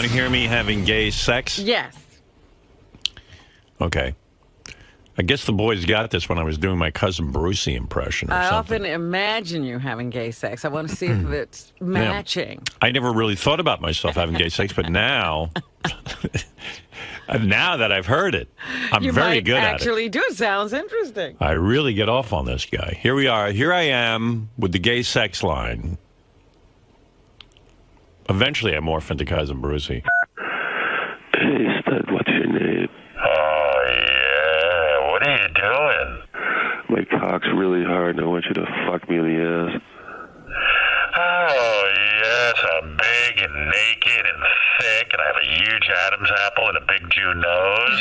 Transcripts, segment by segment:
want to hear me having gay sex? Yes. Okay. I guess the boys got this when I was doing my cousin Brucey impression or I something. often imagine you having gay sex. I want to see if it's matching. I never really thought about myself having gay sex, but now, now that I've heard it, I'm very good at it. You might actually do it. Sounds interesting. I really get off on this guy. Here we are. Here I am with the gay sex line. Eventually, I morph into cousin Brucey. Hey, stud, what's your name? Oh, yeah. What are you doing? My cock's really hard, and I want you to fuck me in the ass. Oh, yes. I'm big and naked and thick, and I have a huge Adam's apple and a big Jew nose.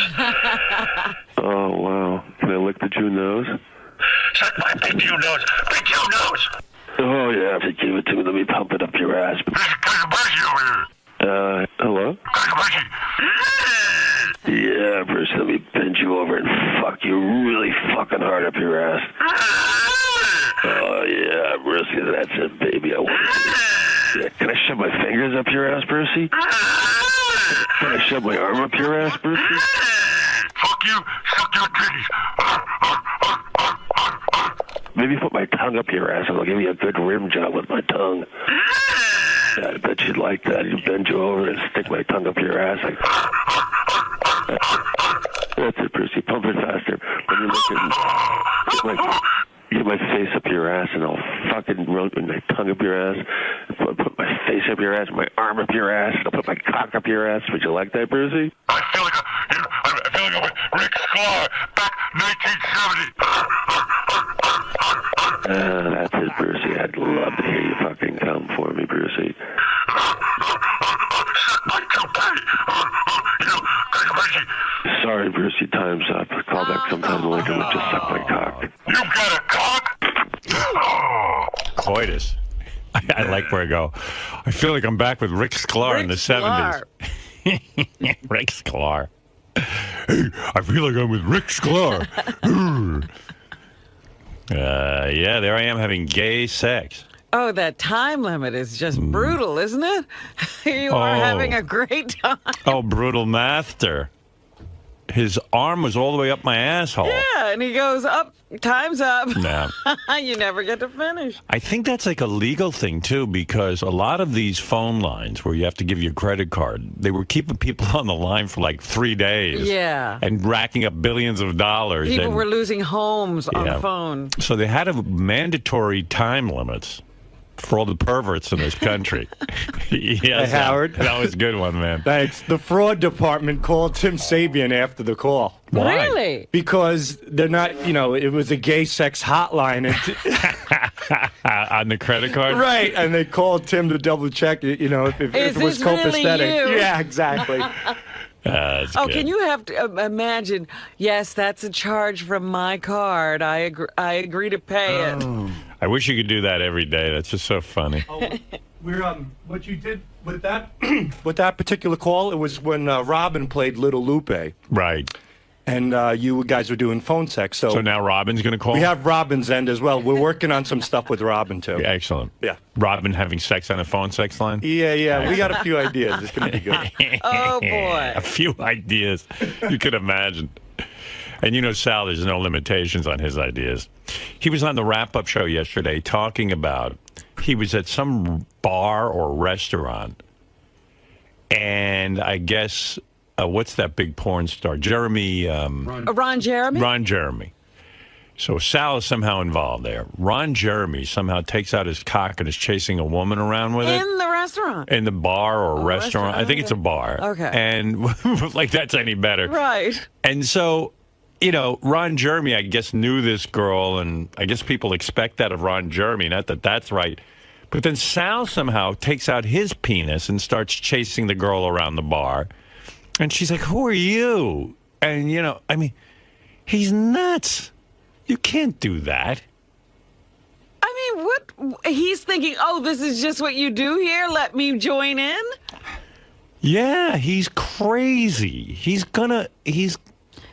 Oh, wow. Can I lick the Jew nose? Suck my big Jew nose. Big Jew nose. Oh, yeah, if you give it to me, let me pump it up your ass. Hello? Yeah, Bruce, let me bend you over and fuck you really fucking hard up your ass. Oh, yeah, Brucey, that's it, baby. I want you. Yeah, can I shove my fingers up your ass, Brucey? Can I shove my arm up your ass, Brucey? Fuck you. Suck your titties. Maybe put my tongue up your ass and I'll give you a good rim job with my tongue. Yeah, I bet you'd like that. You bend you over and stick my tongue up your ass. That's it, Brucey. Pump it faster. When you look at get my face up your ass and I'll fucking run my tongue up your ass. Put my face up your ass, my arm up your ass, and I'll put my cock up your ass. Would you like that, Brucey? I feel like I'm with Rick Sklar back 1970. That's it, Brucey. I'd love to hear you fucking come for me, Brucey. Sorry, Brucey, time's up. Call back sometime later and just suck my cock. You got a cock? Coitus. I like where I go. I feel like I'm back with Rick Sklar in the 70s. Rick Sklar. Hey, I feel like I'm with Rick Sklar. Yeah, there I am having gay sex. Oh, that time limit is just brutal, isn't it? You are having a great time. Oh, brutal master. His arm was all the way up my asshole. Yeah, and he goes up, time's up. No. You never get to finish. I think that's like a legal thing, too, because a lot of these phone lines where you have to give your credit card, they were keeping people on the line for like 3 days. Yeah. And racking up billions of dollars. People were losing homes on the phone. So they had mandatory time limits for all the perverts in this country. Yes, hey, Howard. That was a good one, man. Thanks. The fraud department called Tim Sabian after the call. Why? Really? Because they're not, it was a gay sex hotline. On the credit card? Right. And they called Tim to double check, if it was copacetic. Really you? Yeah, exactly. Good. Can you have to imagine, yes, that's a charge from my card. I agree to pay it. I wish you could do that every day. That's just so funny. What you did with that with that particular call, it was when Robin played Little Lupe. Right. And you guys were doing phone sex. So now Robin's going to call? We have Robin's end as well. We're working on some stuff with Robin, too. Yeah, excellent. Yeah. Robin having sex on a phone sex line? Yeah. We got a few ideas. It's going to be good. Oh, boy. A few ideas. You could imagine. And Sal, there's no limitations on his ideas. He was on the wrap-up show yesterday talking about, he was at some bar or restaurant, and I guess, what's that big porn star? Ron Jeremy? Ron Jeremy. So Sal is somehow involved there. Ron Jeremy somehow takes out his cock and is chasing a woman around with it. In the restaurant? In the bar or restaurant. I think it's a bar. Okay. And like that's any better. Right. And so, Ron Jeremy, I guess, knew this girl, and I guess people expect that of Ron Jeremy, not that that's right. But then Sal somehow takes out his penis and starts chasing the girl around the bar. And she's like, who are you? And, he's nuts. You can't do that. I mean, what? He's thinking, this is just what you do here? Let me join in? Yeah, he's crazy.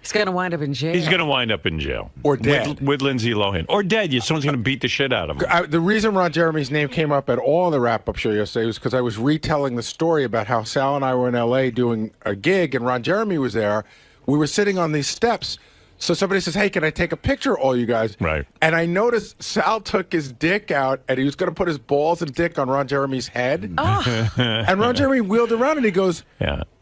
He's going to wind up in jail. He's going to wind up in jail. Or dead. With Lindsay Lohan. Or dead. Someone's going to beat the shit out of him. The reason Ron Jeremy's name came up at all in the wrap-up show yesterday was because I was retelling the story about how Sal and I were in L.A. doing a gig, and Ron Jeremy was there. We were sitting on these steps. So somebody says, hey, can I take a picture of all you guys? Right. And I noticed Sal took his dick out, and he was going to put his balls and dick on Ron Jeremy's head. Oh. And Ron Jeremy wheeled around, and he goes,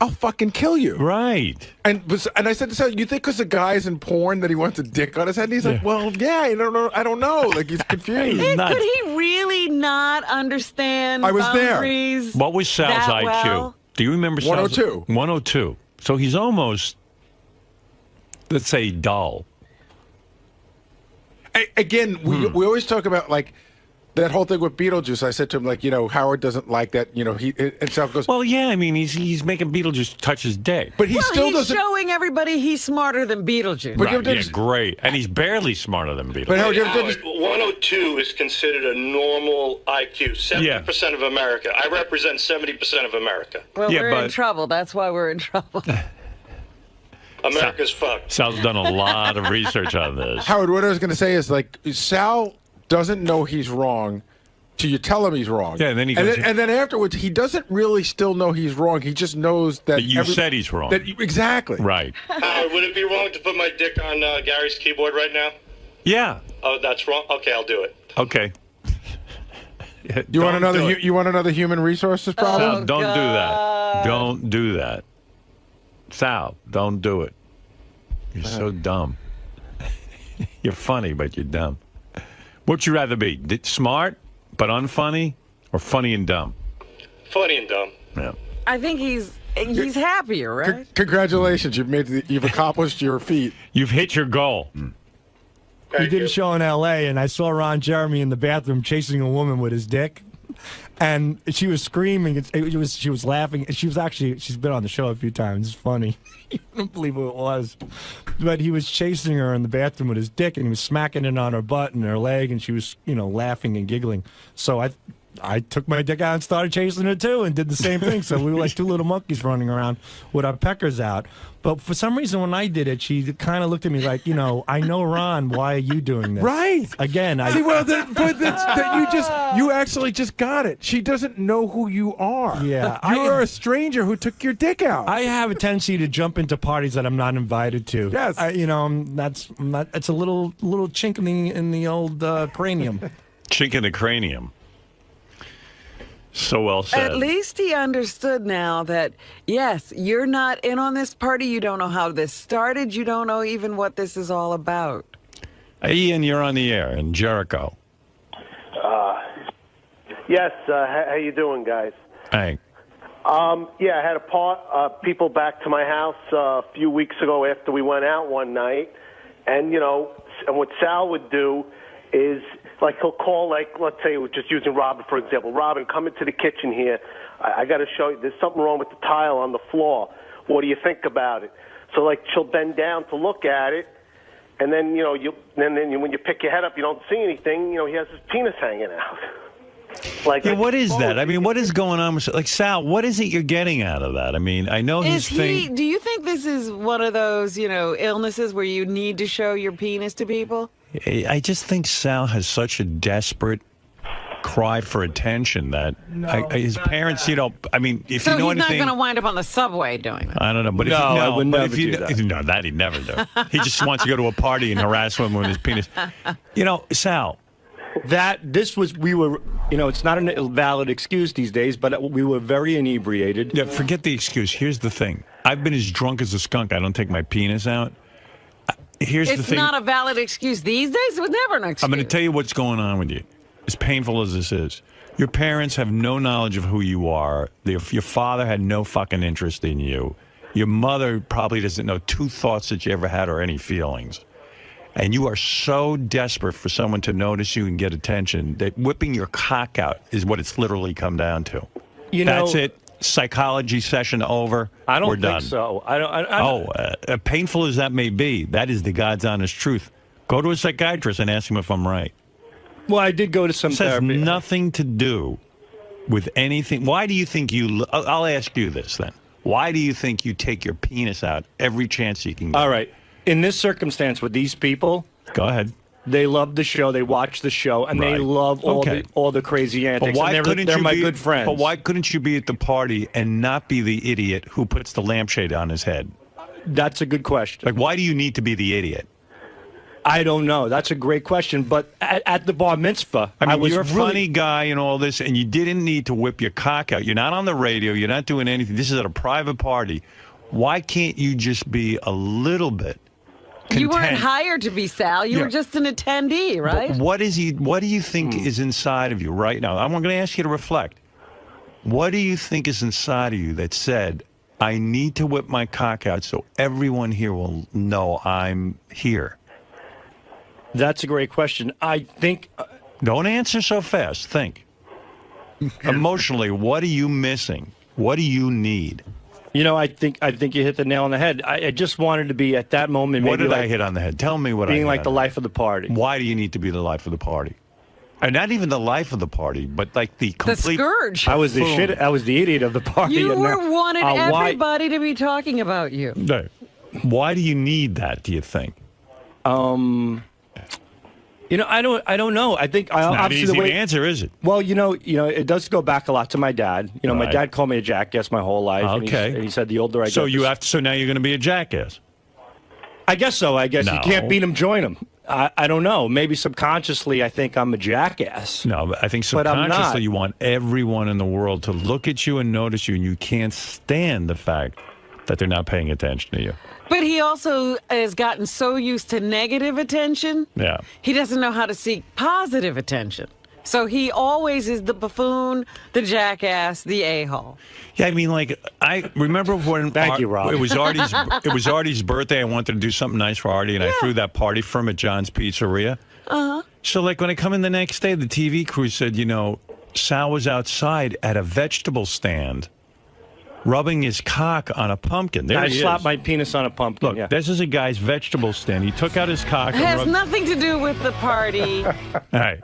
I'll fucking kill you. Right. And I said to Sal, you think because the guy's in porn that he wants a dick on his head? And he's like, well, yeah, I don't know. Like, he's confused. Could he really not understand I was boundaries there. What was Sal's that IQ? well? Do you remember Sal's? 102. 102. So he's almost, let's say, dull. Again, we always talk about, like, that whole thing with Beetlejuice. I said to him, like, Howard doesn't like that. And Sal goes, well, yeah, I mean, he's making Beetlejuice touch his dick. but he still he's doesn't. showing everybody he's smarter than Beetlejuice. But Right, yeah, great. And he's barely smarter than Beetlejuice. But Howard, Howard, 102 is considered a normal IQ. 70% of America. I represent 70% of America. Well, Yeah, we're in but- trouble. That's why we're in trouble. America's fucked. Sal's done a lot of research on this. Howard, what I was going to say is, like, Sal doesn't know he's wrong till you tell him he's wrong. Yeah, and then he goes, and then afterwards, he doesn't really still know he's wrong. He just knows that you said he's wrong. Exactly. Right. Howard, would it be wrong to put my dick on Gary's keyboard right now? Yeah. Oh, that's wrong? Okay, I'll do it. Okay. You want Don't another? do it. You want another human resources problem? Sal, don't do that. Don't do that. Sal, don't do it. You're so dumb. You're funny, but you're dumb. What'd you rather be? Smart but unfunny, or funny and dumb? Funny and dumb. Yeah. I think he's happier, right? Congratulations, you've accomplished your feat. You've hit your goal. We did a show in L.A., and I saw Ron Jeremy in the bathroom chasing a woman with his dick. And she was screaming. She was laughing. She's been on the show a few times. It's funny. You don't believe who it was. But he was chasing her in the bathroom with his dick, and he was smacking it on her butt and her leg, and she was, laughing and giggling. So I took my dick out and started chasing her too, and did the same thing. So we were like two little monkeys running around with our peckers out. But for some reason, when I did it, she kind of looked at me like, I know Ron. Why are you doing this? Right. Again, See, well, you actually just got it. She doesn't know who you are. Yeah, you're a stranger who took your dick out. I have a tendency to jump into parties that I'm not invited to. Yes. It's a little chink in the old cranium. Chink in the cranium. So well said. At least he understood now that, yes, you're not in on this party. You don't know how this started. You don't know even what this is all about. Ian, you're on the air in Jericho. Yes, how you doing, guys? Hey. Yeah, I had people back to my house a few weeks ago after we went out one night, and and what Sal would do is, like, he'll call, like, let's say, just using Robin for example. Robin, come into the kitchen here. I got to show you. There's something wrong with the tile on the floor. What do you think about it? So, like, she'll bend down to look at it, and then when you pick your head up, you don't see anything. He has his penis hanging out. Like, Yeah, what is that? I mean, what is going on with, like, Sal, what is it you're getting out of that? I mean, I know his thing. Do you think this is one of those, illnesses where you need to show your penis to people? I just think Sal has such a desperate cry for attention that his parents, I mean, if So you know he's not anything. going to wind up on the subway doing that. I don't know, but I would never do that. No, that he'd never do. He just wants to go to a party and harass women with his penis. Sal. We were, it's not a valid excuse these days, but we were very inebriated. Yeah, forget the excuse. Here's the thing. I've been as drunk as a skunk. I don't take my penis out. Here's the It's thing. not a valid excuse these days. It was never an excuse. I'm going to tell you what's going on with you. As painful as this is, your parents have no knowledge of who you are. Your father had no fucking interest in you. Your mother probably doesn't know two thoughts that you ever had or any feelings. And you are so desperate for someone to notice you and get attention that whipping your cock out is what it's literally come down to. That's it. Psychology session over. I don't We're think done. so. Painful as that may be, that is the God's honest truth. Go to a psychiatrist and ask him if I'm right. Well, I did go to some This has therapy. nothing to do with anything. Why do you think I'll ask you this then. Why do you think you take your penis out every chance you can get? All right. in this circumstance with these people, go ahead. They love the show. They watch the show, and they love all the crazy antics. But why couldn't they're you my be, good friends. But why couldn't you be at the party and not be the idiot who puts the lampshade on his head? That's a good question. Like, why do you need to be the idiot? I don't know. That's a great question. But at the bar mitzvah, I mean, you're a funny guy and all this, and you didn't need to whip your cock out. You're not on the radio. You're not doing anything. This is at a private party. Why can't you just be a little bit content? You weren't hired to be Sal. You were just an attendee, right? But what do you think is inside of you right now? I'm going to ask you to reflect. What do you think is inside of you that said, I need to whip my cock out so everyone here will know I'm here? That's a great question. I think... Don't answer so fast. Think. Emotionally, what are you missing? What do you need? You know, I think you hit the nail on the head. I just wanted to be at that moment. What did I hit on the head? Tell me what I hit. Being like the life of the party. Why do you need to be the life of the party? And not even the life of the party, but like the complete... The scourge. I was the shit. I was the idiot of the party. You wanted everybody to be talking about you. No. Why do you need that, do you think? You know, I don't know. I think it's not easy to answer, is it? Well, you know, it does go back a lot to my dad. You know, my dad called me a jackass my whole life. Okay. And he said the older I get, so now you're going to be a jackass. I guess so. I guess No. you can't beat him, join him. I don't know. Maybe subconsciously, I think I'm a jackass. No, but I think But I'm subconsciously not. you want everyone in the world to look at you and notice you, and you can't stand the fact that they're not paying attention to you. But he also has gotten so used to negative attention, Yeah. he doesn't know how to seek positive attention. So he always is the buffoon, the jackass, the a-hole. Yeah, I mean, like, I remember when Thank you, Rob. It was Artie's birthday. I wanted to do something nice for Artie, and I threw that party for him at John's Pizzeria. Uh-huh. So, like, when I come in the next day, the TV crew said, you know, Sal was outside at a vegetable stand rubbing his cock on a pumpkin. There I he slapped is. my penis on a pumpkin. Look, this is a guy's vegetable stand. He took out his cock It and has rubbed... nothing to do with the party. Right.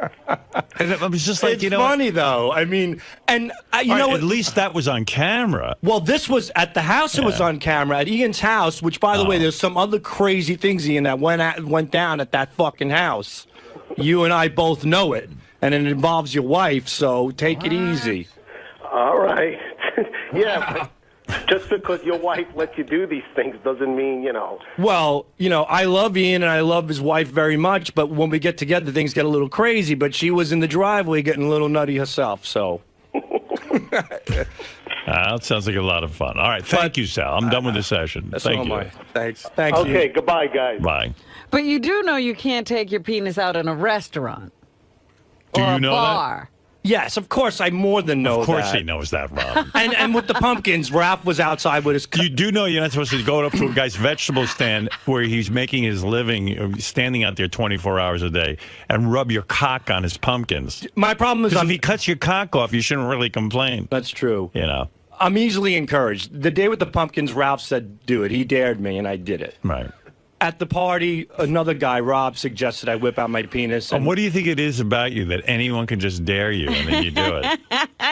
And it was just like, It's you know... funny, though. I mean, and you know at least that was on camera. Well, this was at the house. It was on camera at Ian's house. Which, by the way, there's some other crazy things, Ian, that went down at that fucking house. You and I both know it, and it involves your wife. So take it easy. All right. Yeah. Just because your wife lets you do these things doesn't mean, you know. Well, you know, I love Ian and I love his wife very much, but when we get together, things get a little crazy. But she was in the driveway getting a little nutty herself, so. That sounds like a lot of fun. All right, thank you, Sal. I'm done with the session. Thank you. Thanks. Thanks. Okay, goodbye, guys. Bye. But you do know you can't take your penis out in a restaurant. Do or you a know bar. Yes, of course. I more than know that. Of course he knows that, Rob. And with the pumpkins, Ralph was outside with his... You do know you're not supposed to go up to a guy's vegetable stand where he's making his living, standing out there 24 hours a day, and rub your cock on his pumpkins. My problem is... If he cuts your cock off, you shouldn't really complain. That's true. You know. I'm easily encouraged. The day with the pumpkins, Ralph said, do it. He dared me, and I did it. Right. At the party, another guy, Rob, suggested I whip out my penis. And what do you think it is about you that anyone can just dare you and then you do it?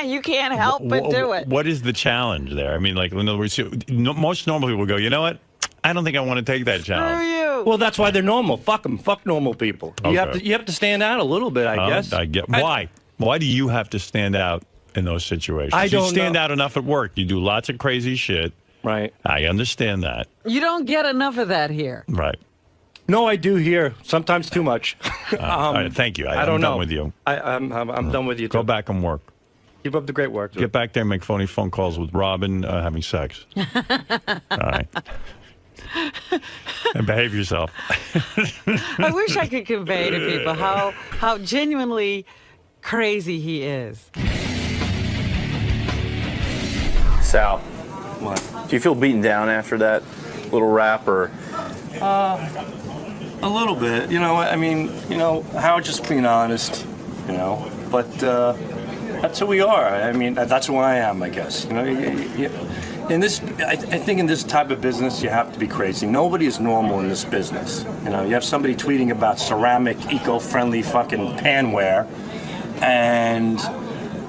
You can't help but do it. What is the challenge there? I mean, like, in other words, most normal people go, you know what? I don't think I want to take that challenge. Screw you. Well, that's why they're normal. Fuck them. Fuck normal people. Okay. You have to stand out a little bit, I guess. I get why. Why do you have to stand out in those situations? I don't You stand know. out enough at work. You do lots of crazy shit. Right. I understand that. You don't get enough of that here. Right. No, I do here. Sometimes too much. All right, thank you. I don't I'm know. done with you. I'm done with you. Go Too. back and work. Keep up the great work. Get back there and make phony phone calls with Robin having sex. All right. And behave yourself. I wish I could convey to people how genuinely crazy he is. Sal, What? do you feel beaten down after that little rap, or? A little bit. You know, I mean, Howard just being honest, but that's who we are. I mean, that's who I am, I guess. In this, I think in this type of business, you have to be crazy. Nobody is normal in this business. You have somebody tweeting about ceramic, eco-friendly fucking panware, and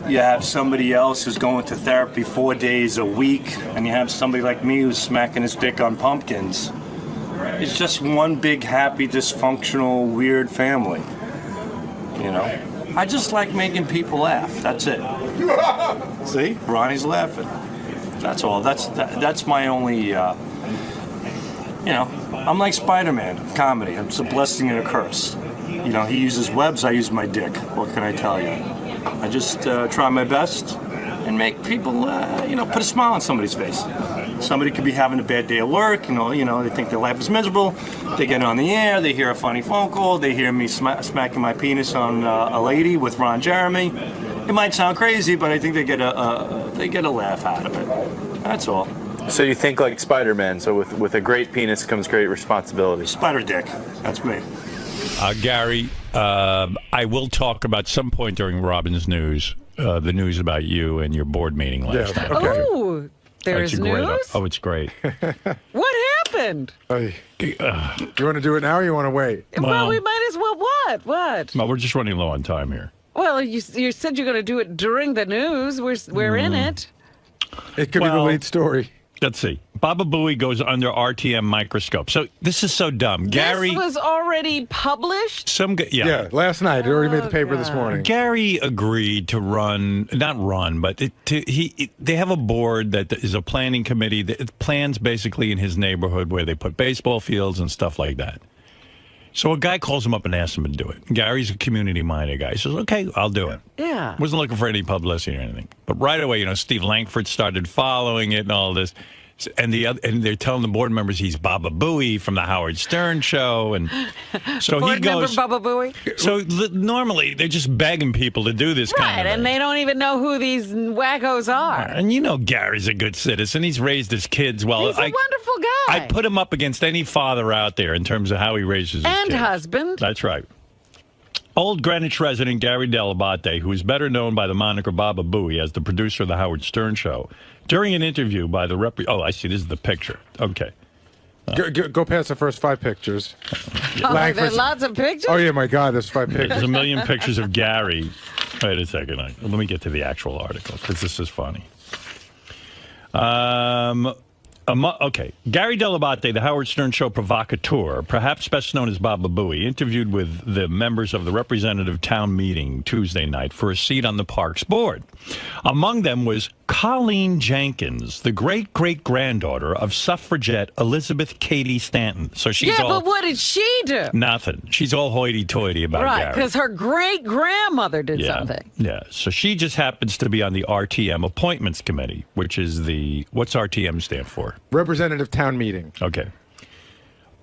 you have somebody else who's going to therapy 4 days a week, and you have somebody like me who's smacking his dick on pumpkins. it's just one big, happy, dysfunctional, weird family. You know? I just like making people laugh. That's it. See? Ronnie's laughing. That's all. That's my only, you know, I'm like Spider-Man of comedy. It's a blessing and a curse. You know, he uses webs, I use my dick. What can I tell you? I just try my best and make people, you know, put a smile on somebody's face. Somebody could be having a bad day at work, you know, they think their life is miserable. They get on the air, they hear a funny phone call, they hear me smacking my penis on a lady with Ron Jeremy. It might sound crazy, but I think they get a laugh out of it. That's all. So you think like Spider-Man, so with a great penis comes great responsibility. Spider dick, that's me. Gary, I will talk about some point during Robin's news, the news about you and your board meeting last night. Okay. Oh, there's news? Oh, it's great. What happened? You want to do it now or you want to wait? Well, we might as well. What? Well, we're just running low on time here. Well, you said you're going to do it during the news. We're in it. It could be the lead story. Let's see. 𝗵𝗶𝗶𝗶𝗶 Goes under RTM microscope. So this is so dumb. Gary, this was already published? Yeah, last night. It already made the paper this morning. Gary agreed to they have a board that is a planning committee that plans basically in his neighborhood where they put baseball fields and stuff like that. So a guy calls him up and asks him to do it. Gary's a community-minded guy. He says, okay, I'll do it. Yeah. Wasn't looking for any publicity or anything. But right away, you know, Steve Langford started following it and all this. And they're telling the board members he's 𝗵𝗶𝗶𝗶𝗶 from the Howard Stern show. And so board he goes. member 𝗵𝗶𝗶𝗶𝗶? So normally, they're just begging people to do this kind of thing. Right, and they don't even know who these wackos are. And you know Gary's a good citizen. He's raised his kids well. He's a wonderful guy. I put him up against any father out there in terms of how he raises his kids. And husband. That's right. Old Greenwich resident Gary 𝗛𝗵𝗵𝗍, who is better known by the moniker 𝗵𝗶𝗶𝗶𝗶 as the producer of the Howard Stern show, during an interview by the Oh, I see. This is the picture. Okay. Go past the first 5 pictures. There's lots of pictures? Oh, yeah, my God, there's 5 pictures. There's a million pictures of Gary. Wait a second. Let me get to the actual article, because this is funny. Okay. Gary 𝗛𝗵𝗵𝗍, the Howard Stern show provocateur, perhaps best known as 𝗵𝗶𝗶𝗶𝗶, interviewed with the members of the representative town meeting Tuesday night for a seat on the park's board. Among them was Colleen Jenkins, the great-great-granddaughter of suffragette Elizabeth Cady Stanton. So she's but what did she do? Nothing. She's all hoity-toity about Gary. Right, because her great-grandmother did something. Yeah, so she just happens to be on the RTM Appointments Committee, which is what's RTM stand for? Representative Town Meeting. Okay.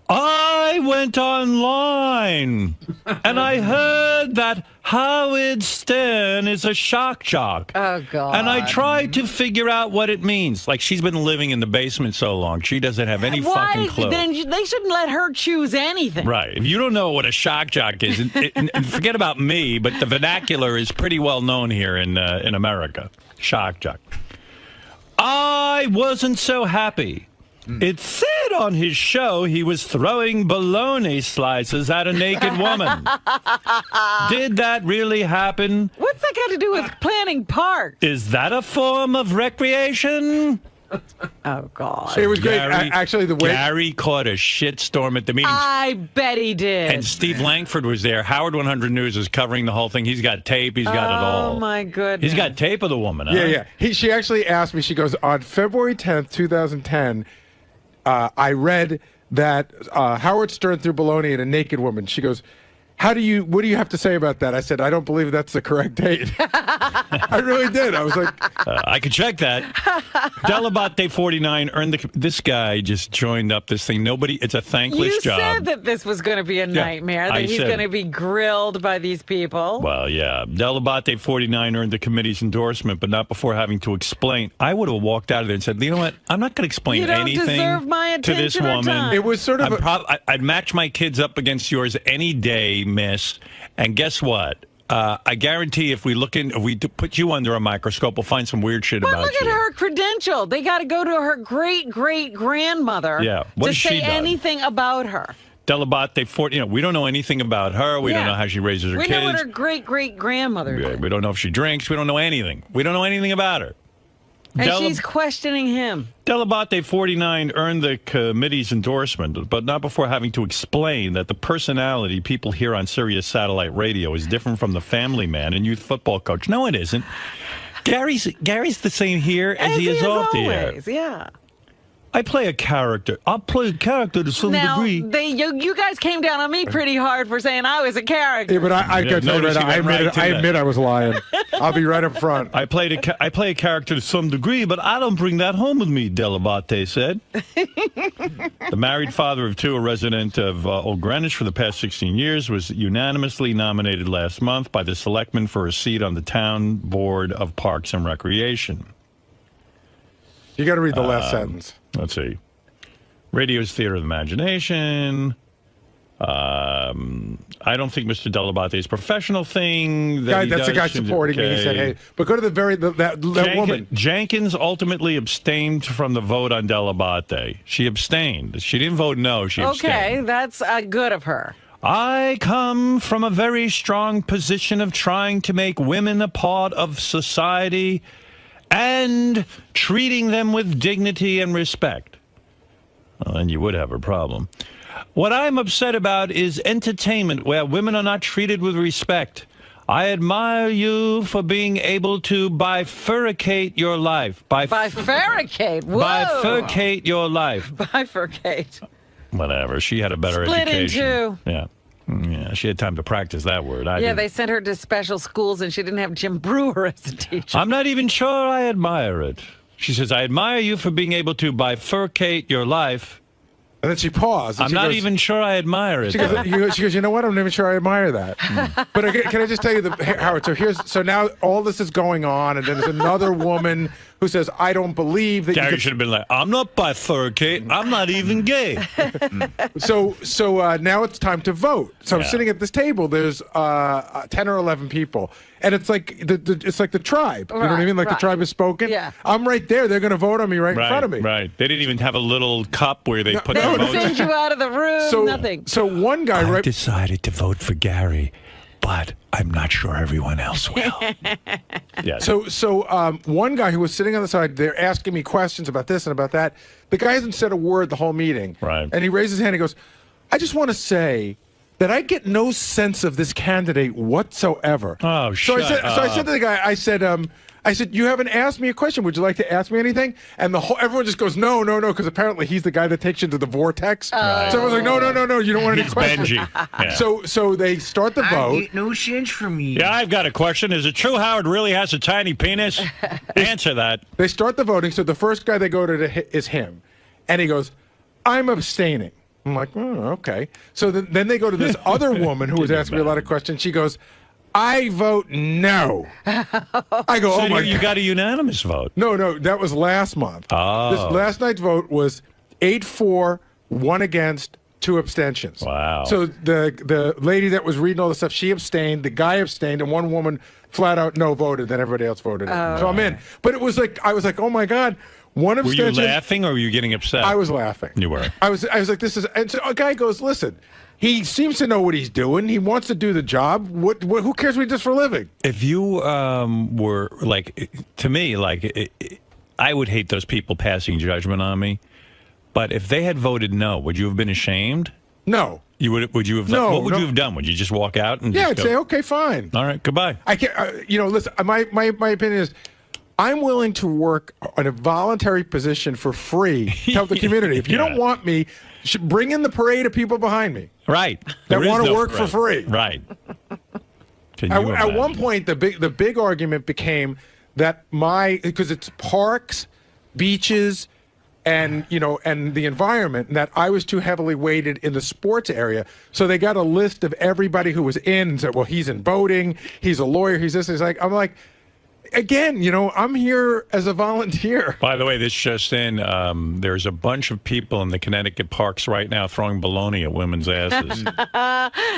I went online and I heard that Howard Stern is a shock jock. Oh, God. And I tried to figure out what it means. Like, she's been living in the basement so long, she doesn't have any fucking clue. Then they shouldn't let her choose anything. Right. If you don't know what a shock jock is, and forget about me, but the vernacular is pretty well known here in America. Shock jock. I wasn't so happy. It said on his show he was throwing bologna slices at a naked woman. Did that really happen? What's that got to do with planning parks? Is that a form of recreation? Oh, God. It was great. Actually, the way Gary caught a shitstorm at the meeting. I bet he did. And Steve Langford was there. Howard 100 News is covering the whole thing. He's got tape. He's got it all. Oh, my goodness. He's got tape of the woman. Yeah. She actually asked me, she goes, on February 10th, 2010, I read that Howard Stern threw bologna at a naked woman. She goes, what do you have to say about that? I said, I don't believe that's the correct date. I really did. I was like, I could check that. 𝗛𝗵𝗵𝗍 earned this guy just joined up this thing. It's a thankless job. You said that this was going to be a nightmare, that he's going to be grilled by these people. Well, yeah. 𝗛𝗵𝗵𝗍 earned the committee's endorsement, but not before having to explain. I would have walked out of there and said, you know what? I'm not going to explain anything to this woman. It was sort of I'd match my kids up against yours any day, miss. And guess what? I guarantee if we put you under a microscope, we'll find some weird shit about you. But look at her credential. They got to go to her great-great-grandmother to say anything about her. 𝗛𝗵𝗵𝗍, we don't know anything about her. We don't know how she raises her kids. We know what her great-great-grandmother did. We don't know if she drinks. We don't know anything. We don't know anything about her. And she's questioning him. 𝗛𝗻𝗿 49 earned the committee's endorsement, but not before having to explain that the personality people hear on Sirius satellite radio is different from the family man and youth football coach. No, it isn't. Gary's the same here as he is off the air. Yeah. I play a character. I'll play a character to some degree. You guys came down on me pretty hard for saying I was a character. Yeah, but I admit I was lying. I'll be right up front. I play a character to some degree, but I don't bring that home with me, 𝗛𝗻𝗿 said. The married father of two, a resident of Old Greenwich for the past 16 years, was unanimously nominated last month by the selectmen for a seat on the town board of Parks and Recreation. You got to read the last sentence. Let's see. Radio's theater of the imagination. I don't think Mr. 𝗛𝗻𝗿's professional thing. That's the guy supporting me. He said, "Hey, but go to that woman." Jenkins ultimately abstained from the vote on 𝗛𝗻𝗿. She abstained. She didn't vote no. She abstained. Okay, that's good of her. I come from a very strong position of trying to make women a part of society and treating them with dignity and respect. Well, then you would have a problem. What I'm upset about is entertainment where women are not treated with respect. I admire you for being able to bifurcate your life. Bifurcate? Whoa. Bifurcate your life. Bifurcate. Whatever. She had a better education. Split in two. Yeah. Yeah, she had time to practice that word. They sent her to special schools, and she didn't have Jim Brewer as a teacher. I'm not even sure I admire it. She says, I admire you for being able to bifurcate your life. And then she paused. I'm not even sure I admire it. She goes, you know what? I'm not even sure I admire that. But can I just tell you, Howard, so now all this is going on, and then there's another woman who says, I don't believe that Gary should have been like, I'm not bifurcate. I'm not even gay. So now it's time to vote. So I'm sitting at this table. There's 10 or 11 people. And it's like the tribe. You know what I mean? Like the tribe has spoken. Yeah. I'm right there. They're going to vote on me right in front of me. Right. They didn't even have a little cup where they put They the would votes. send you out of the room. Nothing. So one guy decided to vote for Gary, but I'm not sure everyone else will. Yeah. So one guy who was sitting on the side, they're asking me questions about this and about that. The guy hasn't said a word the whole meeting. Right. And he raises his hand and goes, I just want to say that I get no sense of this candidate whatsoever. Oh, so I said to the guy, I said, you haven't asked me a question. Would you like to ask me anything? And everyone just goes, no, because apparently he's the guy that takes you into the vortex. Right. So everyone's like, no, you don't want any questions. Benji. Yeah. So they start the vote. I get no sense from you. Yeah, I've got a question. Is it true Howard really has a tiny penis? Answer that. They start the voting. So the first guy they go to is him. And he goes, I'm abstaining. I'm like, okay. So then they go to this other woman who was asking me a lot of questions. She goes, I vote no. I go, so my you God. got a unanimous vote. No, that was last month. Oh. This last night's vote was 8-4, 1 against, 2 abstentions. Wow. So the lady that was reading all the stuff, she abstained, the guy abstained, and one woman flat out no voted, then everybody else voted. So I'm in. But it was like, I was like, oh my God. One abstention. Were you laughing or were you getting upset? I was laughing. You were. I was like, this is. And so a guy goes, listen, he seems to know what he's doing. He wants to do the job. Who cares what he does for a living? If you were like, to me, like, I would hate those people passing judgment on me. But if they had voted no, would you have been ashamed? No. You would? Would you have? No. What would you have done? Would you just walk out and? Yeah, just I'd go, say, okay, fine. All right, goodbye. I can't. Listen. My opinion is, I'm willing to work in a voluntary position for free to help the community. If you don't want me, bring in the parade of people behind me. Right. That want to work for free. Right. At one point, the big argument became that because it's parks, beaches, and the environment, and that I was too heavily weighted in the sports area. So they got a list of everybody who was in and said, well, he's in boating, he's a lawyer, he's this. I'm like, again, I'm here as a volunteer. By the way, this just in, there's a bunch of people in the Connecticut parks right now throwing baloney at women's asses.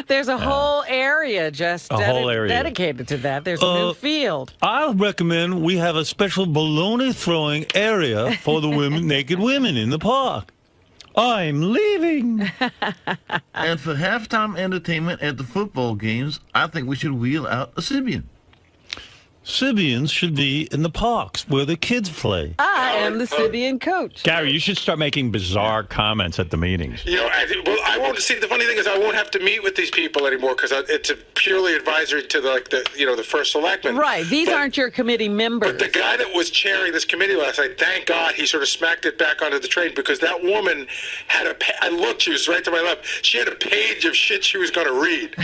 There's a whole area dedicated to that. There's a new field. I recommend we have a special baloney throwing area for the naked women in the park. I'm leaving. And for halftime entertainment at the football games, I think we should wheel out a Sybian. Sibians should be in the parks where the kids play. I am the Sibian coach. Gary, you should start making bizarre comments at the meetings. You know, I won't see. The funny thing is, I won't have to meet with these people anymore because it's a purely advisory to the first selectman. Right. These aren't your committee members. But the guy that was chairing this committee last night, thank God, he sort of smacked it back onto the train because that woman had I looked. She was right to my left. She had a page of shit she was going to read.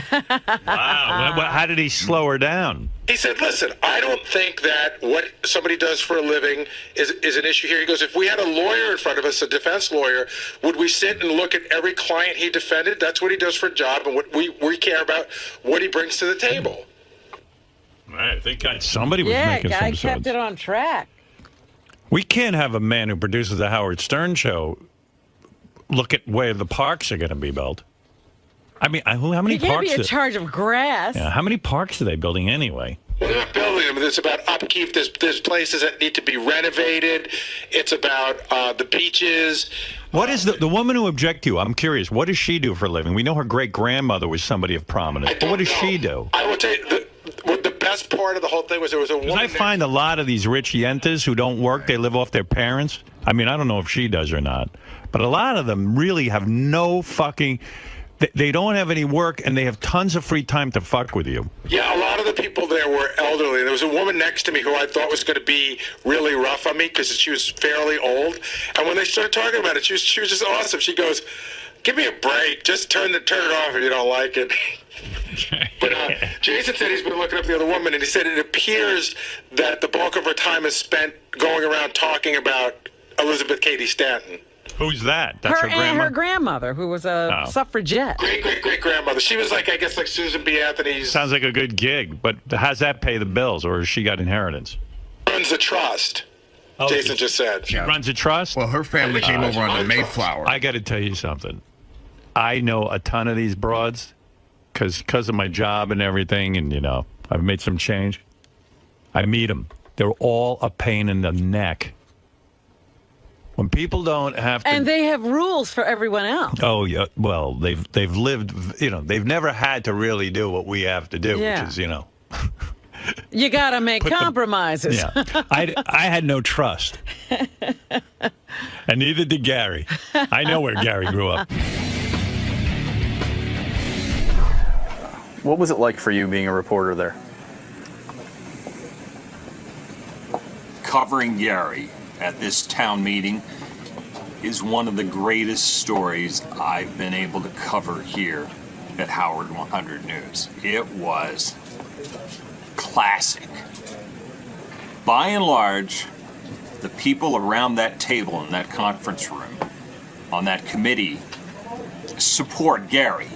Wow. How did he slow her down? He said, listen, I don't think that what somebody does for a living is an issue here. He goes, if we had a lawyer in front of us, a defense lawyer, would we sit and look at every client he defended? That's what he does for a job, and what we care about what he brings to the table. I think somebody was making some sense. Yeah, guy kept it on track. We can't have a man who produces the Howard Stern show look at where the parks are going to be built. I mean, how many You parks? can't be in charge of grass. Yeah, how many parks are they building anyway? Well, they're not building them. It's about upkeep. There's places that need to be renovated. It's about the beaches. What is the woman who objected to you? I'm curious. What does she do for a living? We know her great-grandmother was somebody of prominence. But what does she do? I will tell you, the best part of the whole thing was there was a woman. I find a lot of these rich yentas who don't work, they live off their parents. I mean, I don't know if she does or not. But a lot of them really have no fucking... They don't have any work, and they have tons of free time to fuck with you. Yeah, a lot of the people there were elderly. There was a woman next to me who I thought was going to be really rough on me because she was fairly old. And when they started talking about it, she was just awesome. She goes, "Give me a break. Just turn it off if you don't like it." But Jason said he's been looking up the other woman, and he said it appears that the bulk of her time is spent going around talking about Elizabeth Cady Stanton. Who's that? That's her grandma? And her grandmother, who was a suffragette. Great grandmother. She was like Susan B. Anthony's. Sounds like a good gig, but how's that pay the bills, or has she got inheritance? Runs a trust. Jason just said. She runs a trust? Well, her family came over on the Mayflower. I got to tell you something. I know a ton of these broads because of my job and everything, and, I've made some change. I meet them. They're all a pain in the neck. When people don't have to... And they have rules for everyone else. Oh, yeah. Well, they've lived, they've never had to really do what we have to do, which is, You got to make compromises. I had no trust. And neither did Gary. I know where Gary grew up. What was it like for you being a reporter there? Covering Gary at this town meeting is one of the greatest stories I've been able to cover here at Howard 100 News. It was classic. By and large, the people around that table in that conference room, on that committee, support Gary.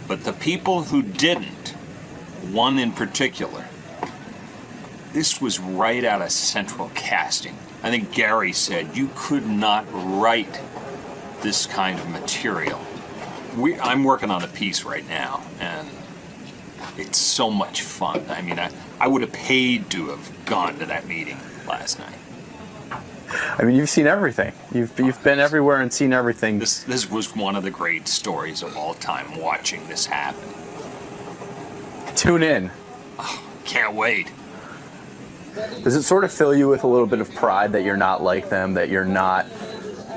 But the people who didn't, one in particular, this was right out of central casting. I think Gary said, you could not write this kind of material. I'm working on a piece right now, and it's so much fun. I mean, I would have paid to have gone to that meeting last night. I mean, you've seen everything. You've been everywhere and seen everything. This was one of the great stories of all time, watching this happen. Tune in. Oh, can't wait. Does it sort of fill you with a little bit of pride that you're not like them, that you're not?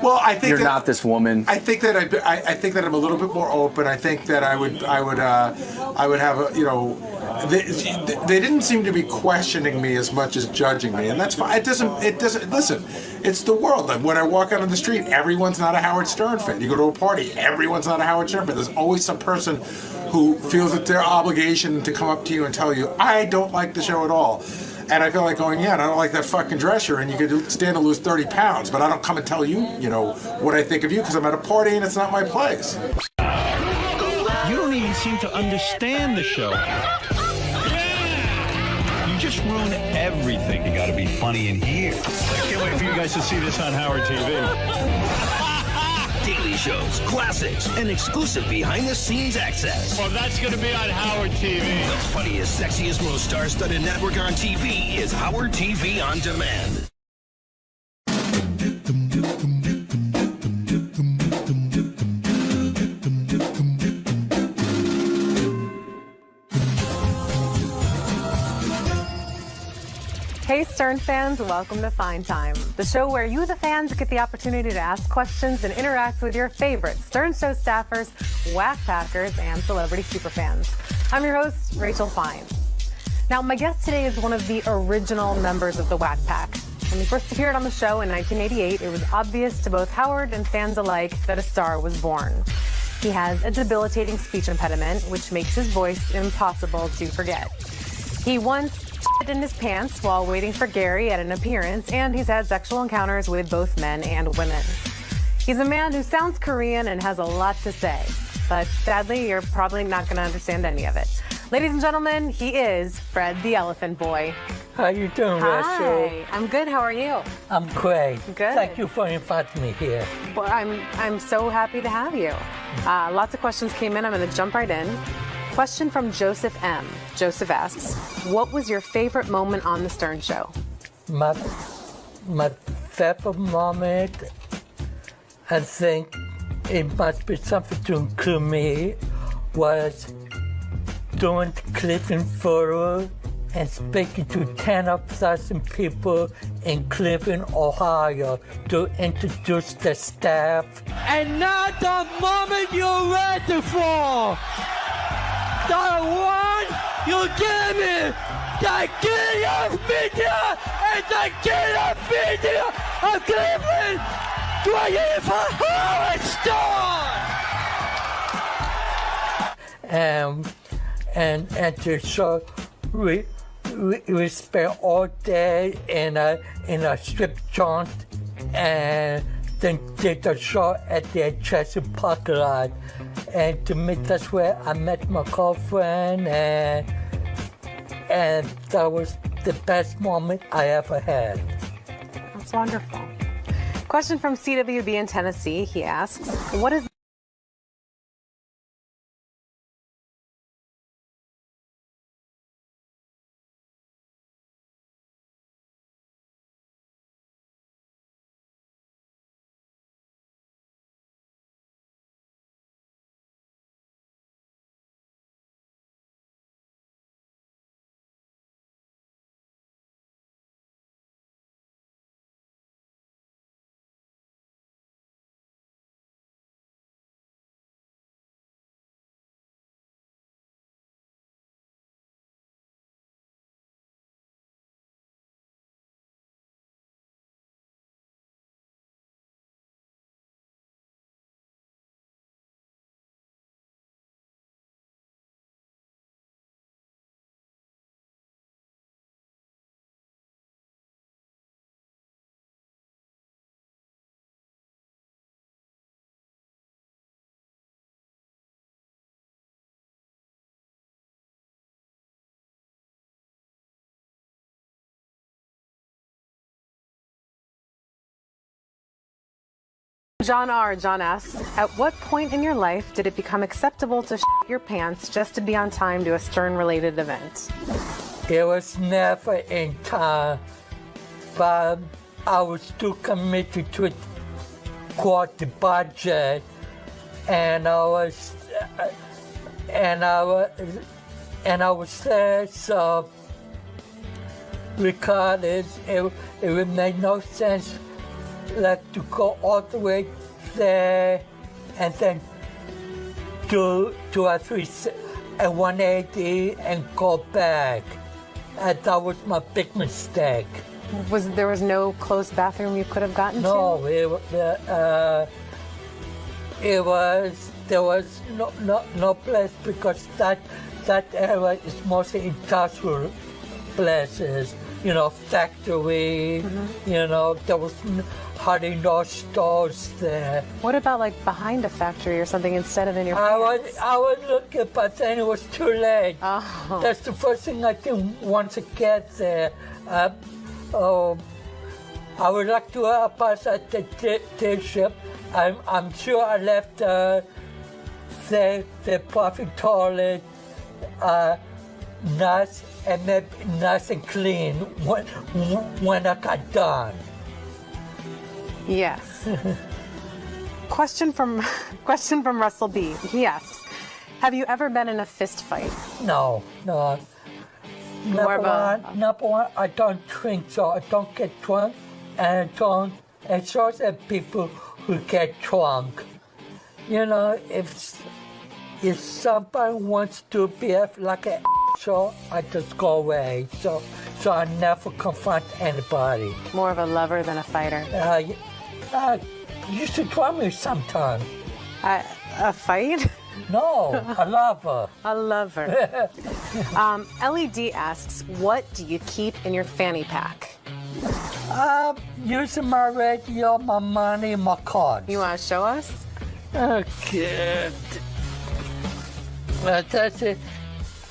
Well, I think you're not this woman. I think that I think that I'm a little bit more open. I think that I would have a, they didn't seem to be questioning me as much as judging me, and that's fine. It doesn't. Listen, it's the world. Like when I walk out on the street, everyone's not a Howard Stern fan. You go to a party, everyone's not a Howard Stern fan. There's always some person who feels it's their obligation to come up to you and tell you, I don't like the show at all. And I feel like going, I don't like that fucking dress you're in. You could stand to lose 30 pounds, but I don't come and tell you, what I think of you because I'm at a party and it's not my place. You don't even seem to understand the show. You just ruin everything. You got to be funny in here. I can't wait for you guys to see this on Howard TV. Daily shows, classics, and exclusive behind-the-scenes access. Well, that's going to be on Howard TV. The funniest, sexiest, most star-studded network on TV is Howard TV On Demand. Hey Stern fans, welcome to Fine Time, the show where you, the fans, get the opportunity to ask questions and interact with your favorite Stern Show staffers, Wack Packers, and celebrity superfans. I'm your host, Rachel Fine. Now, my guest today is one of the original members of the Wack Pack. When he first appeared on the show in 1988, it was obvious to both Howard and fans alike that a star was born. He has a debilitating speech impediment, which makes his voice impossible to forget. He once shit in his pants while waiting for Gary at an appearance, and he's had sexual encounters with both men and women. He's a man who sounds Korean and has a lot to say, but sadly, you're probably not going to understand any of it. Ladies and gentlemen, he is Fred the Elephant Boy. How you doing, Rachel? Hi, I'm good. How are you? I'm great. Good. Thank you for inviting me here. Well, I'm so happy to have you. Lots of questions came in. I'm going to jump right in. Question from Joseph M. Joseph asks, what was your favorite moment on The Stern Show? My favorite moment, I think it must be something to include me, was doing the Cleveland photo and speaking to 10,000 people in Cleveland, Ohio to introduce the staff. And now the moment you're ready for. The one you give me, the king of media and the king of media of Cleveland, ready for Howard Stern! And the show, we spent all day in a strip joint and then did the show at the Chelsea parking lot. And to me, that's where I met my girlfriend, and that was the best moment I ever had. That's wonderful. Question from CWB in Tennessee. He asks, what is John R. John asks, at what point in your life did it become acceptable to shit your pants just to be on time to a Stern-related event? It was never in time, but I was too committed to quote the budget, and I was there, so regardless, it would make no sense like to go all the way there and then do a 180 and go back. And that was my big mistake. There was no closed bathroom you could have gotten to? No, there was no place because that area is mostly industrial places, factory, there was hardly no stores there. What about like behind a factory or something instead of in your pants? I was looking, but then it was too late. Oh. That's the first thing I did once I get there. I would like to pass at the ship. I'm sure I left the public toilet nice and clean when I got done. Yes. Question from Russell B. He asks, have you ever been in a fist fight? No. Number one, I don't drink, so I don't get drunk, and I don't associate people who get drunk. You know, if somebody wants to behave like an so I just go away. So I never confront anybody. More of a lover than a fighter. You should try me sometime. A fight? No, a lover. A lover. LED asks, what do you keep in your fanny pack? Using my radio, my money, my cards. You want to show us? Okay. That's it.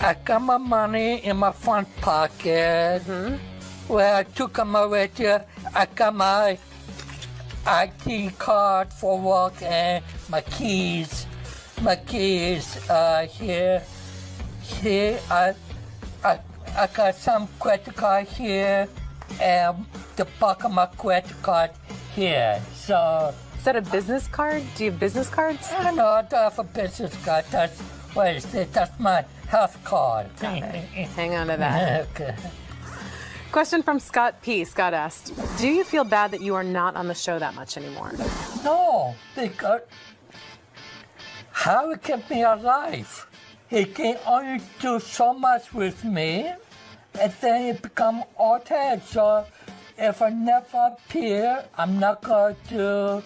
I got my money in my front pocket. Where I took my radio, I got my ID card for work and my keys. My keys here. Here, I got some credit card here, and the back of my credit card here. So. Is that a business card? Do you have business cards? No, I don't have a business card. That's my health card. Got it. Hang on to that. Okay. Question from Scott P. Scott asked, do you feel bad that you are not on the show that much anymore? No, because Harry kept me alive. He can only do so much with me, and then it become altered. So if I never appear, I'm not going to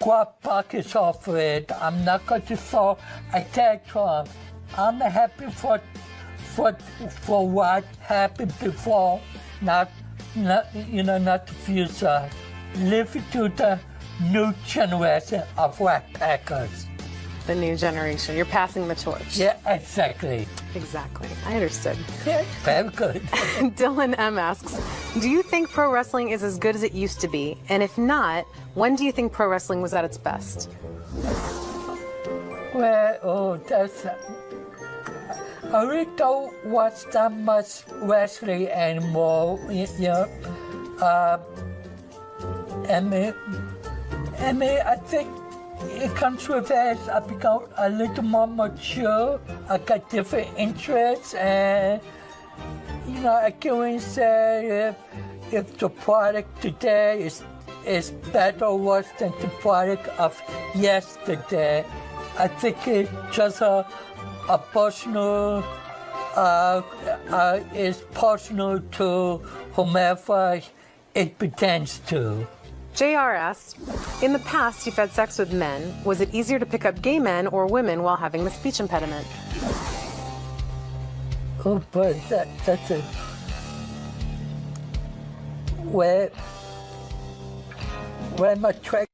grab pockets off it. I'm not going to throw a tantrum. I'm happy for what happened before, not the future. Live to the new generation of Wack Packers. The new generation. You're passing the torch. Yeah, exactly. Exactly. I understood. Yeah, very good. Dylan M. asks, do you think pro wrestling is as good as it used to be? And if not, when do you think pro wrestling was at its best? Well, I really don't watch that much wrestling anymore. I think it comes with age. I become a little more mature. I got different interests, and I can't say if the product today is better or worse than the product of yesterday. I think it's just a personal. It's personal to whomever it pertains to. JR asked, in the past you've had sex with men. Was it easier to pick up gay men or women while having the speech impediment? Oh, but that's it. When my track.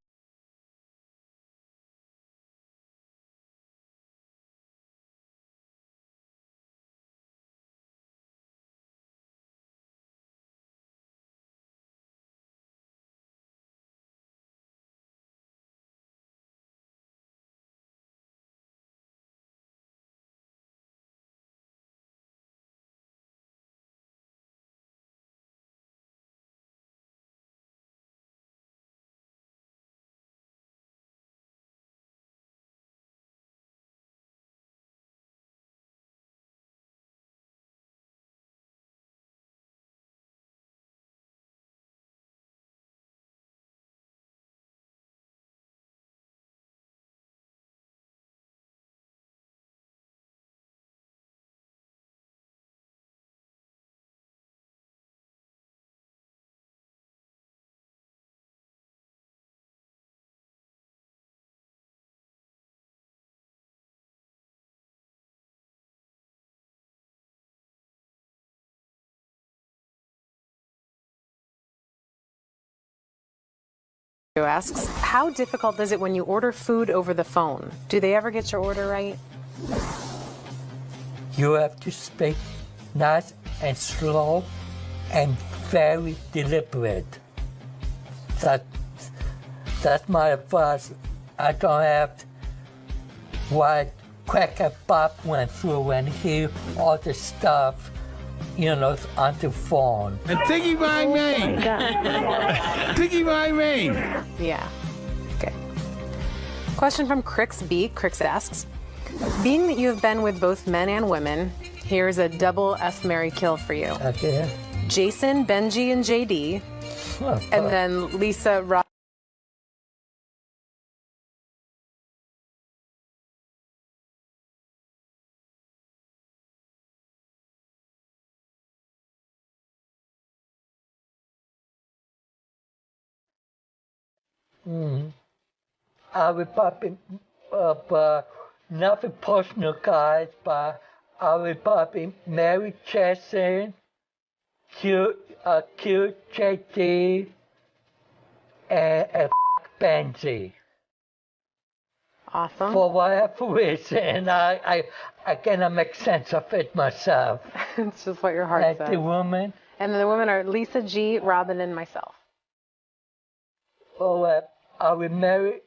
Asks, how difficult is it when you order food over the phone? Do they ever get your order right? You have to speak nice and slow and very deliberate. That's my advice. I don't have what Cracker Bob went through when he all the stuff, on the phone. And Tiggy by me. Tiggy by me. Yeah. Okay. Question from Crix B. Crix asks, being that you have been with both men and women, Here's a double F, Mary, kill for you. Okay. Jason, Benji, and JD. And then Lisa, Rob. I will probably, nothing personal, guys, but I will probably marry Jason, JD, and Benji. Awesome. For whatever reason, I cannot make sense of it myself. It's just what your heart Like says. the woman. And the women are Lisa G, Robin, and myself. Oh, I will marry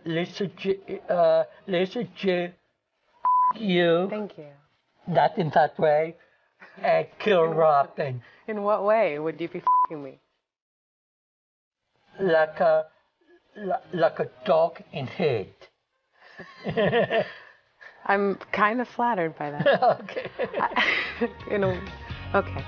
Lisa G. You. Thank you. Not in that way. And kill Robin. In what way would you be f***ing me? Like a dog in hate. I'm kind of flattered by that. Okay. Okay.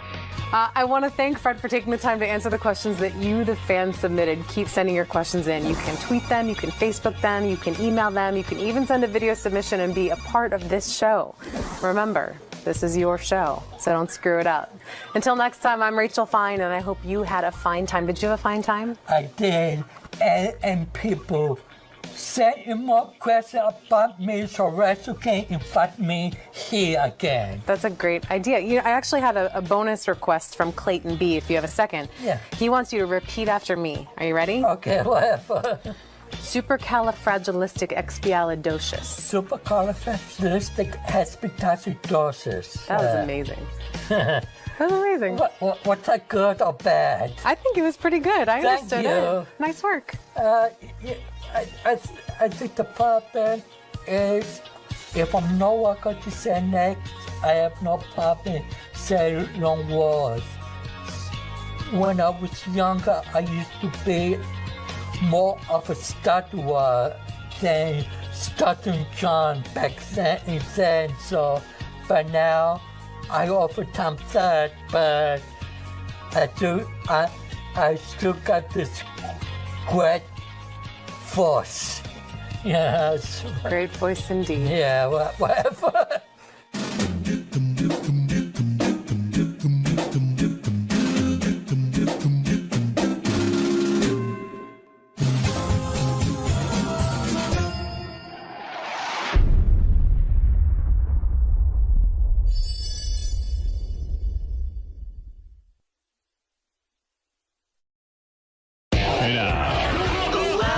I want to thank Fred for taking the time to answer the questions that you, the fans, submitted. Keep sending your questions in. You can tweet them, you can Facebook them, you can email them, you can even send a video submission and be a part of this show. Remember, this is your show, so don't screw it up. Until next time, I'm Rachel Fine, and I hope you had a fine time. Did you have a fine time? I did. And people send more questions about me so Rachel can invite me here again. That's a great idea. I actually had a bonus request from Clayton B, if you have a second. Yeah. He wants you to repeat after me. Are you ready? Okay, whatever. Supercalifragilisticexpialidocious. Supercalifragilisticexpialidocious. That was amazing. That was amazing. Was that good or bad? I think it was pretty good. I understood it. Nice work. I think the problem is if I know what I'm going to say next, I have no problem saying long words. When I was younger, I used to be more of a stutterer than Stuttering John back then. So, but now I oftentimes that, but I still got this great voice. Yes. Great voice indeed. Yeah, whatever.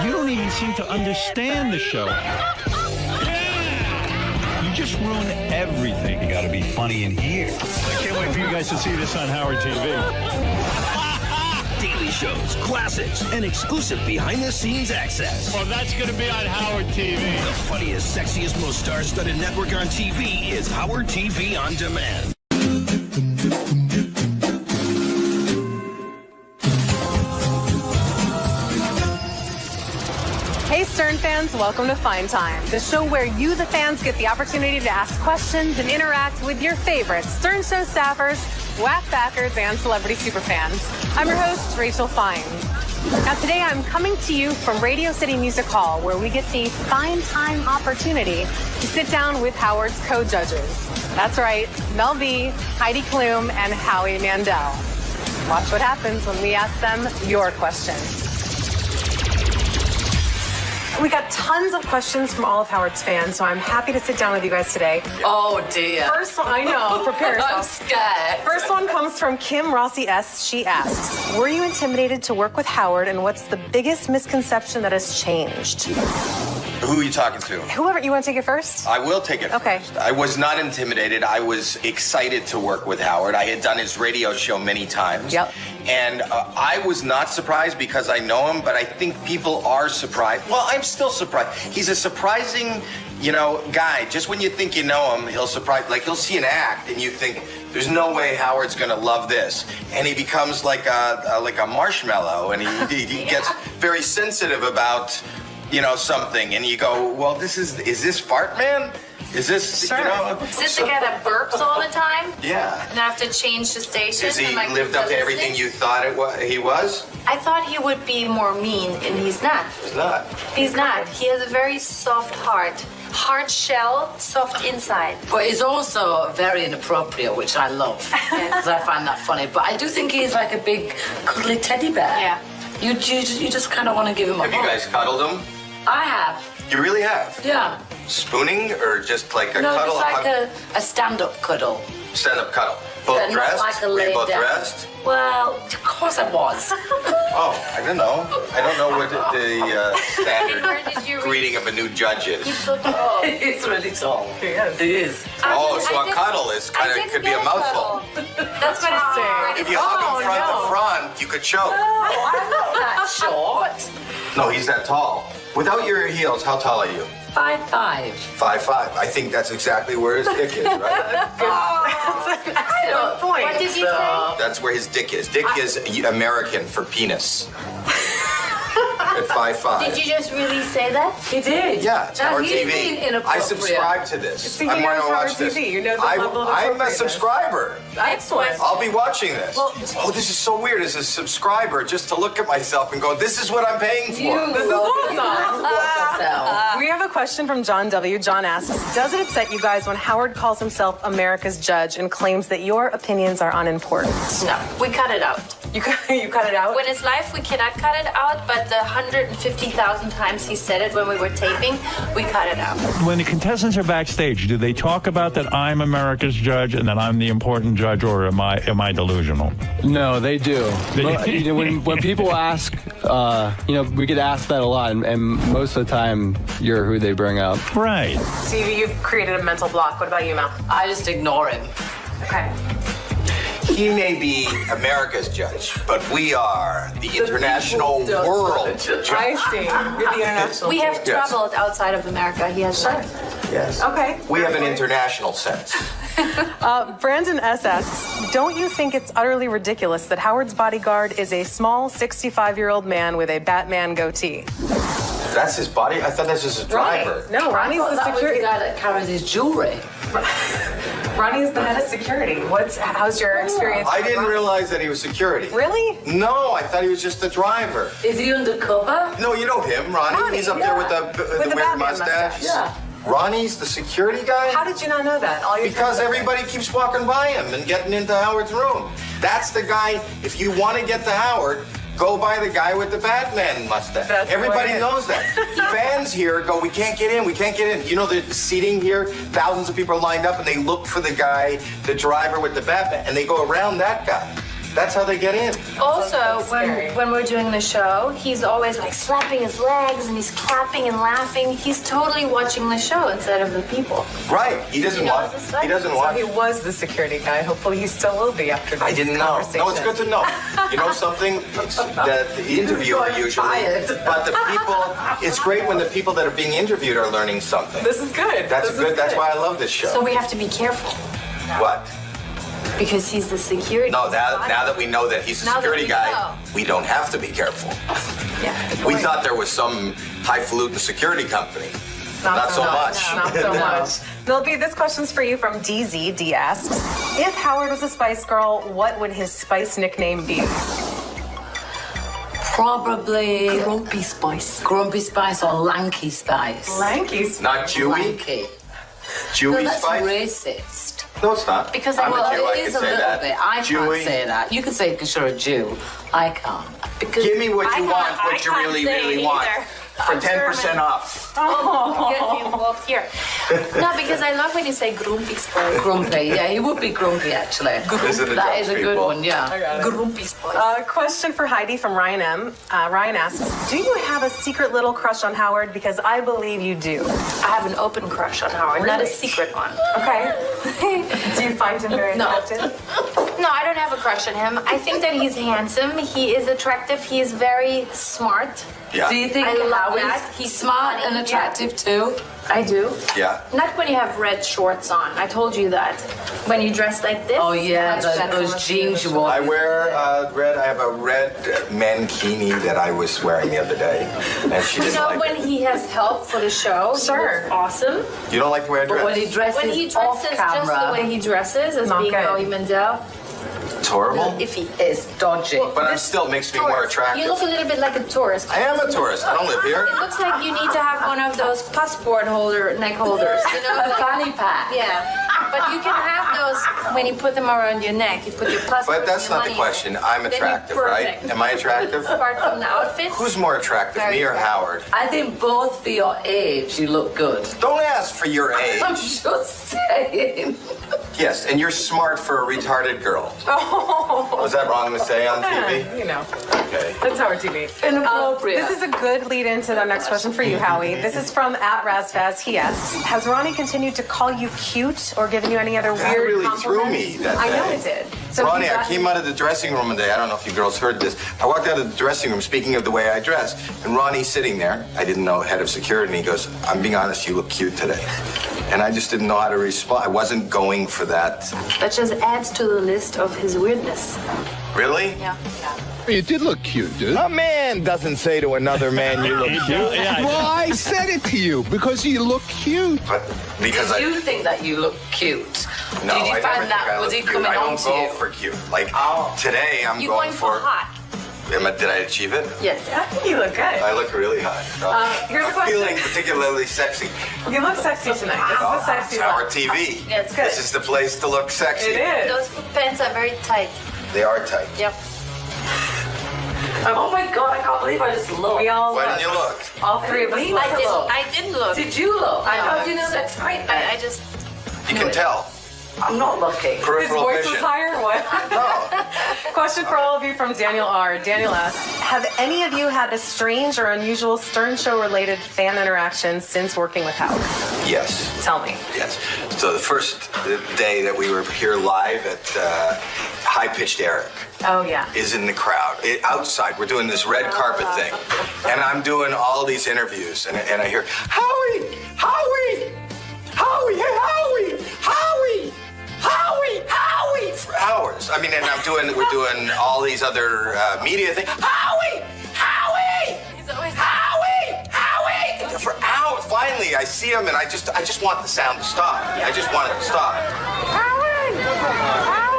You don't even seem to understand the show. You just ruin everything. You gotta be funny in here. I can't wait for you guys to see this on Howard TV. Daily shows, classics, and exclusive behind-the-scenes access. Well, that's gonna be on Howard TV. The funniest, sexiest, most star-studded network on TV is Howard TV On Demand. Hey, Stern fans, welcome to Fine Time, the show where you, the fans, get the opportunity to ask questions and interact with your favorite Stern Show staffers, Wack backers, and celebrity superfans. I'm your host, Rachel Fine. Now, today I'm coming to you from Radio City Music Hall, where we get the Fine Time opportunity to sit down with Howard's co-judges. That's right, Mel B, Heidi Klum, and Howie Mandel. Watch what happens when we ask them your questions. We got tons of questions from all of Howard's fans, so I'm happy to sit down with you guys today. Oh, dear. First one, I know, prepare yourself. I'm scared. First one comes from Kim Rossi S. She asks, were you intimidated to work with Howard, and what's the biggest misconception that has changed? Who are you talking to? Whoever, you want to take it first? I will take it Okay. first. I was not intimidated. I was excited to work with Howard. I had done his radio show many times. Yep. And I was not surprised because I know him, but I think people are surprised. Well, I'm still surprised. He's a surprising, guy. Just when you think you know him, he'll surprise. Like, he'll see an act and you think, there's no way Howard's going to love this. And he becomes like a marshmallow, and he gets very sensitive about something, and you go, well, is this Fart Man? Is this, Sure. you know? Is this the guy that burps all the time? Yeah. And I have to change the station? Has he Am I lived up to everything you thought he was? I thought he would be more mean, and he's not. He's not. He's not. He has a very soft heart. Hard shell, soft inside. But he's also very inappropriate, which I love, because I find that funny. But I do think he's like a big, cuddly teddy bear. Yeah. You just kind of want to give him a Have you hug. guys cuddled him? I have. You really have? Yeah. Spooning or just like a No, cuddle? it's like a stand-up cuddle. Stand-up cuddle. Both But not dressed? like a Were you laid both down. dressed? Well, of course I was. Oh, I don't know. I don't know what the standard Where did you greeting of a new judge is. He's so tall. He's really tall. He is. He is. Oh, so I a did- cuddle is I kind of didn't could be get a mouthful. That's what it's saying. If you hug him front to front, you could choke. Oh, I'm not that short. No, he's that tall. Without your heels, how tall are you? 5'5". 5'5". I think that's exactly where his dick is, right? I don't point. What did you say? That's where his dick is. Dick is American for penis. At 5'5". Did you just really say that? He did. Yeah, it's Now, Howard he's TV. being I inappropriate. subscribe to this. See, he I'm going knows to Howard watch this. TV. You know the level of I'm a appropriateness. subscriber. Excellent. I'll be watching this. Well- Oh, this is so weird as a subscriber just to look at myself and go, this is what I'm paying for. This is awesome. We have a question from John W. John asks, does it upset you guys when Howard calls himself America's judge and claims that your opinions are unimportant? No, we cut it out. You cut it out? When it's live, we cannot cut it out, but the 150,000 times he said it when we were taping, we cut it out. When the contestants are backstage, do they talk about that I'm America's judge and that I'm the important judge, or am I delusional? No, they do. Well, you know, when people ask, we get asked that a lot, and most of the time, you're who they bring up. Right. So you've created a mental block. What about you, Mel? I just ignore him. Okay. He may be America's judge, but we are the international world judge. I see. You're the international. We have Yes. traveled outside of America. He has not. Yes. Okay. We have an international sense. Brandon S. asks, don't you think it's utterly ridiculous that Howard's bodyguard is a small 65-year-old man with a Batman goatee? That's his body? I thought that's just his driver. No, Ronnie's the That was security the guy that carries his jewelry. Ronnie's the head of security. How's your experience? I didn't realize that he was security. Really? No, I thought he was just the driver. Is he undercover? No, you know him, Ronnie. He's up there with the weird Batman mustache. Yeah. Ronnie's the security guy? How did you not know that? Because everybody keeps walking by him and getting into Howard's room. That's the guy. If you want to get to Howard, go by the guy with the Batman mustache. Everybody knows that. Fans here go, we can't get in, we can't get in. You know the seating here? Thousands of people are lined up and they look for the guy, the driver with the Batman, and they go around that guy. That's how they get in. Also, when we're doing the show, he's always like slapping his legs and he's clapping and laughing. He's totally watching the show instead of the people. Right. He doesn't watch. He doesn't watch. So he was the security guy. Hopefully he still will be after this I didn't know. conversation. No, it's good to know. You know something? It's that the interviewer usually, but the people, it's great when the people that are being interviewed are learning something. This is good. That's good. That's why I love this show. So we have to be careful What? because he's the security. No, now that we know that he's a Now that security we guy, know. we don't have to be careful. Yeah. We thought there was some highfalutin security company. Not so much. Not so much. Milby, this question's for you from DZ. D asks, if Howard was a Spice Girl, what would his Spice nickname be? Probably Grumpy Spice. Grumpy Spice or Lanky Spice. Lanky Spice. Not Jewy? Lanky. Jewy No, that's Spice? racist. No, it's not. Because I'm well, a Jew. I it can is a say little that. bit. I Jewy. can't say that. You can say it because you're a Jew. I can't. Because Give me what I you can't- want, I what you can't really, say really it want. either. For I'm 10% German. off. Oh, get me involved here. No, because I love when you say grumpy spice. Grumpy. Yeah, he would be grumpy actually. Listen to That Dutch is a good people. one. Yeah. Grumpy spice. Question for Heidi from Ryan M. Ryan asks, do you have a secret little crush on Howard? Because I believe you do. I have an open crush on Howard, not a Really? secret one. Okay. Do you find him very attractive? No, I don't have a crush on him. I think that he's handsome. He is attractive. He is very smart. Yeah. Do you think he's smart and attractive too? I do. Yeah. Not when you have red shorts on. I told you that. When you dress like this. Oh yeah, those jeans you wore. I wear red. I have a red mankini that I was wearing the other day, and she didn't like when it. he has help for the show, Sure. he looks awesome. You don't like the way I dress? But when he dresses, When he dresses just the way he dresses as Not being good. Howie Mandel. It's horrible. Iffy. It's dodgy. But it still makes me more attractive. You look a little bit like a tourist. I am a tourist. I don't live here. It looks like you need to have one of those passport neck holders. You know, A fanny pack. Yeah. But you can have those when you put them around your neck. You put your passport. But that's and your not the money question. in it. I'm Then you're attractive, right? perfect. Am I attractive? Apart from the outfits. Who's more attractive, me or Howard? I think both for your age, you look good. Don't ask for your age. I'm just saying. Yes, and you're smart for a retarded girl. Oh. Was that wrong to say on TV? You know. Okay. That's Howard TV. Inappropriate. This is a good lead into the next question for you, Howie. This is from @RazFaz. He asks, has Ronnie continued to call you cute or given you any other That weird really compliments? threw me that I know day. it did. So Ronnie, he I got- came out of the dressing room one day. I don't know if you girls heard this. I walked out of the dressing room, speaking of the way I dress, and Ronnie's sitting there. I didn't know, head of security, and he goes, I'm being honest, you look cute today. And I just didn't know how to respond. I wasn't going for that. That just adds to the list of his weirdness. Really? Yeah. You did look cute, dude. A man doesn't say to another man, you look cute. Well, I said it to you because you look cute. But because Did you think that you look cute? No, Did you I never find think that? I Was look he cute. coming I on don't to go you? for cute. Like, today I'm You going for... hot. Did I achieve it? Yes. I think you look good. I look really hot. Here's a I'm question. feeling particularly sexy. You look sexy tonight. This is a sexy It's our look. TV. Yeah, it's good. This is the place to look sexy. It is. Those pants are very tight. They are tight. Yep. Oh my God, I can't believe I just looked. We all Why look. didn't you look? All three of us look. I didn't look. Did you look? No, How do you know that's right? I just. You can tell. I'm not looking. His Peripheral voice vision. was higher? What? No. Question for all of you from Daniel R. Daniel asks, have any of you had a strange or unusual Stern Show related fan interaction since working with Howard? Yes. Tell me. Yes. So the first day that we were here live at High-Pitched Eric Oh, yeah. is in the crowd. Outside, we're doing this red carpet thing. And I'm doing all these interviews. And I hear, Howie! Howie! Howie! Hey, Howie! Howie! Howie! Howie! For hours. I mean, and we're doing all these other media things. Howie! Howie! He's always. Howie! Howie! For hours. Finally, I see him, and I just want the sound to stop. I just want it to stop. Howie! Howie!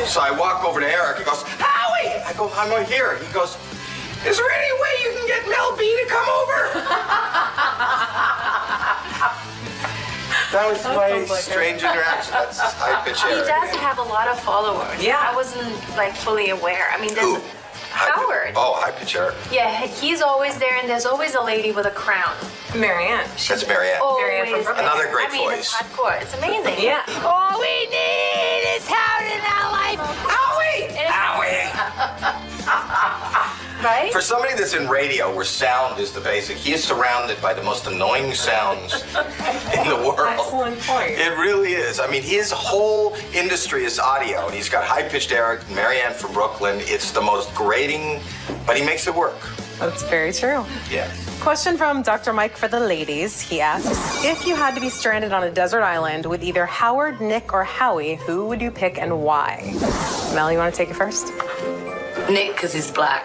So I walk over to Eric. He goes, Howie! I go, I'm right here. He goes, is there any way you can get Mel B to come over? That was my strange interaction. That's High-Pitched He Eric. does have a lot of followers. Yeah. I wasn't like fully aware. I mean, Who? there's Howard. Oh, High-Pitched Eric. Yeah, he's always there, and there's always a lady with a crown. Marianne. That's Marianne. Marianne from Always Brooklyn. Another great I mean, voice. it's hardcore. It's amazing. Yeah. All we need is Howard in our life. Howie! Howie! Right? For somebody that's in radio where sound is the basic, he is surrounded by the most annoying sounds in the world. Excellent point. It really is. I mean, his whole industry is audio, and he's got High-Pitched Eric, Marianne from Brooklyn. It's the most grating, but he makes it work. That's very true. Yeah. Question from Dr. Mike for the ladies. He asks, if you had to be stranded on a desert island with either Howard, Nick, or Howie, who would you pick and why? Mel, you want to take it first? Nick, because he's black.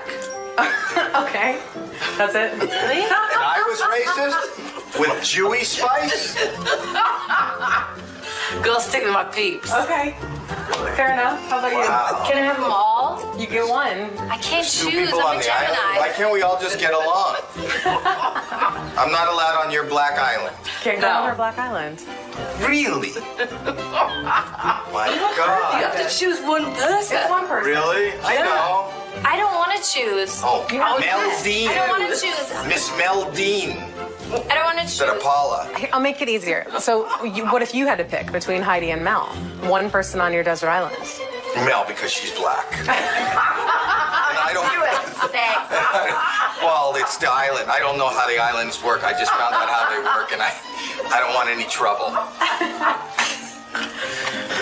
Okay. That's it. Really? And I was racist with Jewy spice? Go stick with my peeps. Okay. Fair enough. How about Wow. Can I have them all? you? You get one. I can't Two choose. people I'm on a the island. Why Gemini. can't we all just get along? I'm not allowed on your black island. Can't go No. on our Black Island. Really? My You God. have to choose one person. It's one person. Really? I know. I don't want to choose. Oh, have Mel Dean. I don't want to choose. Miss Mel Dean. I don't want to choose. Instead of Paula. Here, I'll make it easier. So, what if you had to pick between Heidi and Mel? One person on your desert island. Mel, because she's black. And I don't. Thanks. Well, it's the island. I don't know how the islands work. I just found out how they work, and I don't want any trouble.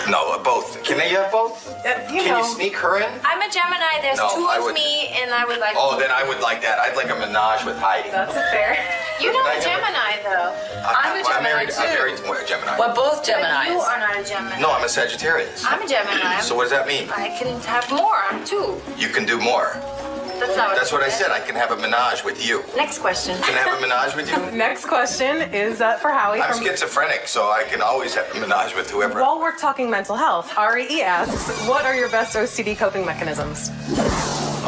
No, both. Can you have both? Can you sneak her in? I'm a Gemini. There's two of me, and I would like. Oh, then I would like that. I'd like a menage with Heidi. That's fair. You're not a Gemini, though. I'm a Gemini, too. I'm married to a Gemini. We're both Geminis. You are not a Gemini. No, I'm a Sagittarius. I'm a Gemini. So what does that mean? I can have more. I'm two. You can do more. That's not what That's what I said. I can have a menage with you. Next question. Can I have a menage with you? Next question is for Howie. I'm schizophrenic, so I can always have a menage with whoever. While we're talking mental health, Artie asks, what are your best OCD coping mechanisms?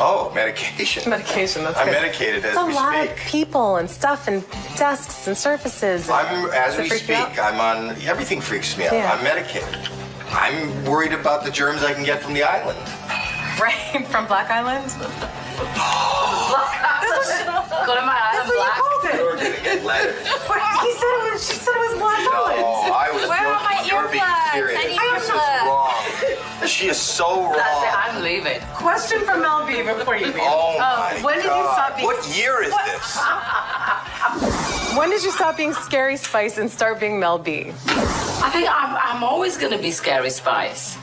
Oh, medication. Medication, that's I'm good. medicated as It's we a lot speak. of people and stuff and desks and surfaces. As we speak, I'm on, everything freaks me out. Yeah. I'm medicated. I'm worried about the germs I can get from the island. Right, from Black Island? Go to my island, Black. You're gonna get letters. She said it was Black Island. No, I was Where are my you're being earplugs? serious. I need This is earplugs. wrong. She is so wrong. That's it. I'm leaving. Question from LB before you leave. Oh my when did you God. stop being... What year is this? When did you stop being Scary Spice and start being Mel B? I think I'm always going to be Scary Spice.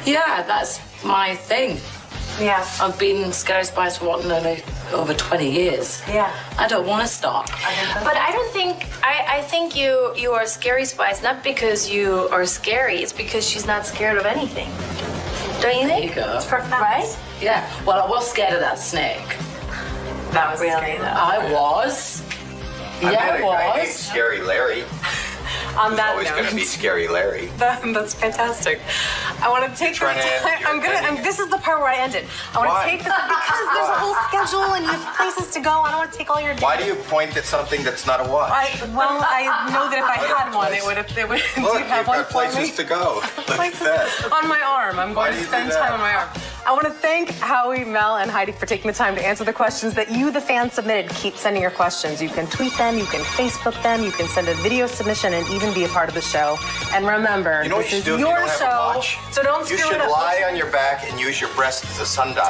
Yeah, that's my thing. Yeah. I've been Scary Spice for over 20 years. Yeah. I don't want to stop. But I don't think I think you are Scary Spice not because you are scary. It's because she's not scared of anything. Don't you think? There you go. It's perfect, right? Yeah. Well, I was scared of that snake. That was really. I was. I Yeah, met a guy named Scary Larry. On He's that always note. going to be Scary Larry. That's fantastic. I want to take this Trying to time. end your This is the part where I end it. I want Why? to take this because there's a whole schedule and you have places to go. I don't want to take all your day. Why do you point at something that's not a watch? I know that if I had one, it would. Do Look, you have you've one got for places me? to go. Look at that. On my arm. I'm Why going do to you spend do that? time on my arm. I want to thank Howie, Mel, and Heidi for taking the time to answer the questions that you, the fans, submitted. Keep sending your questions. You can tweet them, you can Facebook them, you can send a video submission, and even be a part of the show. And remember, You know what this you is should do if you your don't have a show, watch? so don't You screw should it up. lie on your back and use your breast as a sundial.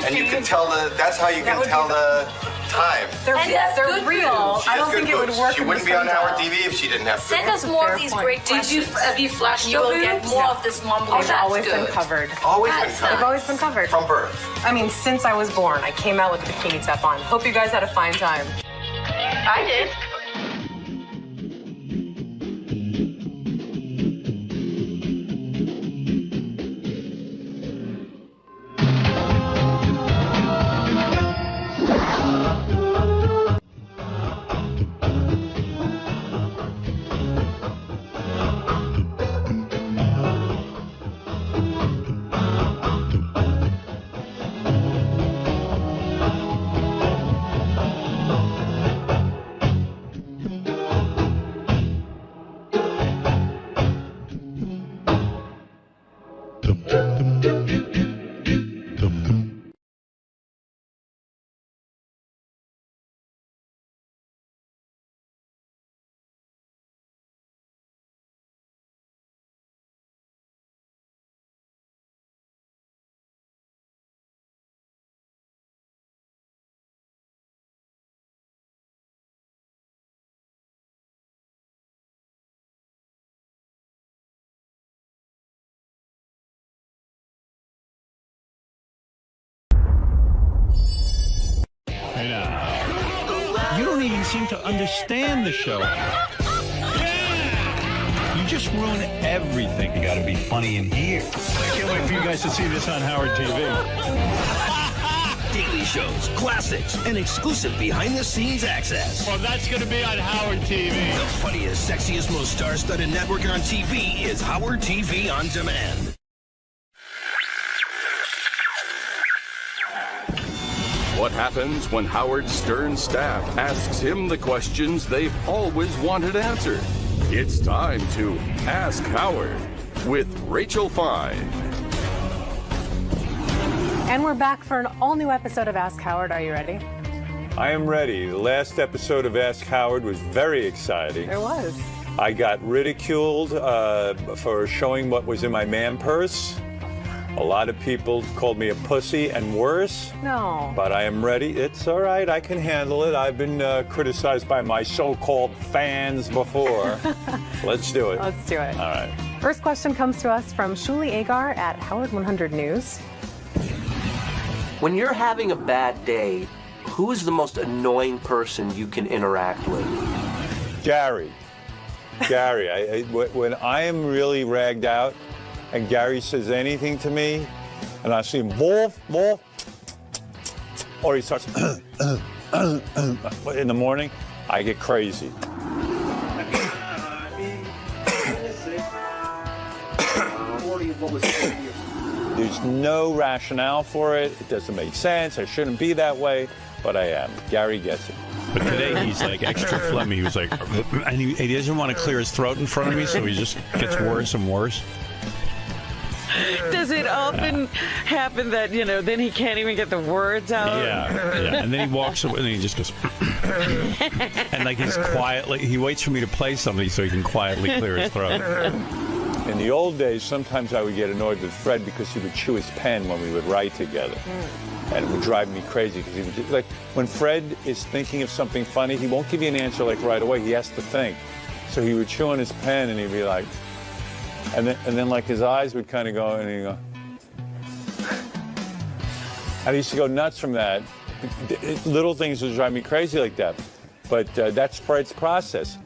And you can tell that's how you That can would tell be the time. They're real. She I has don't good think it would boobs. work. She in wouldn't the be on sundial. our TV if she didn't have Send boobs. us more of these great questions. Have you flashed You your will get boobs? more of this mumbling. They've always been covered. Always been They've covered. always been covered. From birth. I mean, since I was born, I came out with a bikini top on. Hope you guys had a fine time. I did. You don't even seem to understand the show. You just ruin everything. You gotta be funny in here. I can't wait for you guys to see this on Howard TV. Daily shows, classics, and exclusive behind-the-scenes access. Well, that's gonna be on Howard TV. The funniest, sexiest, most star-studded network on TV is Howard TV On Demand. What happens when Howard Stern's staff asks him the questions they've always wanted answered? It's time to Ask Howard with Rachel Fine. And we're back for an all-new episode of Ask Howard. Are you ready? I am ready. The last episode of Ask Howard was very exciting. It was. I got ridiculed for showing what was in my man purse. A lot of people called me a pussy and worse. No. But I am ready. It's all right. I can handle it. I've been criticized by my so-called fans before. Let's do it. Let's do it. All right. First question comes to us from Shuli Agar at Howard 100 News. When you're having a bad day, who is the most annoying person you can interact with? Gary. Gary. When I am really ragged out and Gary says anything to me, and I see him, wolf, wolf, or he starts in the morning, I get crazy. There's no rationale for it. It doesn't make sense. I shouldn't be that way, but I am. Gary gets it. But today he's like extra phlegmy. He was like, and he doesn't want to clear his throat in front of me, so he just gets worse and worse. Does it often happen that, then he can't even get the words out? Yeah. And then he walks away and he just goes, and like he waits for me to play something so he can quietly clear his throat. In the old days, sometimes I would get annoyed with Fred because he would chew his pen when we would write together. And it would drive me crazy because he would, like, when Fred is thinking of something funny, he won't give you an answer like right away. He has to think. So he would chew on his pen and he'd be like, and then like his eyes would kind of go, and he'd go. I used to go nuts from that. Little things would drive me crazy like that. But that's Fred's process.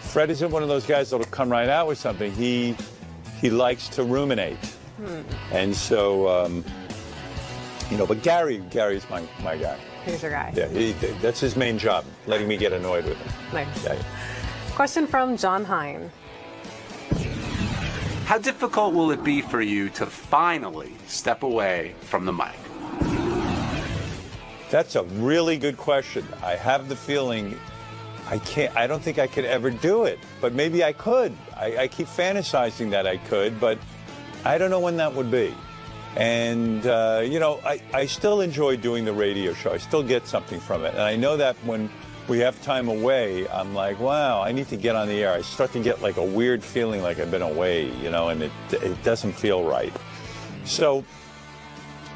Fred isn't one of those guys that'll come right out with something. He likes to ruminate. And so, but Gary's my guy. He's your guy. Yeah, that's his main job, letting me get annoyed with him. Nice. Yeah. Question from John Hine. How difficult will it be for you to finally step away from the mic? That's a really good question. I have the feeling I don't think I could ever do it, but maybe I could. I keep fantasizing that I could, but I don't know when that would be. And, I still enjoy doing the radio show. I still get something from it. And I know that when we have time away, I'm like, wow, I need to get on the air. I start to get like a weird feeling like I've been away, and it doesn't feel right. So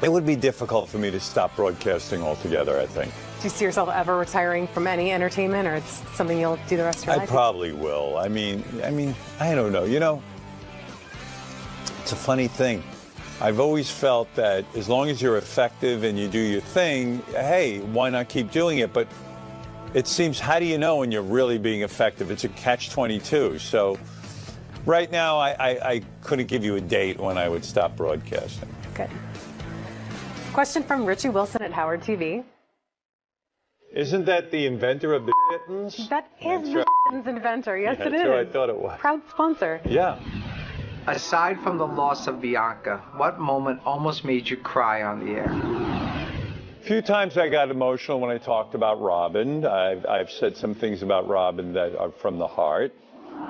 it would be difficult for me to stop broadcasting altogether, I think. Do you see yourself ever retiring from any entertainment, or it's something you'll do the rest of your life? I probably will. I mean, I don't know. It's a funny thing. I've always felt that as long as you're effective and you do your thing, hey, why not keep doing it? But it seems, how do you know when you're really being effective? It's a catch-22. So right now, I couldn't give you a date when I would stop broadcasting. Good. Question from Richie Wilson at Howard TV. Isn't that the inventor of the kittens? That is the kittens inventor. Yes, it is. That's what I thought it was. Proud sponsor. Yeah. Aside from the loss of Bianca, what moment almost made you cry on the air? A few times I got emotional when I talked about Robin. I've said some things about Robin that are from the heart.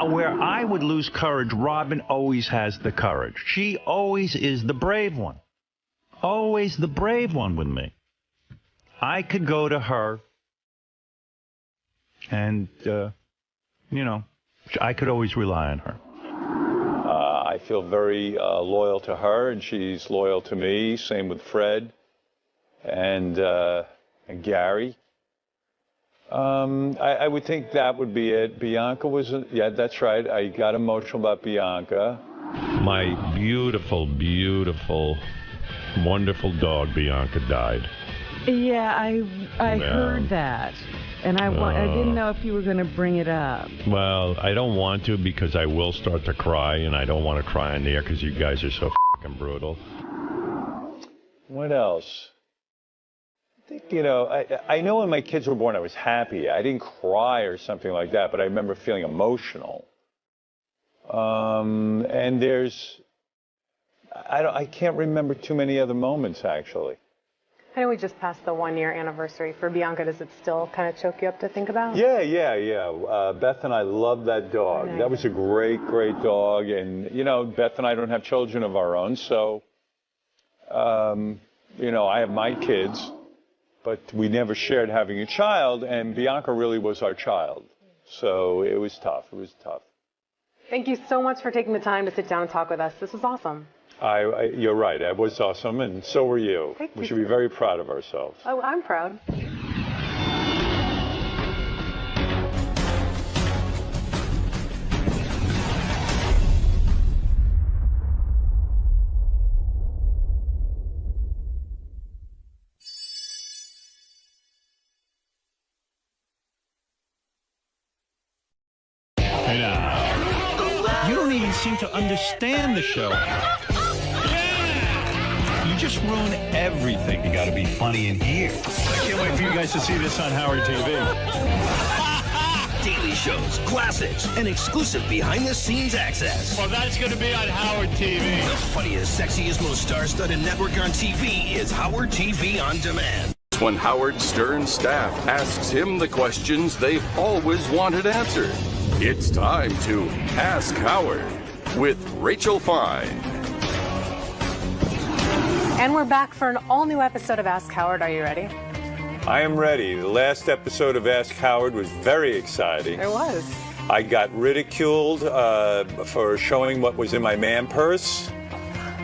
Where I would lose courage, Robin always has the courage. She always is the brave one. Always the brave one with me. I could go to her and, I could always rely on her. I feel very loyal to her, and she's loyal to me. Same with Fred and Gary. I would think that would be it. Bianca was, yeah, that's right. I got emotional about Bianca. My beautiful, beautiful, wonderful dog, Bianca, died. Yeah, I heard that. And I didn't know if you were going to bring it up. Well, I don't want to because I will start to cry, and I don't want to cry on the air because you guys are so fucking brutal. What else? I think, I know when my kids were born, I was happy. I didn't cry or something like that, but I remember feeling emotional. And I can't remember too many other moments, actually. I know we just passed the 1-year anniversary for Bianca. Does it still kind of choke you up to think about? Yeah. Beth and I love that dog. That was a great, great dog. And, Beth and I don't have children of our own. So, I have my kids, but we never shared having a child. And Bianca really was our child. So it was tough. Thank you so much for taking the time to sit down and talk with us. This was awesome. You're right. That was awesome, and so were you. We should be very proud of ourselves. Oh, I'm proud. You don't even seem to understand the show. You just ruin everything. You got to be funny in here. I can't wait for you guys to see this on Howard TV. Daily shows, classics, and exclusive behind-the-scenes access. Well, that's going to be on Howard TV. The funniest, sexiest, most star-studded network on TV is Howard TV On Demand. When Howard Stern's staff asks him the questions they've always wanted answered. It's time to Ask Howard with Rachel Fine. And we're back for an all-new episode of Ask Howard. Are you ready? I am ready. The last episode of Ask Howard was very exciting. It was. I got ridiculed for showing what was in my man purse.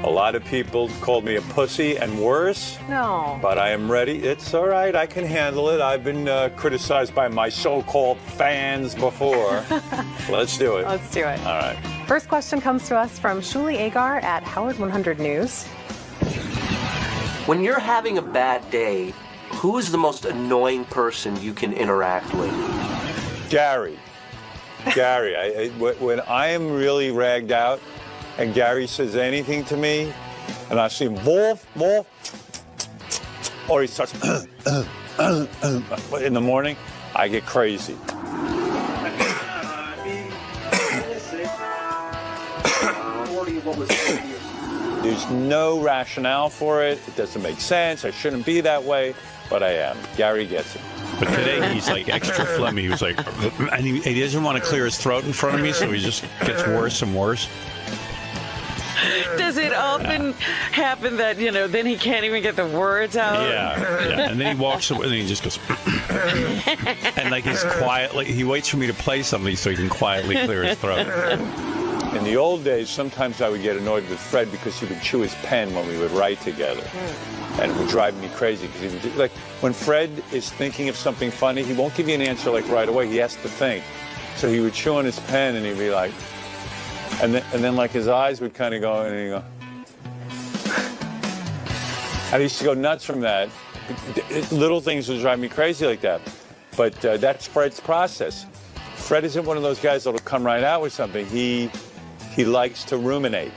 A lot of people called me a pussy and worse. No. But I am ready. It's all right. I can handle it. I've been criticized by my so-called fans before. Let's do it. Let's do it. All right. First question comes to us from Shuli Agar at Howard 100 News. When you're having a bad day, who is the most annoying person you can interact with? Gary. When I am really ragged out and Gary says anything to me, and I see him, wolf, or he starts, in the morning, I get crazy. There's no rationale for it. It doesn't make sense. I shouldn't be that way, but I am. Gary gets it. But today he's like extra phlegmy. He was like, and he doesn't want to clear his throat in front of me, so he just gets worse and worse. Does it often happen that, then he can't even get the words out? Yeah. And then he walks away and he just goes, and like he's quietly, he waits for me to play something so he can quietly clear his throat. In the old days, sometimes I would get annoyed with Fred because he would chew his pen when we would write together. And it would drive me crazy because he would like, when Fred is thinking of something funny, he won't give you an answer like right away. He has to think. So he would chew on his pen and he'd be like, and then like his eyes would kind of go, and he'd go. I used to go nuts from that. Little things would drive me crazy like that. But that's Fred's process. Fred isn't one of those guys that'll come right out with something. He likes to ruminate.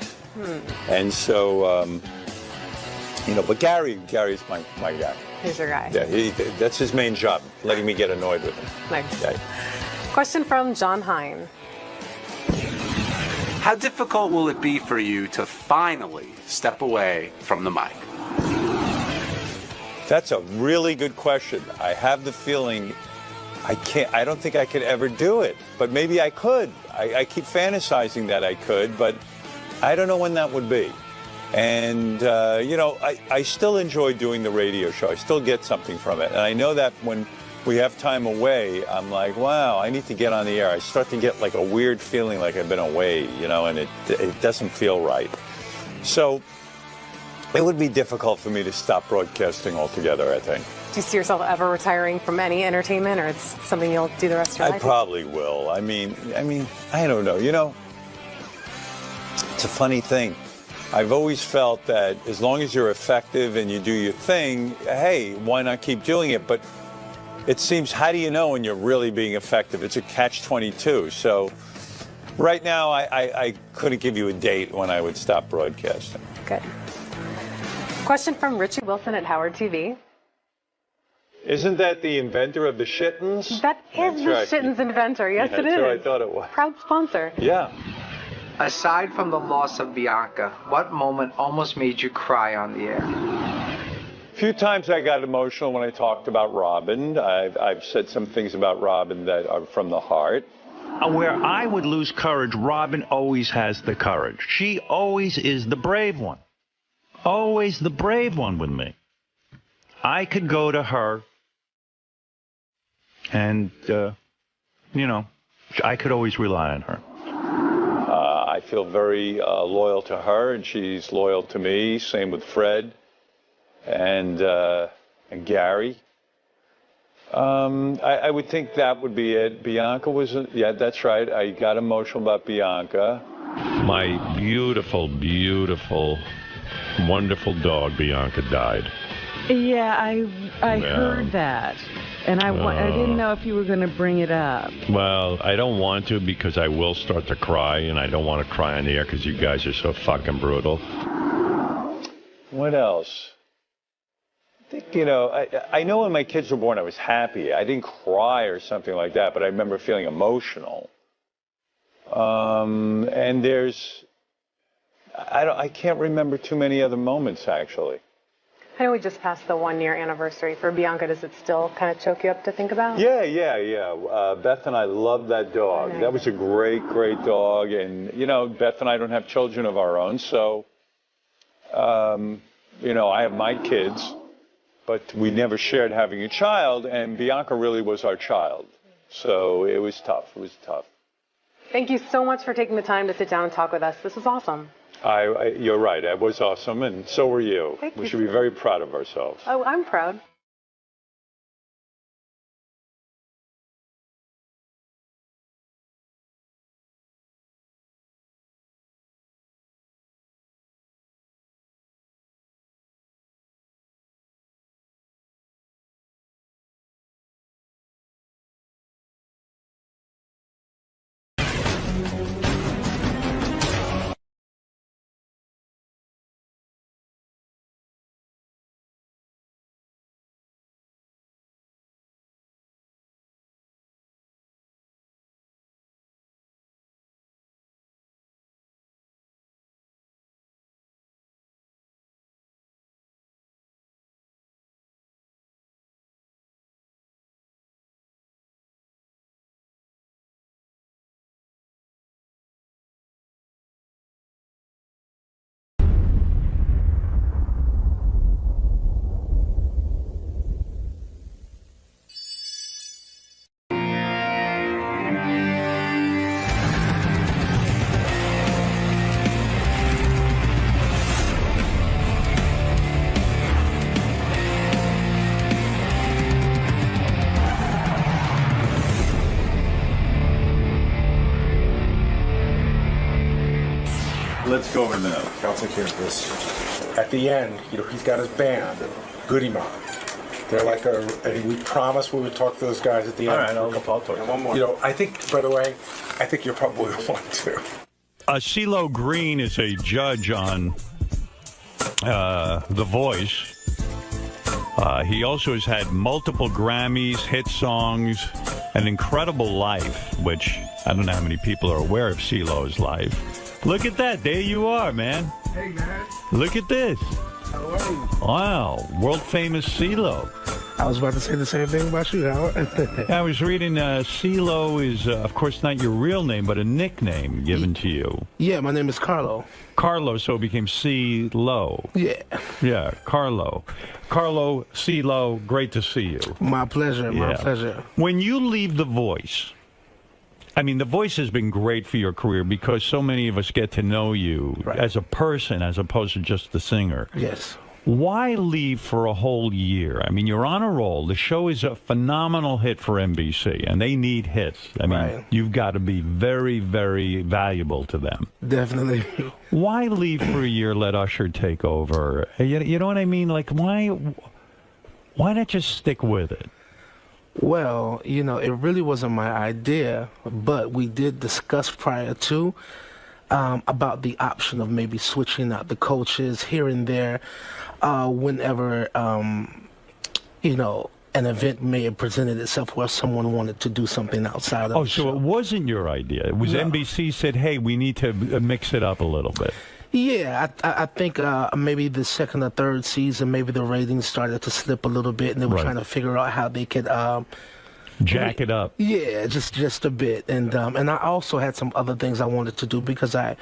And so, but Gary's my guy. He's your guy. Yeah, that's his main job, letting me get annoyed with him. Nice. Yeah. Question from John Hine. How difficult will it be for you to finally step away from the mic? That's a really good question. I have the feeling I don't think I could ever do it, but maybe I could. I keep fantasizing that I could, but I don't know when that would be. And, I still enjoy doing the radio show. I still get something from it. And I know that when we have time away, I'm like, wow, I need to get on the air. I start to get like a weird feeling like I've been away, and it doesn't feel right. So it would be difficult for me to stop broadcasting altogether, I think. Do you see yourself ever retiring from any entertainment, or it's something you'll do the rest of your life? I probably will. I mean, I don't know. It's a funny thing. I've always felt that as long as you're effective and you do your thing, hey, why not keep doing it? But it seems, how do you know when you're really being effective? It's a catch-22. So right now, I couldn't give you a date when I would stop broadcasting. Good. Question from Richie Wilson at Howard TV. Isn't that the inventor of the Shittens? That is the Shittens inventor. Yes, it is. That's what I thought it was. Proud sponsor. Yeah. Aside from the loss of 𝗵𝗵cie, what moment almost made you cry on the air? A few times I got emotional when I talked about Robin. I've said some things about Robin that are from the heart. Where I would lose courage, Robin always has the courage. She always is the brave one. Always the brave one with me. I could go to her and, I could always rely on her. I feel very loyal to her, and she's loyal to me. Same with Fred and Gary. I would think that would be it. Bianca was, yeah, that's right. I got emotional about Bianca. My beautiful, beautiful, wonderful dog, Bianca, died. Yeah, I heard that. And I didn't know if you were going to bring it up. Well, I don't want to because I will start to cry, and I don't want to cry on the air because you guys are so fucking brutal. What else? I think, you know, I know when my kids were born I was happy. I didn't cry or something like that, but I remember feeling emotional. And there's, I can't remember too many other moments, actually. I know we just passed the 1-year anniversary for Bianca. Does it still kind of choke you up to think about? Yeah. Beth and I loved that dog. That was a great, great dog. And, you know, Beth and I don't have children of our own, so, you know, I have my kids, but we never shared having a child, and Bianca really was our child. So it was tough. It was tough. Thank you so much for taking the time to sit down and talk with us. This was awesome. You're right. It was awesome, and so were you. We should be very proud of ourselves. Oh, I'm proud. Let's go over now. I'll take care of this. At the end, you know, he's got his band, Goody Mob. They're like and we promised we would talk to those guys at the end. All right, I'll talk. One more. You know, I think, by the way, I think you're probably one too. CeeLo Green is a judge on The Voice. He also has had multiple Grammys, hit songs, an incredible life, which I don't know how many people are aware of CeeLo's life. Look at that. There you are, man. Hey, man. Look at this. How are you? Wow. World famous CeeLo. I was about to say the same thing about you, Howard. I was reading CeeLo is, of course, not your real name, but a nickname given to you. Yeah, my name is Carlo. Carlo, so it became CeeLo. Yeah. Yeah, Carlo. Carlo, CeeLo, great to see you. My pleasure, my pleasure. When you leave The Voice, I mean, The Voice has been great for your career because so many of us get to know you as a person as opposed to just the singer. Yes. Why leave for a whole year? I mean, you're on a roll. The show is a phenomenal hit for NBC, and they need hits. I mean, you've got to be very, very valuable to them. Definitely. Why leave for a year, let Usher take over? You know what I mean? Like, why not just stick with it? Well, you know, it really wasn't my idea, but we did discuss prior to about the option of maybe switching out the coaches here and there whenever, you know, an event may have presented itself where someone wanted to do something outside of the show. So it wasn't your idea. It was NBC said, hey, we need to mix it up a little bit. Yeah, I think maybe the second or third season, maybe the ratings started to slip a little bit, and they were trying to figure out how they could jack it up. Yeah, just a bit, and I also had some other things I wanted to do because I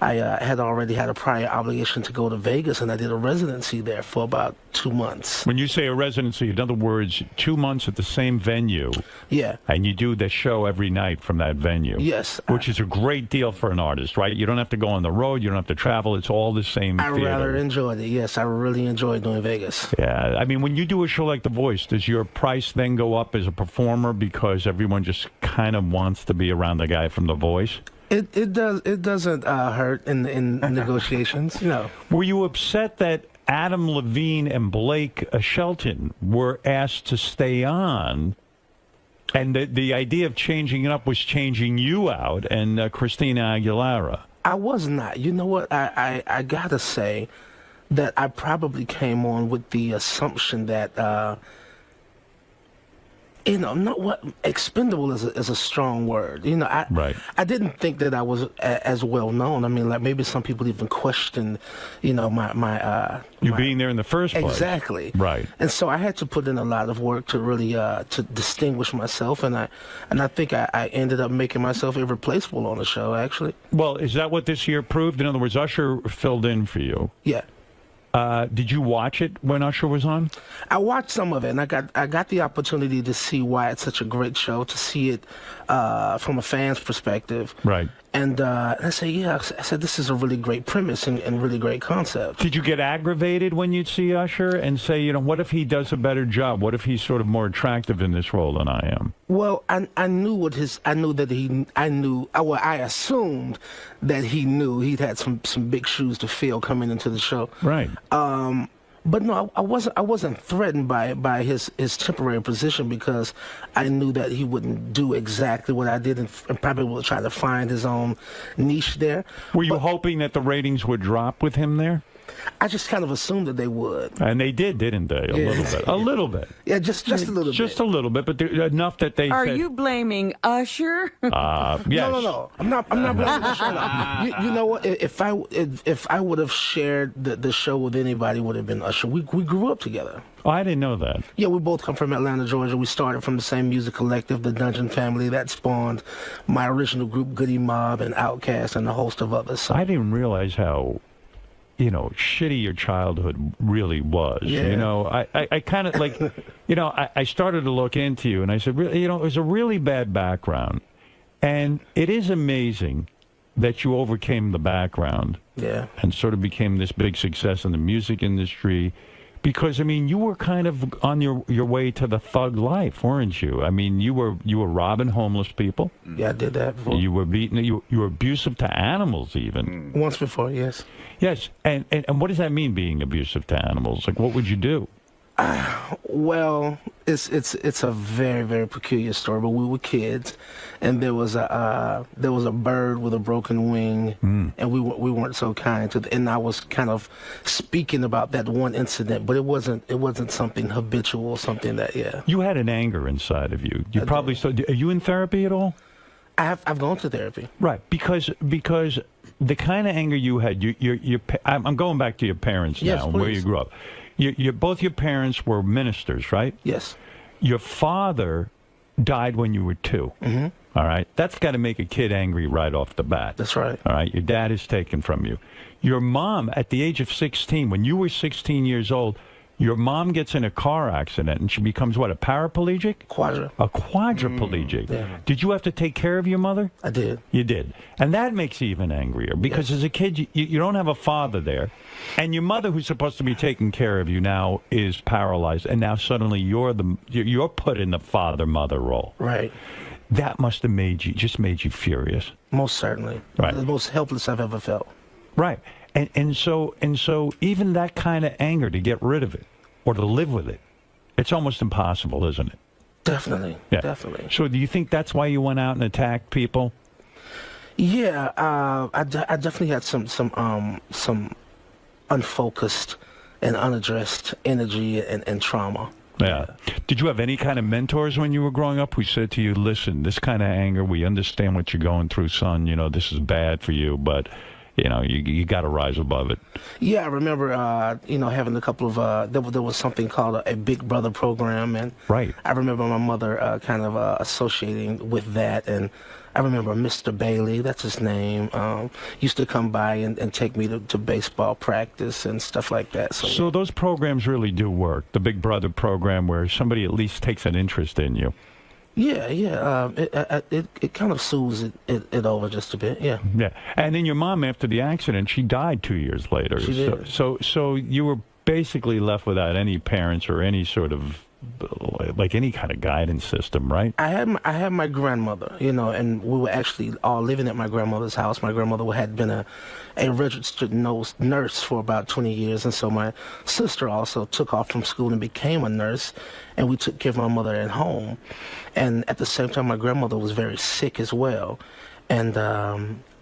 had already had a prior obligation to go to Vegas, and I did a residency there for about 2 months. When you say a residency, in other words, 2 months at the same venue. Yeah. And you do the show every night from that venue. Yes. Which is a great deal for an artist, right? You don't have to go on the road. You don't have to travel. It's all the same I theater. rather enjoyed it. Yes, I really enjoyed doing Vegas. Yeah. I mean, when you do a show like The Voice, does your price then go up as a performer because everyone just kind of wants to be around the guy from The Voice? It doesn't hurt in negotiations, you know. Were you upset that Adam Levine and Blake Shelton were asked to stay on, and the idea of changing it up was changing you out and Christina Aguilera? I was not. You know what? I gotta say that I probably came on with the assumption that not what expendable is a strong word. You know, I didn't think that I was as well known. I mean, like maybe some people even questioned, my being there in the first place. Exactly. Right. And so I had to put in a lot of work to really to distinguish myself, and I think I ended up making myself irreplaceable on the show. Actually. Well, is that what this year proved? In other words, Usher filled in for you. Yeah. Did you watch it when Usher was on? I watched some of it, and I got the opportunity to see why it's such a great show, to see it from a fan's perspective. Right. And I said, I said, this is a really great premise and really great concept. Did you get aggravated when you'd see Usher and say, what if he does a better job? What if he's sort of more attractive in this role than I am? Well, I assumed that he knew he'd had some big shoes to fill coming into the show. Right. But no, I wasn't threatened by his temporary position, because I knew that he wouldn't do exactly what I did and probably would try to find his own niche there. Were you hoping that the ratings would drop with him there? I just kind of assumed that they would. And they did, didn't they? A little bit. A little bit. Yeah, just a little bit. Just a little bit, but enough that they Are said... you blaming Usher? Yes. No. I'm not blaming Usher. No. You know what? If I would have shared the show with anybody, it would have been Usher. We grew up together. Oh, I didn't know that. Yeah, we both come from Atlanta, Georgia. We started from the same music collective, the Dungeon Family, that spawned my original group, Goody Mob and Outkast and a host of others. So. I didn't realize how... shitty your childhood really was. Yeah. I kind of like, I started to look into you, and I said, it was a really bad background. And it is amazing that you overcame the background. Yeah. And sort of became this big success in the music industry. Because, you were kind of on your way to the thug life, weren't you? You were robbing homeless people. Yeah, I did that before. You were beating, you were abusive to animals even. Once before, yes. Yes, and what does that mean, being abusive to animals? Like, what would you do? Well, it's a very, very peculiar story. But we were kids, and there was a bird with a broken wing, and we weren't so kind to. And I was kind of speaking about that one incident, but it wasn't something habitual, something that You had an anger inside of you. You probably still. Are you in therapy at all? I've gone to therapy. Right, because the kind of anger you had, I'm going back to your parents now, yes, and where you grew up. Both your parents were ministers, right? Yes. Your father died when you were 2. Mm-hmm. All right? That's got to make a kid angry right off the bat. That's right. All right? Your dad is taken from you. Your mom, at the age of 16, when you were 16 years old, your mom gets in a car accident, and she becomes what, a paraplegic? A quadriplegic. Yeah. Did you have to take care of your mother? I did. You did. And that makes you even angrier, because as a kid, you don't have a father there. And your mother, who's supposed to be taking care of you now, is paralyzed. And now suddenly you're put in the father-mother role. Right. That must have made you furious. Most certainly. Right. The most helpless I've ever felt. Right. And so even that kind of anger, to get rid of it or to live with it, it's almost impossible, isn't it? Definitely. Yeah. Definitely. So do you think that's why you went out and attacked people? Yeah, I definitely had some unfocused and unaddressed energy and trauma. Yeah. Did you have any kind of mentors when you were growing up who said to you, listen, this kind of anger, we understand what you're going through, son, this is bad for you, but you know, you got to rise above it. Yeah, I remember, you know, having a couple of, there was something called a Big Brother program, and right. I remember my mother kind of associating with that, and I remember Mr. Bailey, that's his name, used to come by and take me to baseball practice and stuff like that. So those programs really do work, the Big Brother program where somebody at least takes an interest in you. Yeah, yeah. It kind of soothes it over just a bit. Yeah. Yeah. And then your mom, after the accident, she died 2 years later. She did. So you were basically left without any parents or any sort of like any kind of guidance system, right? I had my grandmother, you know, and we were actually all living at my grandmother's house. My grandmother had been a registered nurse for about 20 years, and so my sister also took off from school and became a nurse, and we took care of my mother at home. And at the same time, my grandmother was very sick as well, and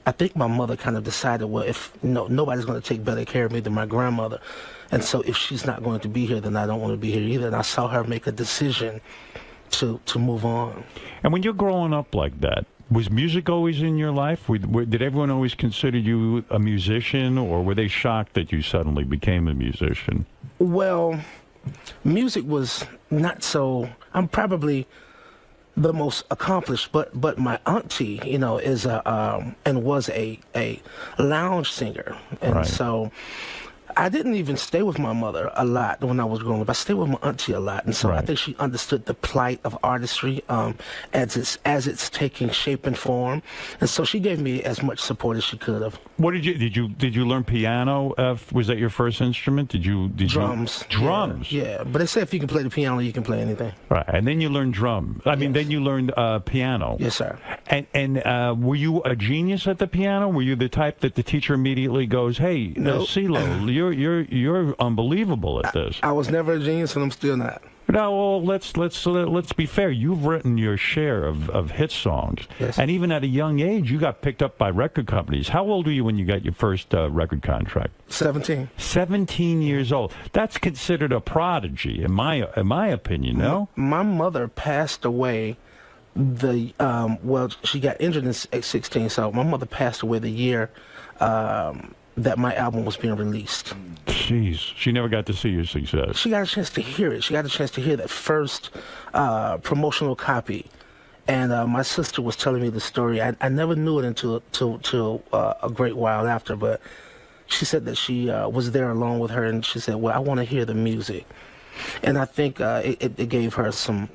I think my mother kind of decided, well, if nobody's going to take better care of me than my grandmother, and so if she's not going to be here, then I don't want to be here either. And I saw her make a decision to move on. And when you're growing up like that, was music always in your life? Did everyone always consider you a musician, or were they shocked that you suddenly became a musician? Well, music was not so. I'm probably the most accomplished, but my auntie, you know, is and was a lounge singer, and right. So I didn't even stay with my mother a lot when I was growing up. I stayed with my auntie a lot, and so right. I think she understood the plight of artistry as it's taking shape and form, and so she gave me as much support as she could have. What did you learn piano? Was that your first instrument? Did drums? Drums. Yeah, but they say if you can play the piano, you can play anything. Right, and then you learned drum. I mean, then you learned piano. Yes, sir. And were you a genius at the piano? Were you the type that the teacher immediately goes, "Hey, Nope. CeeLo, you're unbelievable at this"? I was never a genius, and I'm still not. No, well, let's be fair. You've written your share of hit songs, yes. And even at a young age, you got picked up by record companies. How old were you when you got your first record contract? 17. 17 years old. That's considered a prodigy, in my opinion. No, my mother passed away. Well, she got injured at 16, so my mother passed away the year that my album was being released. Jeez, she never got to see your success. She got a chance to hear it. She got a chance to hear that first promotional copy. And my sister was telling me the story. I never knew it until a great while after, but she said that she was there along with her, and she said, well, I want to hear the music. And I think it gave her some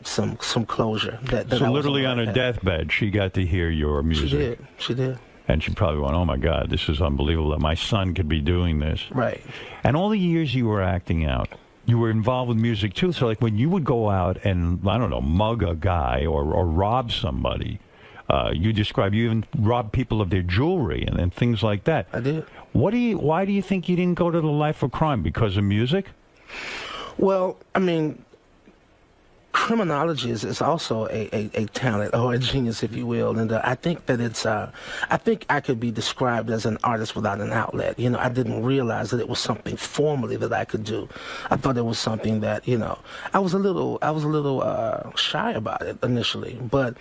closure. So literally on her deathbed, she got to hear your music. She did. And she probably went, oh, my God, this is unbelievable that my son could be doing this. Right. And all the years you were acting out, you were involved with music, too. So, like, when you would go out and, I don't know, mug a guy or rob somebody, you even robbed people of their jewelry and things like that. I did. Why do you think you didn't go to the life of crime? Because of music? Well, I mean, criminology is also a talent or a genius, if you will, and I think that I think I could be described as an artist without an outlet. You know, I didn't realize that it was something formally that I could do. I thought it was something that, you know, I was a little shy about it initially, but.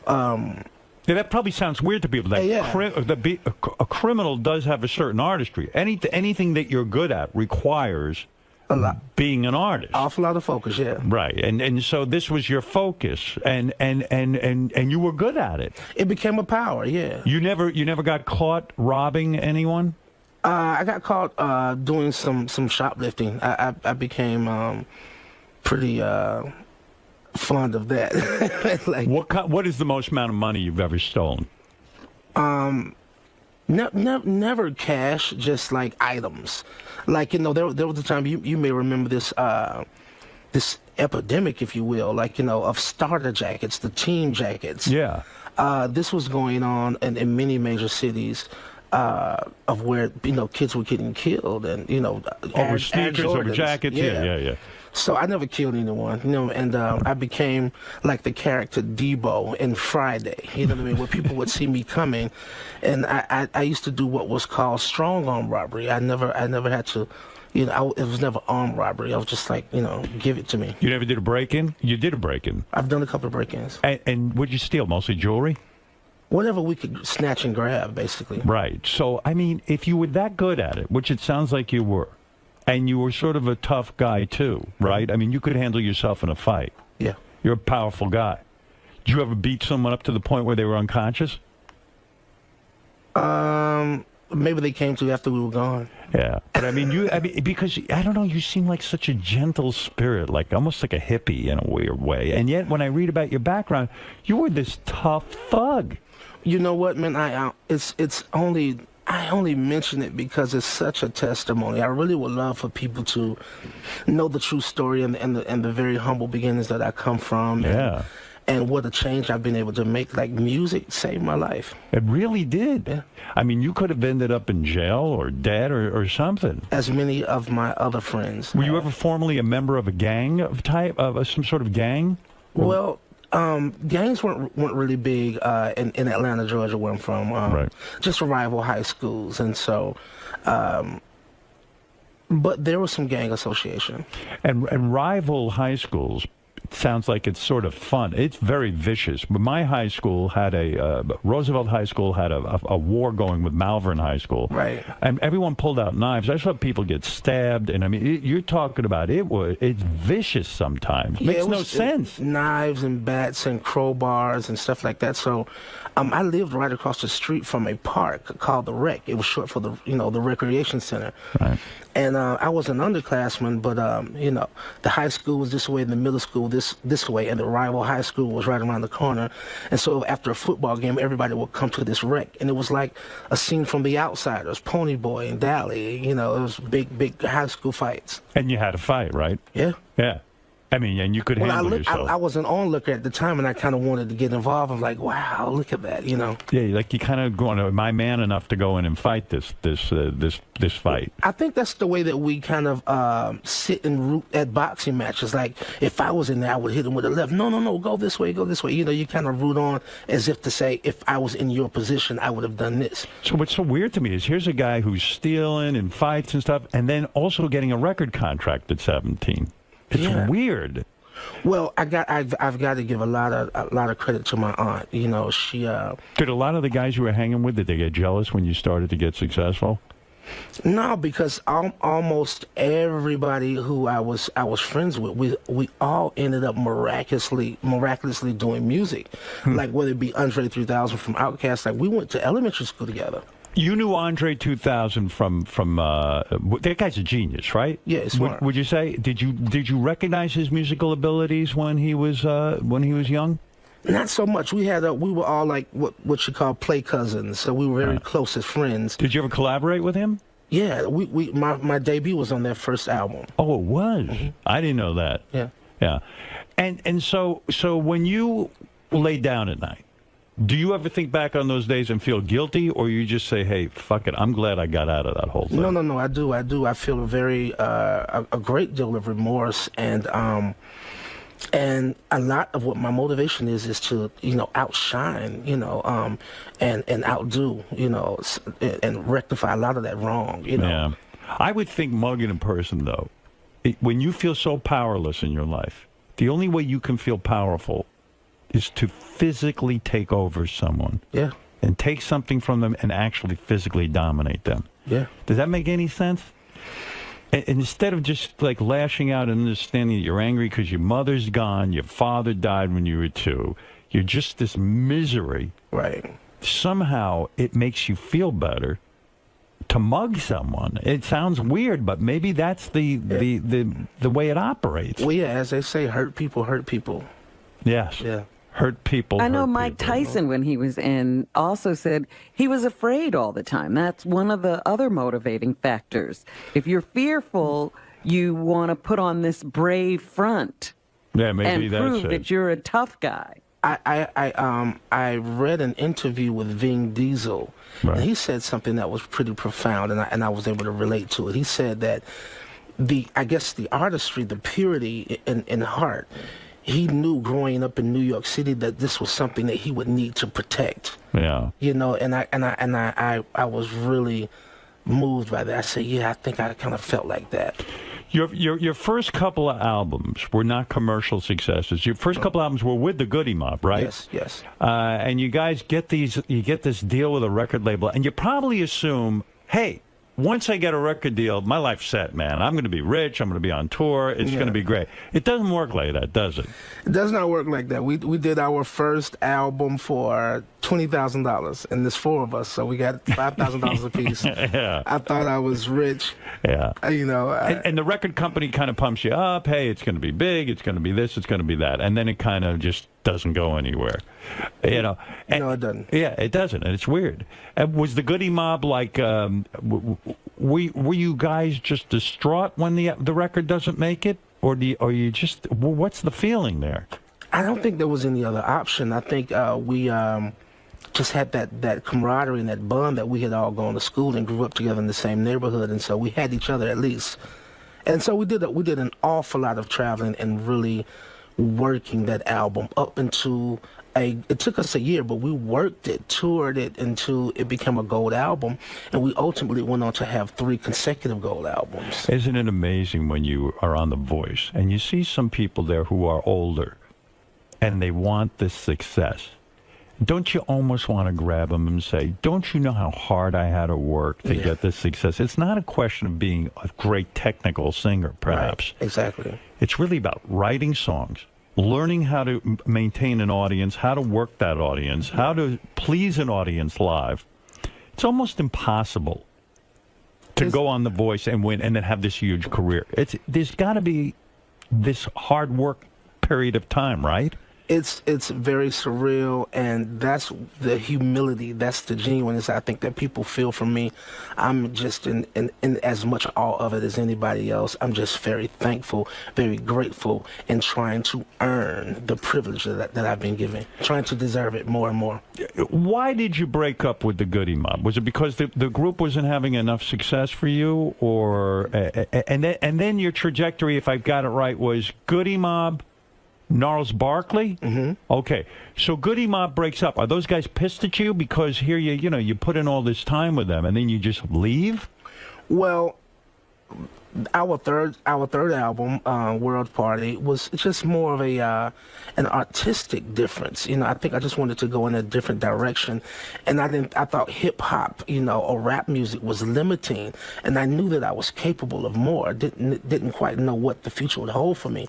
Yeah, that probably sounds weird to people. A criminal does have a certain artistry. Anything that you're good at requires a lot. Being an artist. Awful lot of focus, yeah. Right. And so this was your focus, and you were good at it. It became a power, yeah. You never got caught robbing anyone? I got caught doing some shoplifting. I became pretty fond of that. Like, what is the most amount of money you've ever stolen? Never cash, just like items. Like, you know, there was a time, you may remember this this epidemic, if you will, like, you know, of starter jackets, the team jackets. Yeah. This was going on in many major cities of where, you know, kids were getting killed, and, you know, over sneakers, over jackets. Yeah. So I never killed anyone, you know, and I became like the character Debo in Friday, you know what I mean, where people would see me coming, and I used to do what was called strong arm robbery. I never had to, you know, it was never armed robbery. I was just like, you know, give it to me. You never did a break-in? You did a break-in. I've done a couple of break-ins. And what'd you steal? Mostly jewelry? Whatever we could snatch and grab, basically. Right. So, I mean, if you were that good at it, which it sounds like you were, and you were sort of a tough guy too, right? I mean, you could handle yourself in a fight. Yeah. You're a powerful guy. Did you ever beat someone up to the point where they were unconscious? Maybe they came to after we were gone. Yeah. But I mean, because, I don't know, you seem like such a gentle spirit, like almost like a hippie in a weird way. And yet, when I read about your background, you were this tough thug. You know what, man? I only mention it because it's such a testimony. I really would love for people to know the true story and the very humble beginnings that I come from. Yeah. And what a change I've been able to make. Like, music saved my life. It really did. Yeah. I mean, you could have ended up in jail or dead or something. As many of my other friends. Were you ever formerly a member of a gang of some sort of gang? Well, gangs weren't really big in Atlanta, Georgia, where I'm from. Right. Just rival high schools, and so. But there was some gang association. And rival high schools. Sounds like it's sort of fun. It's very vicious. But my high school had Roosevelt High School had a war going with Malvern High School. Right. And everyone pulled out knives. I saw people get stabbed. And I mean, you're talking about it's vicious sometimes. Yeah, Makes no sense. Knives and bats and crowbars and stuff like that. So I lived right across the street from a park called the Rec. It was short for the recreation center. Right. And I was an underclassman, but the high school was this way, and the middle school this way, and the rival high school was right around the corner. And so after a football game, everybody would come to this Rec, and it was like a scene from The Outsiders, Pony Boy and Dally. It was big high school fights. And you had to fight, right? Yeah. Yeah. I mean, and you could handle yourself. I was an onlooker at the time, and I kind of wanted to get involved. I'm like, wow, look at that, Yeah, like you kind of going, am I man enough to go in and fight this fight? I think that's the way that we kind of sit and root at boxing matches. Like, if I was in there, I would hit him with a left. No, go this way, go this way. You kind of root on as if to say, if I was in your position, I would have done this. So what's so weird to me is here's a guy who's stealing and fights and stuff, and then also getting a record contract at 17. It's weird. Well, I've got to give a lot of credit to my aunt. She. Did a lot of the guys you were hanging with, did they get jealous when you started to get successful? No, because almost everybody who I was friends with, we all ended up miraculously doing music. Like whether it be Andre 3000 from Outkast, like we went to elementary school together. You knew Andre 2000 from that guy's a genius, right? Yeah, smart. Would you say did you recognize his musical abilities when he was young? Not so much. We were all like what you call play cousins, so we were very close as friends. Did you ever collaborate with him? Yeah, my debut was on their first album. Oh, it was. Mm-hmm. I didn't know that. Yeah. Yeah. And so when you lay down at night, do you ever think back on those days and feel guilty, or you just say, "Hey, fuck it, I'm glad I got out of that whole thing"? No, I do. I feel a great deal of remorse, and a lot of what my motivation is to outshine, and outdo, and rectify a lot of that wrong, Yeah, I would think mugging a person though, when you feel so powerless in your life, the only way you can feel powerful is to physically take over someone. Yeah. And take something from them and actually physically dominate them. Yeah. Does that make any sense? And instead of just like lashing out and understanding that you're angry because your mother's gone, your father died when you were 2, you're just this misery. Right. Somehow it makes you feel better to mug someone. It sounds weird, but maybe that's the way it operates. Well, yeah, as they say, hurt people hurt people. Yes. Yeah. Hurt people. I know Mike Tyson, when he was in, also said he was afraid all the time. That's one of the other motivating factors. If you're fearful, you want to put on this brave front. Yeah, maybe and that's prove that you're a tough guy. I read an interview with Vin Diesel, and he said something that was pretty profound, and I was able to relate to it. He said that the artistry, the purity in heart. He knew growing up in New York City that this was something that he would need to protect. Yeah. And I was really moved by that. I said, yeah, I think I kind of felt like that. Your first couple of albums were not commercial successes. Your first couple albums were with the Goody Mob, right? Yes, yes. And you guys get this deal with a record label, and you probably assume, hey, once I get a record deal, my life's set, man. I'm going to be rich. I'm going to be on tour. It's going to be great. It doesn't work like that, does it? It does not work like that. We did our first album for $20,000, and there's 4 of us, so we got $5,000 apiece. Yeah. I thought I was rich. Yeah. You know. And the record company kind of pumps you up. Hey, it's going to be big. It's going to be this. It's going to be that. And then it kind of just doesn't go anywhere. You know. No, it doesn't. Yeah, it doesn't, and it's weird. Was the Goody Mob like? Were you guys just distraught when the record doesn't make it, or you just? What's the feeling there? I don't think there was any other option. I think we just had that camaraderie and that bond that we had all gone to school and grew up together in the same neighborhood, and so we had each other at least. And so we did an awful lot of traveling and really working that album up into it took us a year, but we worked it, toured it until it became a gold album, and we ultimately went on to have 3 consecutive gold albums. Isn't it amazing when you are on The Voice and you see some people there who are older and they want this success? Don't you almost want to grab them and say, don't you know how hard I had to work to get this success? It's not a question of being a great technical singer, perhaps. Right, exactly. It's really about writing songs, learning how to maintain an audience, how to work that audience, how to please an audience live. It's almost impossible to go on The Voice and win and then have this huge career. There's got to be this hard work period of time, right? It's very surreal, and that's the humility, that's the genuineness I think that people feel from me. I'm just in as much awe of it as anybody else. I'm just very thankful, very grateful, and trying to earn the privilege that I've been given, trying to deserve it more and more. Why did you break up with the Goody Mob? Was it because the group wasn't having enough success for you, or and then your trajectory, if I've got it right, was Goody Mob, Gnarls Barkley? Mm-hmm. Okay. So Goody Mob breaks up. Are those guys pissed at you because here you put in all this time with them and then you just leave? Well, our third album, World Party, was just more of an artistic difference. I think I just wanted to go in a different direction, and I thought hip hop, or rap music was limiting, and I knew that I was capable of more. Didn't quite know what the future would hold for me,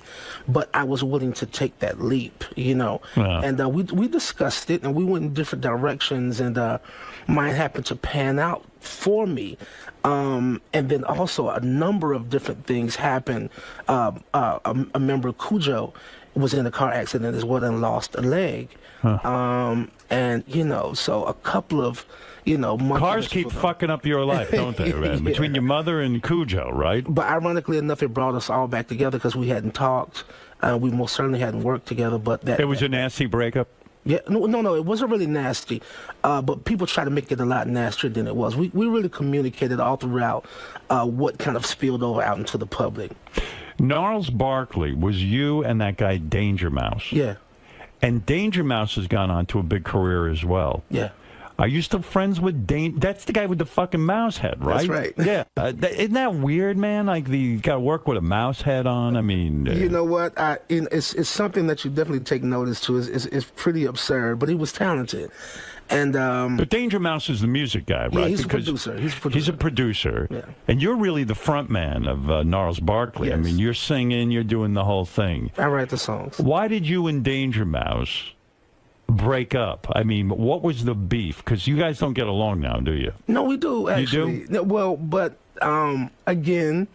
but I was willing to take that leap, And we discussed it, and we went in different directions, and mine happened to pan out for me. And then also a number of different things happened. A member, 𝗪𝗄𝗄, was in a car accident as well and lost a leg. And, so a couple of, cars keep fucking up your life, don't they, man? Yeah. Between your mother and 𝗪𝗄𝗄, right? But ironically enough, it brought us all back together because we hadn't talked. We most certainly hadn't worked together, but it was a nasty breakup? Yeah, no, it wasn't really nasty, but people try to make it a lot nastier than it was. We really communicated all throughout what kind of spilled over out into the public. Gnarls Barkley was you and that guy Danger Mouse. Yeah. And Danger Mouse has gone on to a big career as well. Yeah. Are you still friends with That's the guy with the fucking mouse head, right? That's right. Yeah. Isn't that weird, man? Like, you got to work with a mouse head on? I mean... You know what? It's something that you definitely take notice to. It's pretty absurd, but he was talented. And but Danger Mouse is the music guy, right? Yeah, he's a producer. He's a producer. Yeah. And you're really the front man of Gnarls Barkley. Yes. I mean, you're singing, you're doing the whole thing. I write the songs. Why did you and Danger Mouse break up? I mean, what was the beef? Because you guys don't get along now, do you? No, we do, actually. You do? No, well, but again,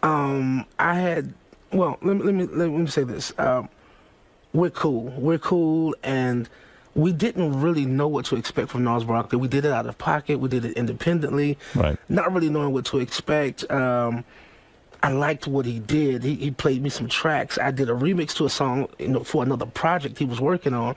I had... Well, let me say this. We're cool, and we didn't really know what to expect from Gnarls Barkley. We did it out of pocket. We did it independently. Right. Not really knowing what to expect. I liked what he did. He played me some tracks. I did a remix to a song, for another project he was working on.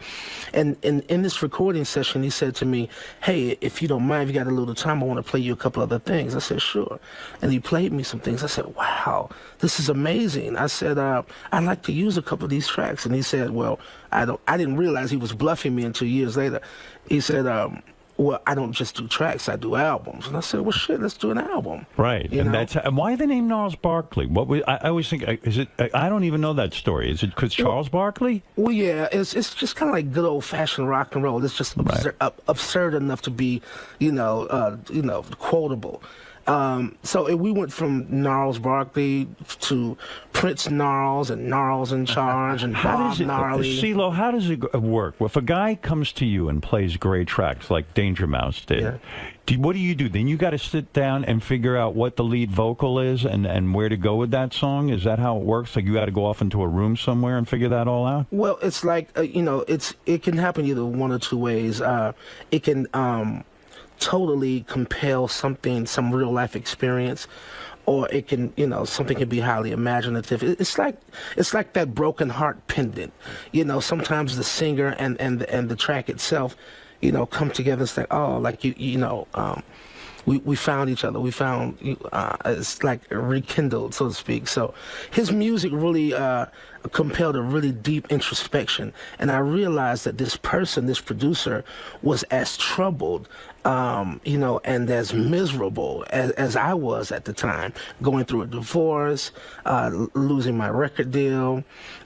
And in this recording session, he said to me, "Hey, if you don't mind, if you got a little time, I want to play you a couple other things." I said, "Sure." And he played me some things. I said, "Wow, this is amazing." I said, "I'd like to use a couple of these tracks." And he said, "Well, I didn't realize he was bluffing me until years later." He said, well, I don't just do tracks, I do albums. And I said, well, shit, let's do an album. Right. You And know? and why the name Gnarls Barkley? What was, I always think, is it, I don't even know that story. Is it because Charles Barkley? Well, yeah, it's just kind of like good old-fashioned rock and roll. It's just absurd enough to be, quotable. So we went from Gnarls Barkley to Prince Gnarls and Gnarls in Charge and Bob Gnarly. CeeLo, how does it work? Well, if a guy comes to you and plays great tracks like Danger Mouse did, what do you do? Then you got to sit down and figure out what the lead vocal is and where to go with that song? Is that how it works? Like you got to go off into a room somewhere and figure that all out? Well, it's like, it can happen either one or two ways. It can totally compel some real life experience, or it can, something can be highly imaginative. It's like that broken heart pendant. Sometimes the singer and the track itself, come together and say, oh, like we found each other. We found it's like rekindled, so to speak. So his music really compelled a really deep introspection, and I realized that this producer, was as troubled, and as miserable as I was at the time, going through a divorce, losing my record deal,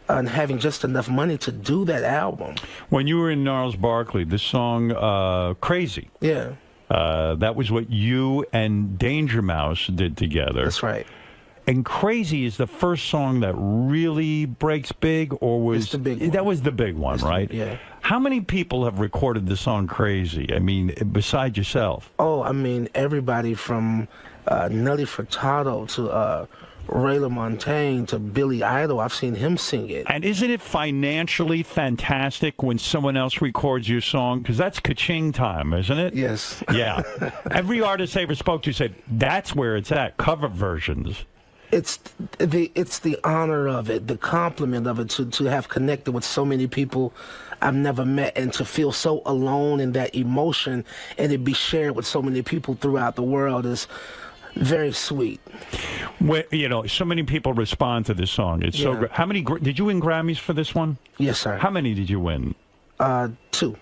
and having just enough money to do that album. When you were in Gnarls Barkley, the song Crazy. Yeah. That was what you and Danger Mouse did together. That's right. And Crazy is the first song that really breaks big, or was it's the big one. That was the big one, right? Yeah. How many people have recorded the song Crazy? I mean, besides yourself? Oh, I mean, everybody from 盛li Furtado to Ray LaMontagne to Billy Idol. I've seen him sing it. And isn't it financially fantastic when someone else records your song? Because that's ka-ching time, isn't it? Yes. Yeah. Every artist I ever spoke to said, that's where it's at, cover versions. It's the honor of it, the compliment of it, to have connected with so many people I've never met, and to feel so alone in that emotion, and it be shared with so many people throughout the world is very sweet. When, so many people respond to this song. It's so great. How many did you win Grammys for this one? Yes, sir. How many did you win? 2. 2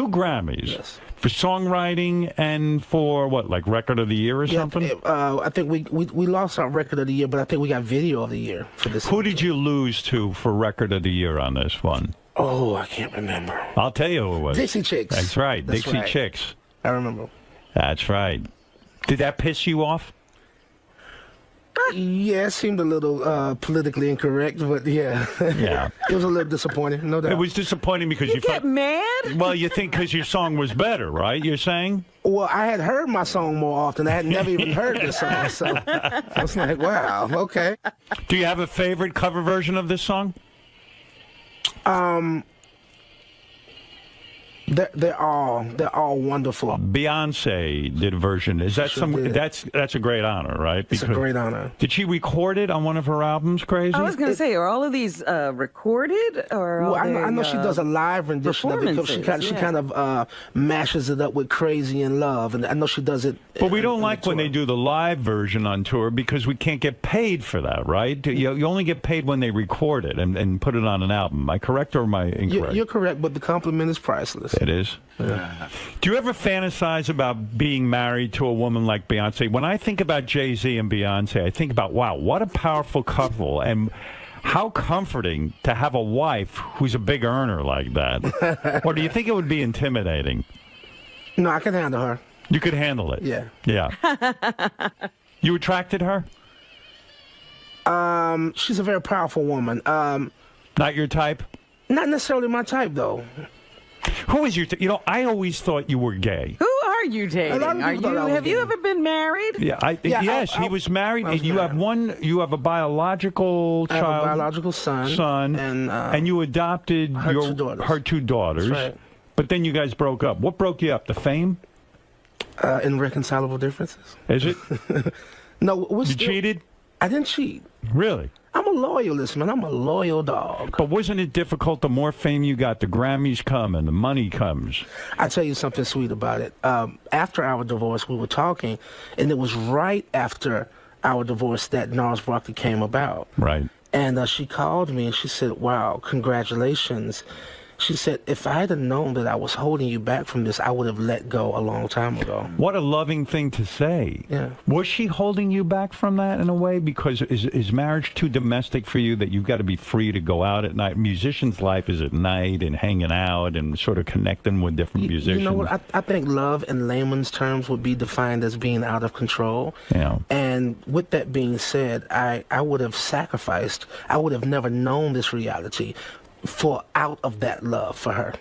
Grammys? Yes. For songwriting and for what, like Record of the Year or something? I think we lost our Record of the Year, but I think we got Video of the Year for this. Who did you lose to for Record of the Year on this one? Oh, I can't remember. I'll tell you who it was. Dixie Chicks. That's right, That's Dixie right. Chicks. I remember. That's right. Did that piss you off? Yeah, it seemed a little politically incorrect, but yeah. Yeah. It was a little disappointing, no doubt. It was disappointing because you get mad? Well, you think because your song was better, right? You're saying? Well, I had heard my song more often. I had never even heard this song, so I was like, wow, okay. Do you have a favorite cover version of this song? They're all wonderful. Beyonce did a version. Is that that's a great honor, right? It's a great honor. Did she record it on one of her albums, Crazy? I was going to say, are all of these recorded? Or well, I know she does a live rendition of it, because she kind of mashes it up with Crazy in Love, and I know she does it. But we don't like when they do the live version on tour because we can't get paid for that, right? You only get paid when they record it and put it on an album. Am I correct or am I incorrect? You're correct, but the compliment is priceless. It is. Yeah. Do you ever fantasize about being married to a woman like Beyonce? When I think about Jay-Z and Beyonce, I think about, wow, what a powerful couple, and how comforting to have a wife who's a big earner like that. Or do you think it would be intimidating? No, I can handle her. You could handle it? Yeah. Yeah. You attracted her? She's a very powerful woman. Not your type? Not necessarily my type, though. Who is your I always thought you were gay. Who are you dating? Have you ever been married? Yeah, yes, he was married, and you have a biological child. I have a biological son. And you adopted her two daughters. That's right. But then you guys broke up. What broke you up? The fame? Irreconcilable differences. Is it? No, you cheated? I didn't cheat. Really? I'm a loyalist, man. I'm a loyal dog. But wasn't it difficult? The more fame you got, the Grammys come and the money comes. I'll tell you something sweet about it. After our divorce, we were talking, and it was right after our divorce that Gnarls Barkley came about. Right. And she called me, and she said, wow, congratulations. She said, if I had known that I was holding you back from this, I would have let go a long time ago. What a loving thing to say. Yeah. Was she holding you back from that in a way? Because is marriage too domestic for you that you've got to be free to go out at night? Musician's life is at night and hanging out and sort of connecting with different musicians. You know what? I think love in layman's terms would be defined as being out of control. Yeah. And with that being said, I would have sacrificed. I would have never known this reality for out of that love for her.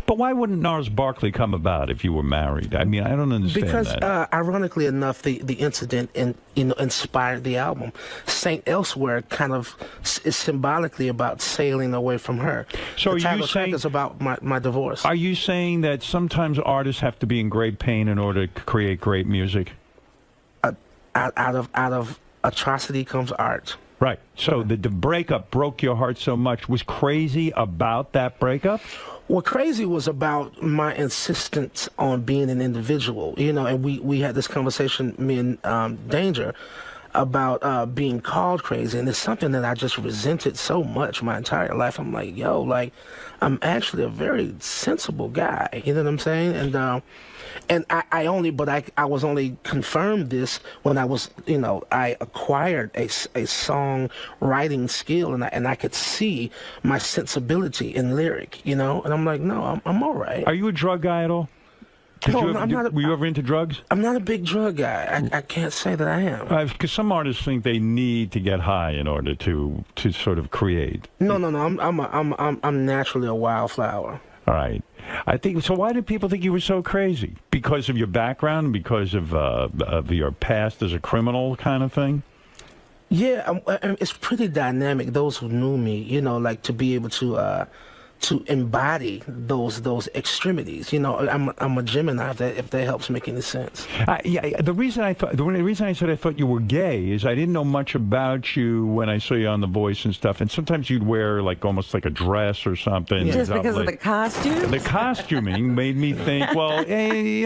But why wouldn't Gnarls Barkley come about if you were married? I mean, I don't understand because, that. Ironically enough, the incident inspired the album. Saint Elsewhere kind of is symbolically about sailing away from her. So the are title you track saying is about my divorce? Are you saying that sometimes artists have to be in great pain in order to create great music? Out of atrocity comes art. Right. So the breakup broke your heart so much. Was Crazy about that breakup? Well, Crazy was about my insistence on being an individual, and we had this conversation, me and Danger, about being called crazy, and it's something that I just resented so much my entire life. I'm like, I'm actually a very sensible guy, you know what I'm saying? And I was only confirmed this when I was, I acquired a songwriting skill, and I could see my sensibility in lyric, and I'm like, no, I'm all right. Are you a drug guy at all? Were you ever into drugs? I'm not a big drug guy. I can't say that I am. Because some artists think they need to get high in order to sort of create. No. I'm naturally a wildflower. All right. I think so. Why did people think you were so crazy? Because of your background, because of your past as a criminal, kind of thing. Yeah, it's pretty dynamic. Those who knew me, like to be able to embody those extremities. I'm a Gemini, if that helps make any sense. The reason I said I thought you were gay is I didn't know much about you when I saw you on The Voice and stuff. And sometimes you'd wear almost like a dress or something. Just because of the costume? The costuming made me think, well, hey,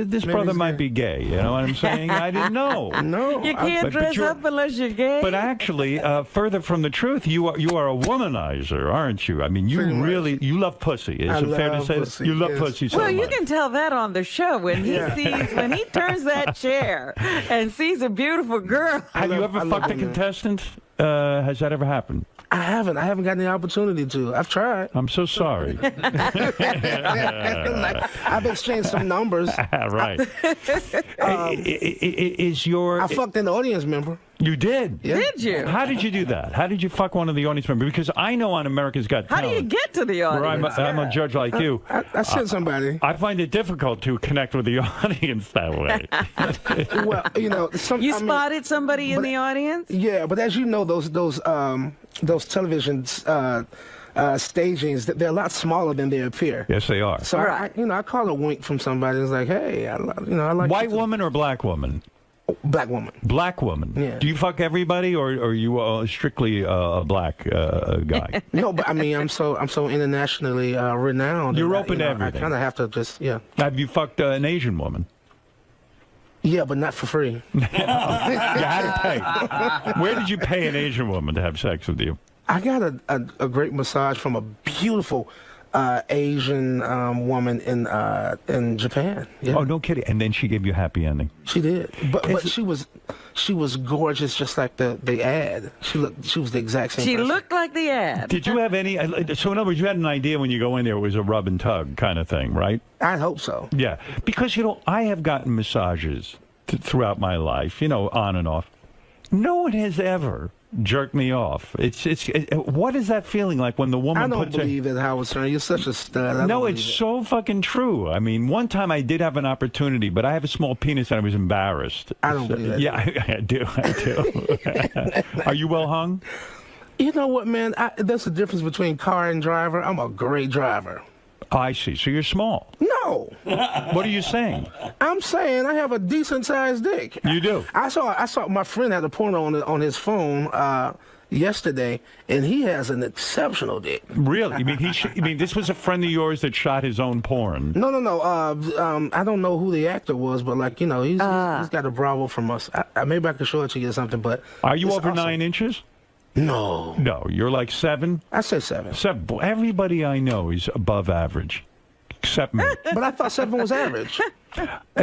this brother might be gay. You know what I'm saying? I didn't know. No. You can't dress up unless you're gay. But actually, further from the truth, you are a womanizer, aren't you? I mean, you love pussy. Is it fair to say that? You love pussy so much. Well, you can tell that on the show when he when he turns that chair and sees a beautiful girl. Have you ever fucked a contestant? Has that ever happened? I haven't gotten the opportunity to. I've tried. I'm so sorry. I've exchanged some numbers. Right. I fucked an audience member. You did? Yeah. Did you? How did you do that? How did you fuck one of the audience members? Because I know on America's Got Talent. How do you get to the audience? Where I'm a judge like you. I sent somebody. I find it difficult to connect with the audience that way. Well, you spotted somebody in the audience? Yeah, but as you know, those television stagings, they're a lot smaller than they appear. Yes, they are. So I caught a wink from somebody. It's like, hey, I like white woman or black woman? Black woman. Black woman. Yeah. Do you fuck everybody, or are you strictly a black guy? No, but I mean, I'm so internationally renowned. You're open to everything. I kind of have to just Have you fucked an Asian woman? Yeah, but not for free. You had to pay. Where did you pay an Asian woman to have sex with you? I got a great massage from a beautiful Asian woman in Japan. Yeah. Oh, no kidding! And then she gave you a happy ending. She did, but she was gorgeous, just like the ad. She was the exact same. She person. looked like the ad. Did you have any? So in other words, you had an idea when you go in there it was a rub and tug kind of thing, right? I hope so. Yeah, because I have gotten massages throughout my life, on and off. No one has ever jerked me off. What is that feeling like when the woman puts I don't believe it, Howard Stern. You're such a stud. No, it's so fucking true. I mean, one time I did have an opportunity, but I have a small penis and I was embarrassed. I don't believe that. Yeah, I do. Are you well hung? You know what, man? There's a difference between car and driver. I'm a great driver. Oh, I see. So you're small. No. What are you saying? I'm saying I have a decent sized dick. You do. I saw my friend had a porno on his phone yesterday, and he has an exceptional dick. Really? You mean this was a friend of yours that shot his own porn? No. I don't know who the actor was, but he's got a Bravo from us. Maybe I could show it to you or something. But are you over awesome. 9 inches? No. No, you're like 7? I say 7. 7. Everybody I know is above average, except me. But I thought 7 was average.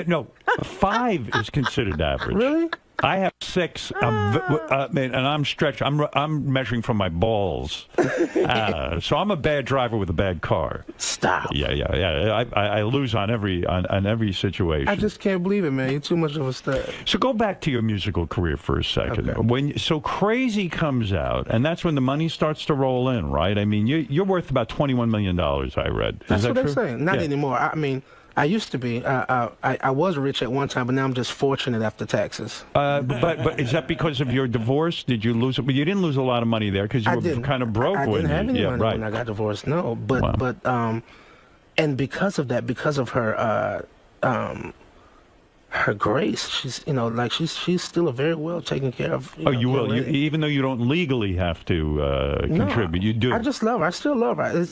No, 5 is considered average. Really? I have 6, and I'm stretched. I'm measuring from my balls. So I'm a bad driver with a bad car. Stop. Yeah. I lose on every situation. I just can't believe it, man. You're too much of a stud. So go back to your musical career for a second. Okay. So Crazy comes out, and that's when the money starts to roll in, right? I mean, you're worth about $21 million, I read. That's what true? they're saying. Not anymore. I mean, I used to be. I was rich at one time, but now I'm just fortunate after taxes. But is that because of your divorce? Did you lose it? But you didn't lose a lot of money there because you were kind of broke. I when didn't have any money right. when I got divorced. No, but and because of that, because of her her grace, she's she's still a very well taken care of. You will, even though you don't legally have to contribute, you do. I just love her. I still love her.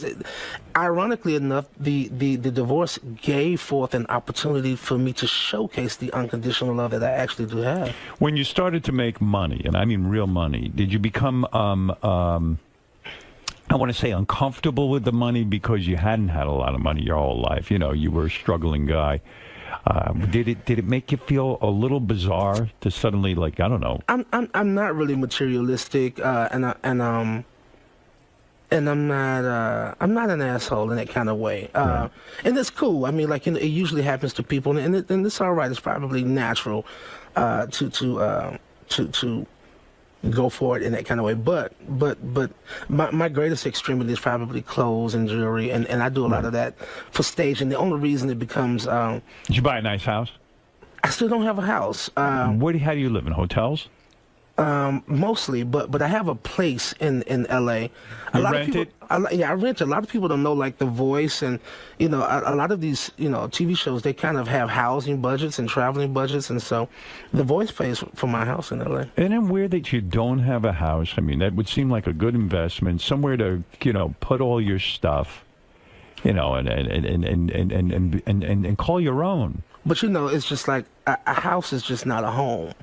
Ironically enough, the divorce gave forth an opportunity for me to showcase the unconditional love that I actually do have. When you started to make money, and I mean real money, did you become I want to say uncomfortable with the money because you hadn't had a lot of money your whole life? You were a struggling guy. Did it make you feel a little bizarre to suddenly, like, I don't know? I'm not really materialistic, and I'm not an asshole in that kind of way. And it's cool. I mean, like, it usually happens to people, and it's all right. It's probably natural to go for it in that kind of way. But my greatest extremity is probably clothes and jewelry, and I do a lot of that for stage. And the only reason it becomes Did you buy a nice house? I still don't have a house. How do you live in hotels? Mostly, but I have a place in LA. You rent it? I rent it. A lot of people don't know, like, The Voice, and a lot of these TV shows, they kind of have housing budgets and traveling budgets, and so The Voice pays for my house in LA. Isn't it weird that you don't have a house? I mean, that would seem like a good investment, somewhere to put all your stuff, and call your own. But it's just like a house is just not a home.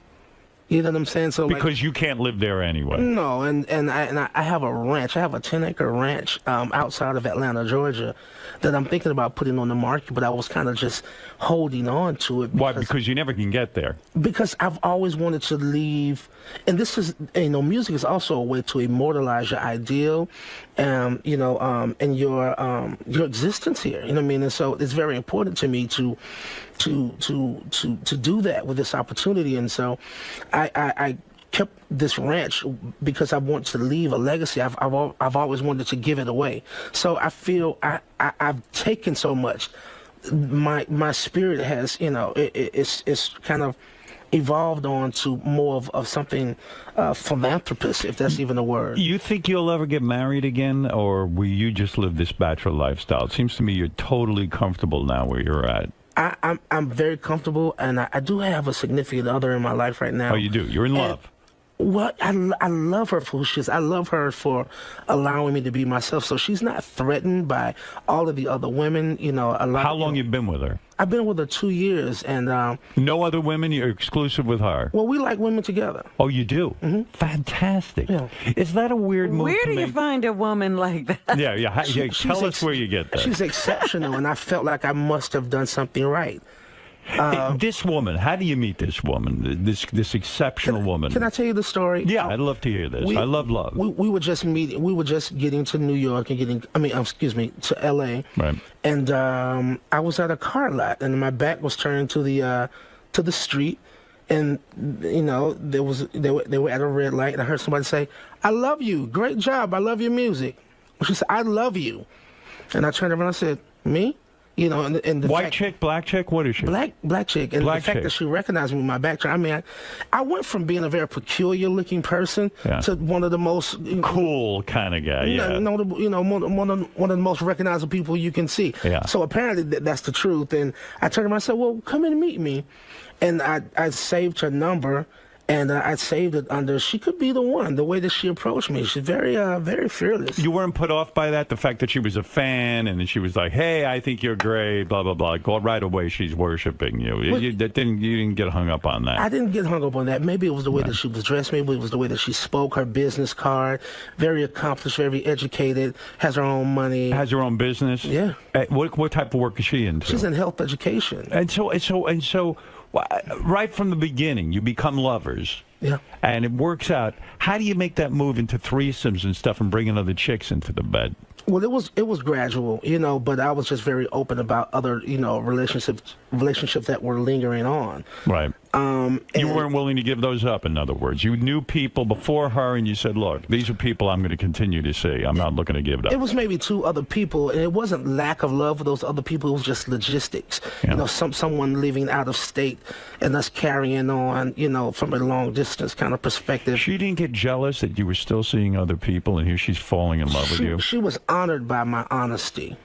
You know what I'm saying? So because you can't live there anyway. No, and I have a ranch. I have a 10-acre ranch outside of Atlanta, Georgia, that I'm thinking about putting on the market, but I was kind of just holding on to it. Why? Because you never can get there. Because I've always wanted to leave, and this is, music is also a way to immortalize your ideal, and your existence here. You know what I mean? And so it's very important to me to do that with this opportunity, and so I kept this ranch because I want to leave a legacy. I've always wanted to give it away. So I feel I've taken so much. My spirit has it's kind of evolved on to more of something philanthropist, if that's even a word. You think you'll ever get married again, or will you just live this bachelor lifestyle? It seems to me you're totally comfortable now where you're at. I'm very comfortable, and I do have a significant other in my life right now. Oh, you do? You're in love? Well, I love her for who she is. I love her for allowing me to be myself. So she's not threatened by all of the other women. How long you been with her? I've been with her 2 years, and no other women. You're exclusive with her. Well, we like women together. Oh, you do? Mm-hmm. Fantastic. Yeah. Is that a weird move? Where do you find a woman like that? Yeah. Tell us where you get that. She's exceptional, and I felt like I must have done something right. This woman, how do you meet this woman? This exceptional woman. Can I tell you the story? Yeah, I'd love to hear this. I love love. We were just meeting. We were just getting to New York and to LA. Right. And I was at a car lot, and my back was turned to the street, and they were at a red light, and I heard somebody say, "I love you. Great job. I love your music." She said, "I love you," and I turned around and I said, "Me?" And the white chick, black chick, what is she? Black chick, and the fact that she recognized me with my background. I mean, I went from being a very peculiar-looking person to one of the most cool kind of guy. One of the most recognizable people you can see. Yeah. So apparently that's the truth. And I turned around and said, "Well, come and meet me," and I saved her number. And I saved it under, she could be the one, the way that she approached me. She's very, very fearless. You weren't put off by that, the fact that she was a fan, and then she was like, hey, I think you're great, blah, blah, blah. Go right away, she's worshiping you. You didn't get hung up on that. I didn't get hung up on that. Maybe it was the way that she was dressed. Maybe it was the way that she spoke, her business card. Very accomplished, very educated, has her own money. Has her own business? Yeah. What type of work is she into? She's in health education. And so, right from the beginning, you become lovers. Yeah. And it works out. How do you make that move into threesomes and stuff and bringing other chicks into the bed? Well, it was gradual, but I was just very open about other, relationships that were lingering on. Right. You weren't willing to give those up, in other words. You knew people before her, and you said, look, these are people I'm going to continue to see. I'm not looking to give it up. It was maybe 2 other people, and it wasn't lack of love for those other people. It was just logistics. Yeah. Someone living out of state and us carrying on, from a long distance kind of perspective. She didn't get jealous that you were still seeing other people, and here she's falling in love with you? She was honored by my honesty.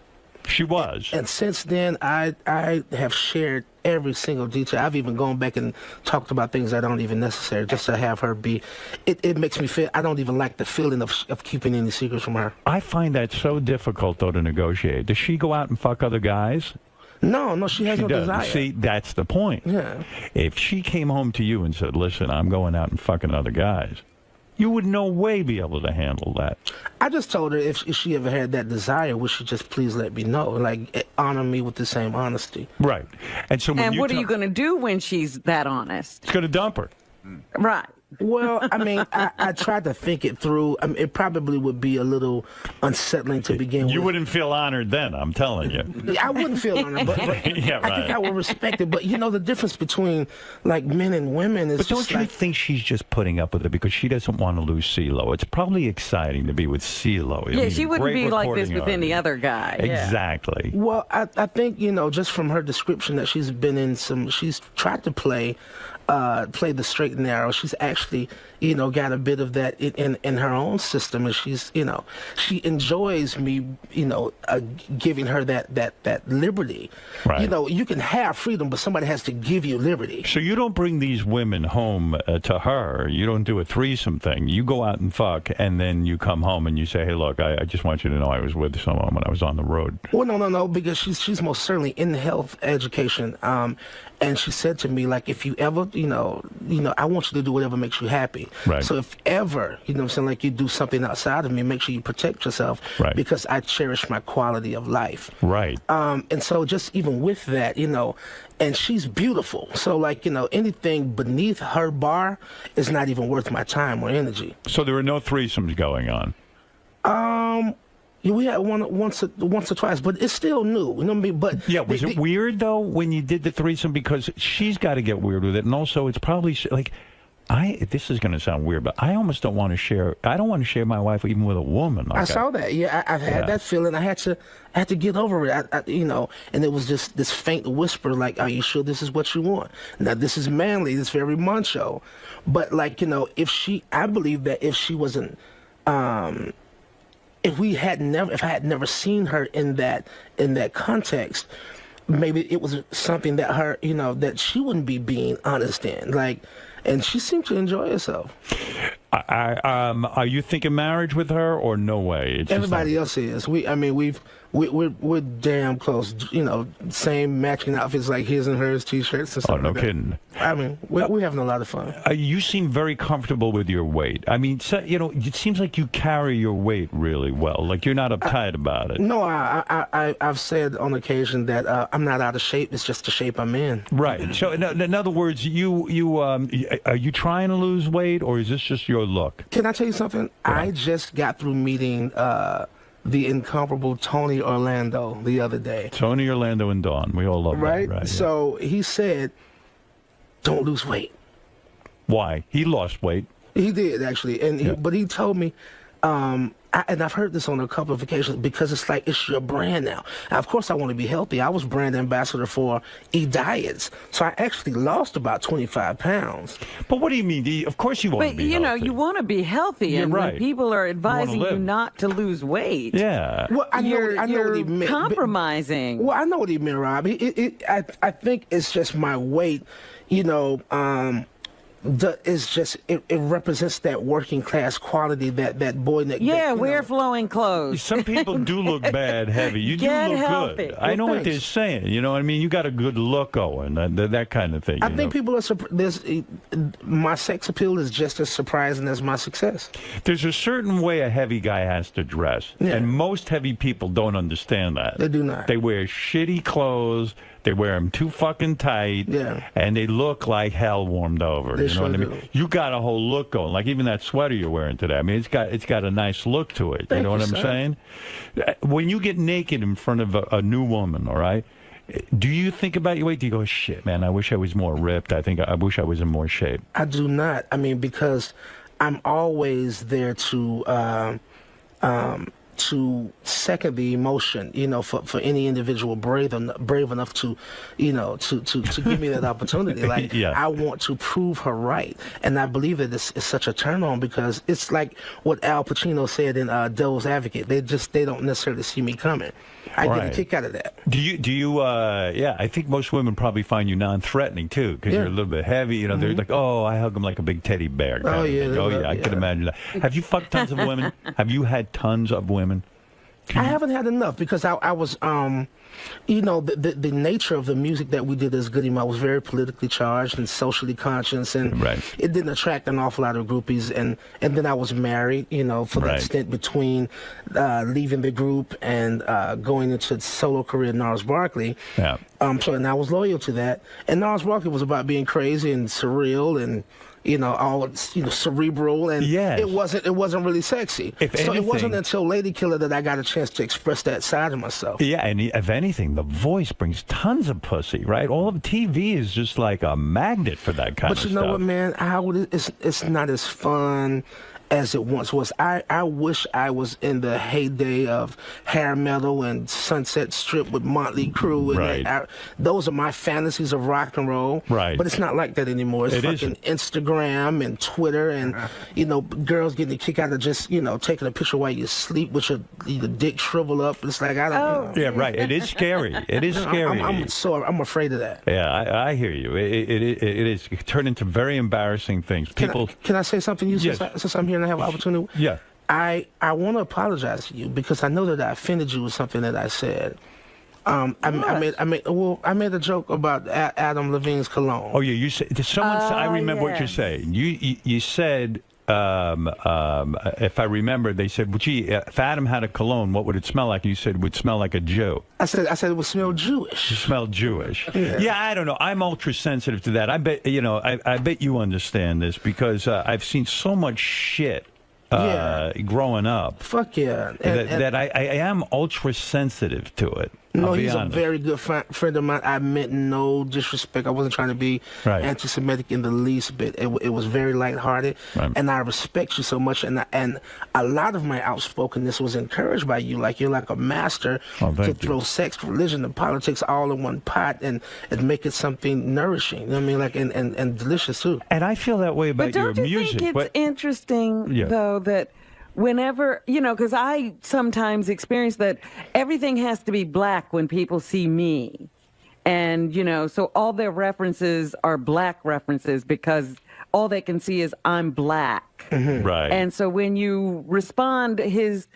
She was. And since then, I have shared every single detail. I've even gone back and talked about things that aren't even necessary just to have her be. It makes me feel, I don't even like the feeling of keeping any secrets from her. I find that so difficult, though, to negotiate. Does she go out and fuck other guys? No, she has no desire. See, that's the point. Yeah. If she came home to you and said, listen, I'm going out and fucking other guys, you would no way be able to handle that. I just told her if she ever had that desire, would she just please let me know? Like, honor me with the same honesty. Right. And so and what are you going to do when she's that honest? It's going to dump her. Right. Well, I mean, I tried to think it through. I mean, it probably would be a little unsettling to begin with. You wouldn't feel honored then, I'm telling you. I wouldn't feel honored, but yeah, right. I think I would respect it. But, the difference between, like, men and women is But don't just you think she's just putting up with it because she doesn't want to lose CeeLo? It's probably exciting to be with CeeLo. Yeah, she wouldn't be like this with any other guy. Exactly. Yeah. Well, I think, just from her description that she's been in she's tried to play the straight and narrow. She's actually, got a bit of that in her own system, and she's, she enjoys me, giving her that liberty. Right. You can have freedom, but somebody has to give you liberty. So you don't bring these women home to her. You don't do a threesome thing. You go out and fuck, and then you come home and you say, hey, look, I just want you to know I was with someone when I was on the road. Well, no, because she's most certainly in health education. And she said to me, like, if you ever, I want you to do whatever makes you happy. Right. So if ever, like you do something outside of me, make sure you protect yourself. Right. Because I cherish my quality of life. Right. And so just even with that, and she's beautiful. So, like, anything beneath her bar is not even worth my time or energy. So there are no threesomes going on? We had once or twice, but it's still new. You know what I mean? But yeah, was it weird though when you did the threesome? Because she's got to get weird with it, and also it's probably like, this is going to sound weird, but I almost don't want to share. I don't want to share my wife even with a woman. Like I saw that. Yeah, I've had that feeling. I had to get over it. And it was just this faint whisper, like, "Are you sure this is what you want?" Now this is manly. This is very macho. But like, I believe that if she wasn't. If I had never seen her in that context, maybe it was something that her, that she wouldn't be being honest in. Like, and she seemed to enjoy herself. Are you thinking marriage with her or no way? It's Everybody else is. We're damn close. Same matching outfits, like his and hers T-shirts and stuff. Oh, no like kidding. I mean, we're having a lot of fun. You seem very comfortable with your weight. I mean, it seems like you carry your weight really well. Like you're not uptight about it. No, I've said on occasion that I'm not out of shape. It's just the shape I'm in. Right. So in other words, are you trying to lose weight, or is this just your look? Can I tell you something? Yeah. I just got through meeting the incomparable Tony Orlando the other day. Tony Orlando and Dawn. We all love that, right? So he said, don't lose weight. Why? He lost weight. He did, actually. But he told me, and I've heard this on a couple of occasions, because it's like, it's your brand now. Of course, I want to be healthy. I was brand ambassador for 𝗛cie. So I actually lost about 25 pounds. But what do you mean? Of course you want to be healthy. You want to be healthy. You're and right. when people are advising you not to lose weight, well, I know what he meant. Compromising. Well, I know what he meant, Rob. I think it's just my weight, it's just it represents that working class quality, that boy that wear flowing clothes. Some people do look bad heavy. You do Get look healthy. good. I know what they're saying. You know what I mean? You got a good look going, that kind of thing. I think people are my sex appeal is just as surprising as my success. There's a certain way a heavy guy has to dress, and most heavy people don't understand that. They do not. They wear shitty clothes. They wear them too fucking tight, and they look like hell warmed over. They you know what I mean? You got a whole look going, like even that sweater you're wearing today. I mean, it's got a nice look to it. You know what I'm saying? When you get naked in front of a new woman, all right, do you think about your weight? Do you go, shit, man, I wish I was more ripped. I wish I was in more shape. I do not. I mean, because I'm always there to second the emotion, for any individual brave enough to, to give me that opportunity. Like, I want to prove her right. And I believe that it's such a turn on because it's like what Al Pacino said in Devil's Advocate. They don't necessarily see me coming. I get a kick out of that. Do you, I think most women probably find you non-threatening, too, because you're a little bit heavy. They're like, oh, I hug them like a big teddy bear. I can imagine that. Have you fucked tons of women? Have you had tons of women? I haven't had enough because I was, the nature of the music that we did as 𝗛𝗲𝗻𝗄 was very politically charged and socially conscious, and it didn't attract an awful lot of groupies. And then I was married, for that stint between leaving the group and going into the solo career, Gnarls Barkley. Yeah. And I was loyal to that. And Gnarls Barkley was about being crazy and surreal and all cerebral, and it wasn't really sexy. So it wasn't until Lady Killer that I got a chance to express that side of myself. Yeah, and if anything, the voice brings tons of pussy, right? All of TV is just like a magnet for that kind of stuff. But you know what, man? It's not as fun as it once was. I wish I was in the heyday of hair metal and Sunset Strip with Motley Crue. And those are my fantasies of rock and roll. Right. But it's not like that anymore. It's fucking Instagram and Twitter and, girls getting a kick out of just, taking a picture while you sleep with your dick shrivel up. It's like, I don't know. Yeah, right. It is scary. It is scary. I'm afraid of that. Yeah, I hear you. It is turned into very embarrassing things. Can I say something? Since I'm here and I have an opportunity? Yeah. I want to apologize to you because I know that I offended you with something that I said. I made a joke about Adam Levine's cologne. Oh yeah, you said I remember what you're saying. You said if I remember, they said, well, gee, if Adam had a cologne, what would it smell like? And you said it would smell like a Jew. I said it would smell Jewish. It smelled Jewish. Yeah, I don't know. I'm ultra sensitive to that. I bet I bet you understand this because I've seen so much shit growing up. Fuck yeah. That I am ultra sensitive to it. No, he's a very good friend of mine. I meant no disrespect. I wasn't trying to be anti-Semitic in the least bit. It was very lighthearted, and I respect you so much. And a lot of my outspokenness was encouraged by you. Like you're like a master to throw sex, religion, and politics all in one pot and make it something nourishing. You know what I mean? Like and delicious too. And I feel that way about your music. But don't you think it's interesting though that whenever, because I sometimes experience that everything has to be black when people see me. And, so all their references are black references because all they can see is I'm black. Mm-hmm. Right. And so when you respond, his,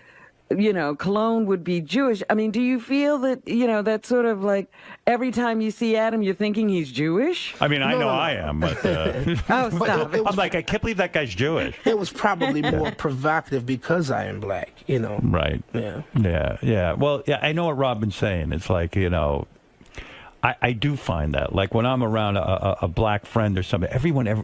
cologne would be Jewish. I mean, do you feel that, that's sort of like every time you see Adam, you're thinking he's Jewish? I mean, I know I am, but stop. I'm like, I can't believe that guy's Jewish. It was probably more provocative because I am black, Right. Yeah. Well, yeah, I know what Robin's saying. It's like, I do find that. Like when I'm around a black friend or something,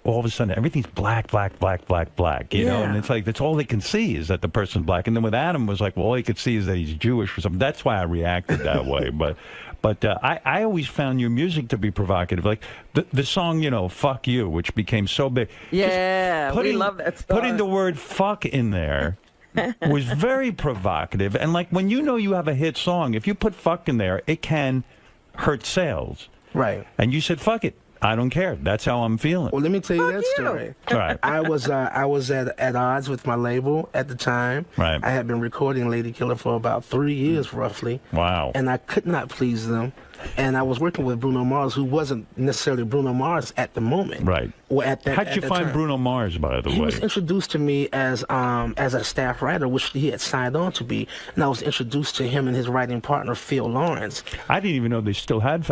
all of a sudden, everything's black, you know? And it's like, that's all they can see is that the person's black. And then with Adam, was like, well, all he could see is that he's Jewish or something. That's why I reacted that way. But I always found your music to be provocative. Like the song, Fuck You, which became so big. Yeah, we love that song. Putting the word fuck in there was very provocative. And like when you have a hit song, if you put fuck in there, it can hurt sales. Right. And you said, fuck it. I don't care. That's how I'm feeling. Well, let me tell you that story. All right. I was at odds with my label at the time. Right. I had been recording Lady Killer for about 3 years, roughly. Wow. And I could not please them. And I was working with Bruno Mars, who wasn't necessarily Bruno Mars at the moment. Right. at that. How'd you find time. Bruno Mars, by the He way? was introduced to me as a staff writer, which he had signed on to be, and I was introduced to him and his writing partner, Phil Lawrence. I didn't even know they still had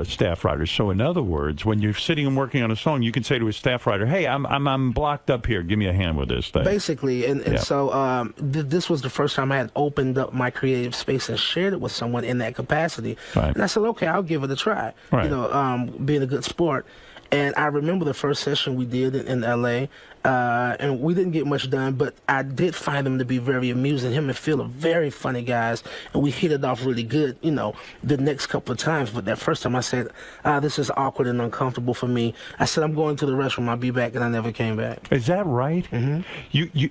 staff writers. So in other words, when you're sitting and working on a song, you can say to a staff writer, "Hey, I'm blocked up here. Give me a hand with this thing." Basically, and so this was the first time I had opened up my creative space and shared it with someone in that capacity. Right. And I said, okay, I'll give it a try. Right. You know, being a good sport. And I remember the first session we did in L.A., and we didn't get much done, but I did find him to be very amusing. Him and Phil are very funny guys, and we hit it off really good, you know, the next couple of times. But that first time I said, this is awkward and uncomfortable for me. I said, I'm going to the restroom. I'll be back, and I never came back. Is that right? Mm-hmm.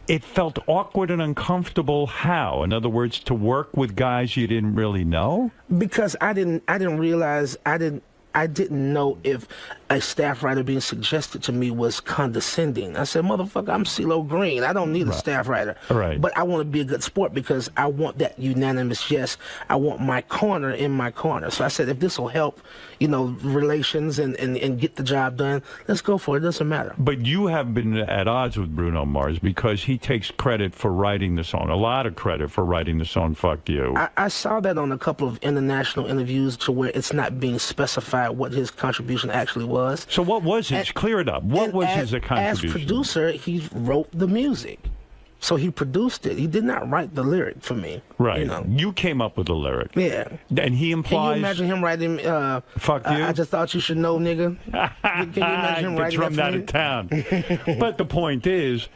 It felt awkward and uncomfortable. How? In other words, to work with guys you didn't really know? Because I didn't realize I didn't know if a staff writer being suggested to me was condescending. I said, motherfucker, I'm CeeLo Green. I don't need a staff writer. Right. But I want to be a good sport because I want that unanimous yes. I want my corner in my corner. So I said, if this will help, you know, relations and get the job done, let's go for it. It doesn't matter. But you have been at odds with Bruno Mars because he takes credit for writing the song, a lot of credit for writing the song, Fuck You. I saw that on a couple of international interviews to where it's not being specified what his contribution actually was. So what was his? Clear it up. What was his contribution? As producer, he wrote the music. So he produced it. He did not write the lyric for me. Right. You know? You came up with the lyric. Yeah. And he implies... Can you imagine him writing, Fuck you? I just thought you should know, nigga. Can you imagine him writing drummed that out of town. But the point is,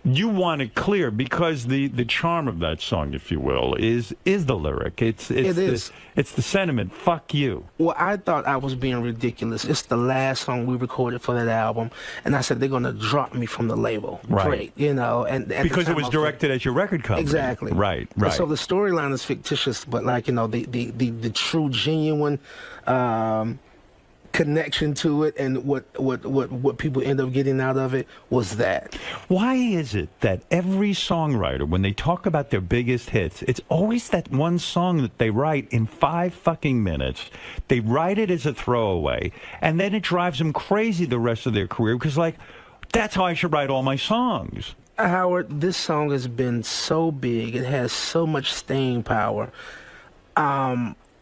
you want it clear because the charm of that song, if you will, is the lyric. It's the sentiment. Fuck you. Well, I thought I was being ridiculous. It's the last song we recorded for that album, and I said they're gonna drop me from the label. Right. Great, you know, and because it was directed at your record company. Exactly. Right. And so the storyline is fictitious, but like, you know, the true, genuine connection to it and what people end up getting out of it was that. Why is it that every songwriter, when they talk about their biggest hits, it's always that one song that they write in 5 fucking minutes. They write it as a throwaway, and then it drives them crazy the rest of their career because, like, that's how I should write all my songs. Howard, this song has been so big. It has so much staying power.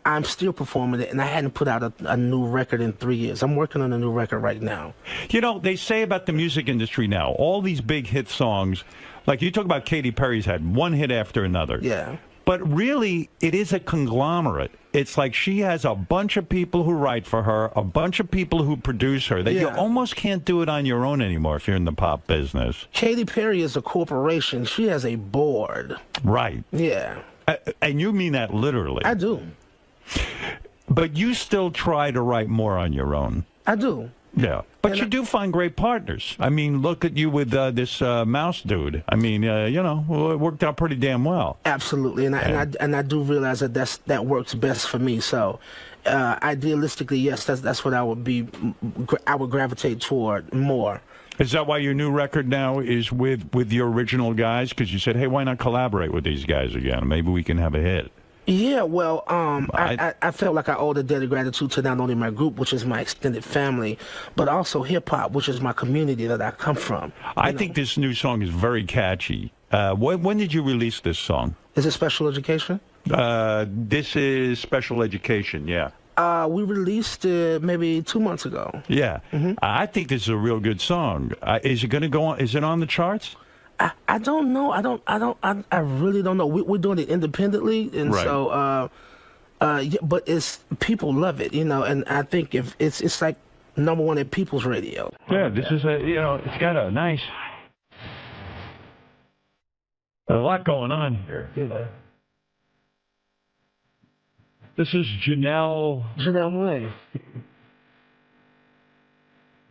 I'm still performing it, and I hadn't put out a new record in 3 years. I'm working on a new record right now. You know, they say about the music industry now, all these big hit songs, like you talk about Katy Perry's had one hit after another. Yeah. But really, it is a conglomerate. It's like she has a bunch of people who write for her, a bunch of people who produce her, that you almost can't do it on your own anymore if you're in the pop business. Katy Perry is a corporation. She has a board. Right. Yeah. And you mean that literally. I do. But you still try to write more on your own. I do. Yeah. But you do find great partners. I mean, look at you with this Mouse dude. I mean, you know, it worked out pretty damn well. Absolutely. And I do realize that works best for me. So idealistically, yes, that's what I would gravitate toward more. Is that why your new record now is with your original guys? Because you said, hey, why not collaborate with these guys again? Maybe we can have a hit. Yeah, well, I felt like I owed a debt of gratitude to not only my group, which is my extended family, but also hip-hop, which is my community that I come from. I think this new song is very catchy. When did you release this song? Is it Special Education? This is Special Education, yeah. We released it maybe 2 months ago. Yeah. I think this is a real good song. Is it going to go on? Is it on the charts? I don't know. I really don't know. We're doing it independently, and so, yeah, but people love it, you know. And I think if it's like #1 at People's Radio. Yeah, this is it's got a nice, a lot going on here. Yeah. This is Janelle Monáe.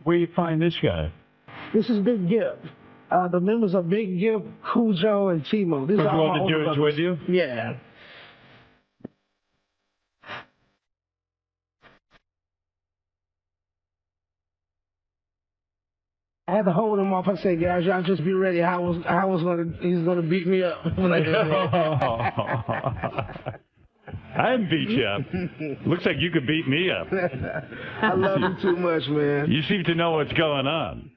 Where do you find this guy? This is Big Gibb. The members of Big Gibb, 𝗪𝗄, and Timo. These are all the dudes with you? Yeah. I had to hold him off. I said, guys, y'all just be ready. He's gonna beat me up when I get there. I haven't beat you up. Looks like you could beat me up. I love you too much, man. You seem to know what's going on.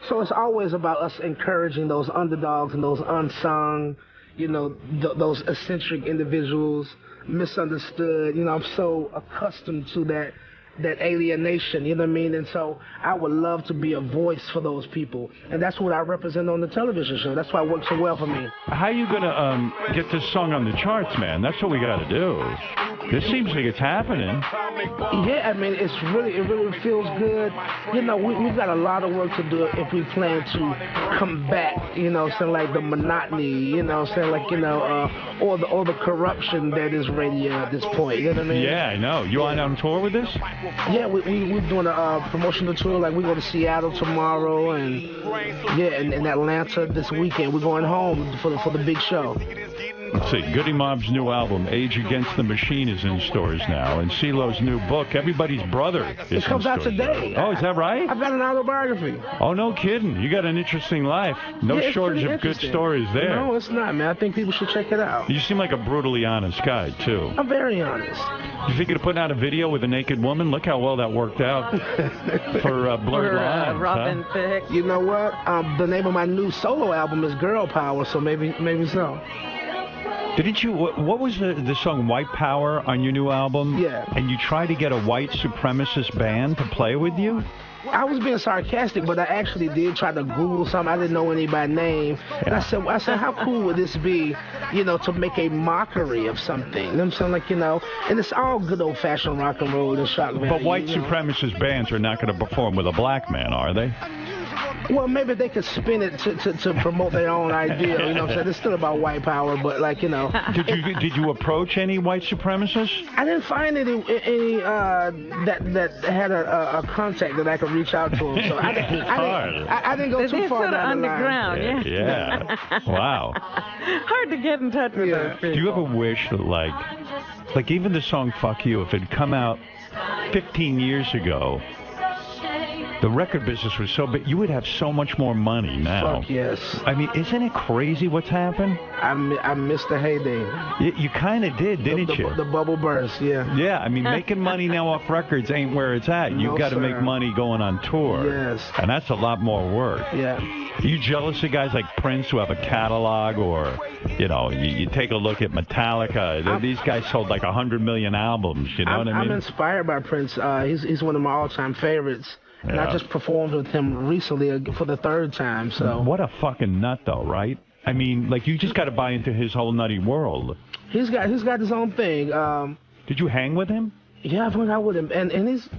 So it's always about us encouraging those underdogs and those unsung, those eccentric individuals, misunderstood. I'm so accustomed to that alienation, you know what I mean? And so I would love to be a voice for those people. And that's what I represent on the television show. That's why it works so well for me. How are you going to get this song on the charts, man? That's what we got to do. This seems like it's happening. Yeah, I mean, it really feels good. We've got a lot of work to do if we plan to combat, something like the monotony, something like, or the corruption that is radio at this point, you know what I mean? Yeah, I know. You on tour with this? Yeah, we're doing a promotional tour. Like, we go to Seattle tomorrow, and in Atlanta this weekend. We're going home for the big show. Let's see. Goody Mob's new album, Age Against the Machine, is in stores now, and CeeLo's new book, Everybody's Brother, is It comes in out stores today. now. Oh, is that right? I've got an autobiography. Oh, no kidding. You got an interesting life. No Yeah, it's shortage pretty of good interesting. stories there. No, it's not, man. I think people should check it out. You seem like a brutally honest guy, too. I'm very honest. You thinking of putting out a video with a naked woman? Look how well that worked out for Blurred Lines. Robin Thicke. You know what? The name of my new solo album is Girl Power, so maybe so. Didn't you? What was the song White Power on your new album? Yeah. And you tried to get a white supremacist band to play with you? I was being sarcastic, but I actually did try to Google something. I didn't know any by name. And I said, how cool would this be, to make a mockery of something? You know what I'm saying? Like, and it's all good old-fashioned rock and roll and shock value. But white supremacist bands are not going to perform with a black man, are they? Well, maybe they could spin it to promote their own idea. You know what I'm saying? It's still about white power, but like, Did you approach any white supremacists? I didn't find any that had a contact that I could reach out to them. So I didn't go too far down the line. Underground, Yeah. Wow. Hard to get in touch with those people. Do you ever wish that, like even the song "Fuck You," if it had come out 15 years ago, the record business was so big, you would have so much more money now. Fuck yes. I mean, isn't it crazy what's happened? I missed the heyday. You kind of did, didn't you? The bubble burst, yeah. Yeah, I mean, making money now off records ain't where it's at. You've got to make money going on tour. Yes. And that's a lot more work. Yeah. Are you jealous of guys like Prince who have a catalog, or, you take a look at Metallica. These guys sold like 100 million albums, you know what I mean? I'm inspired by Prince. He's one of my all-time favorites. And I just performed with him recently for the third time, so. What a fucking nut, though, right? I mean, like, you just got to buy into his whole nutty world. He's got his own thing. Did you hang with him? Yeah, I've hung out with him, and he's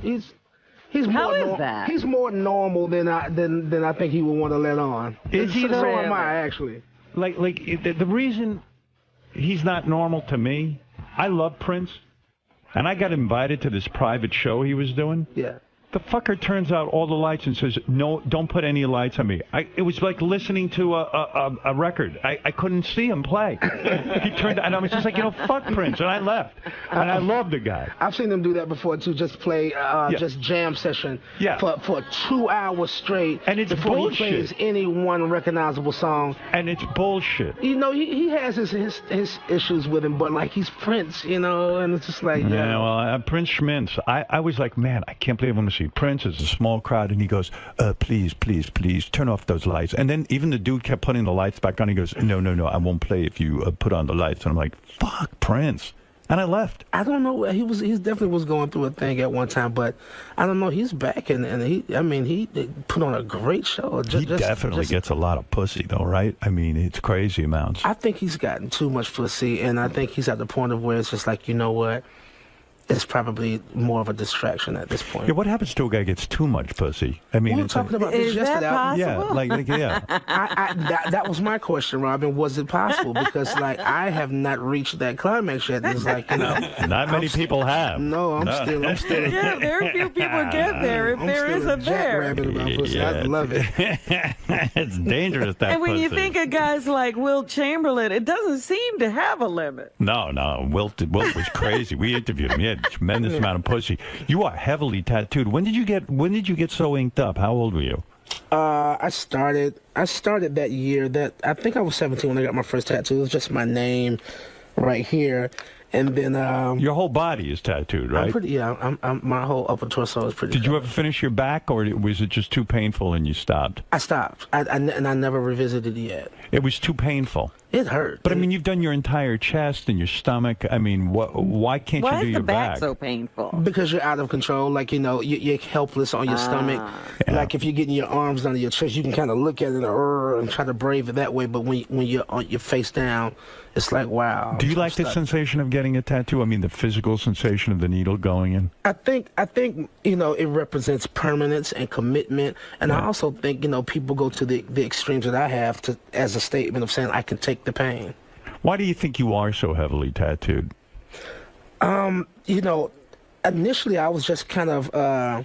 How more is that? He's more normal than I think he would want to let on. Is he? So am I, actually. Like the reason he's not normal to me, I love Prince, and I got invited to this private show he was doing. Yeah. The fucker turns out all the lights and says, "No, don't put any lights on me." It was like listening to a record. I couldn't see him play. He turned, and I was just like, fuck Prince, and I left. And I love the guy. I've seen him do that before too. Just play, just jam session. Yeah. For 2 hours straight. And it's before bullshit. he plays any one recognizable song. And it's bullshit. He has his issues with him, but like he's Prince, and it's just like. Yeah, well, Prince Schmintz. I was like, man, I can't believe I'm going to see Prince. It's a small crowd, and he goes, please, turn off those lights. And then even the dude kept putting the lights back on. He goes, no, I won't play if you put on the lights. And I'm like, fuck Prince. And I left. I don't know. He definitely was going through a thing at one time, but I don't know. He's back, and he put on a great show. He definitely gets a lot of pussy, though, right? I mean, it's crazy amounts. I think he's gotten too much pussy, and I think he's at the point of where it's just like, you know what? It's probably more of a distraction at this point. Yeah, what happens to a guy who gets too much pussy? I mean, we were talking about this yesterday. Yeah, that was my question, Robin. Was it possible? Because I have not reached that climax yet. It's like, not many people have. No, I'm still. Yeah, very few people get there. If there is a there. About pussy. I love it. It's dangerous. That and when pussy. you think of guys like Wilt Chamberlain, it doesn't seem to have a limit. No, Wilt was crazy. We interviewed him. He had a tremendous amount of pussy. You are heavily tattooed. When did you get so inked up? How old were you? I started that year. That I think I was 17 when I got my first tattoo. It was just my name right here. And then your whole body is tattooed, right? I'm my whole upper torso is pretty. Did you ever finish your back, or was it just too painful and you stopped? I stopped. And I never revisited it yet. It was too painful. It hurt. But I mean, you've done your entire chest and your stomach. I mean, why can't you do your back? Why is the back so painful? Because you're out of control. Like, you know, you're helpless on your stomach. Yeah. Like, if you're getting your arms under your chest, you can kind of look at it and try to brave it that way. But when you're on your face down, it's like, wow. Do you like the sensation of getting a tattoo? I mean, the physical sensation of the needle going in? I think you know, it represents permanence and commitment. And I also think, you know, people go to the extremes that I have as a statement of saying, I can take the pain. Why do you think you are so heavily tattooed? You know, initially I was just kind of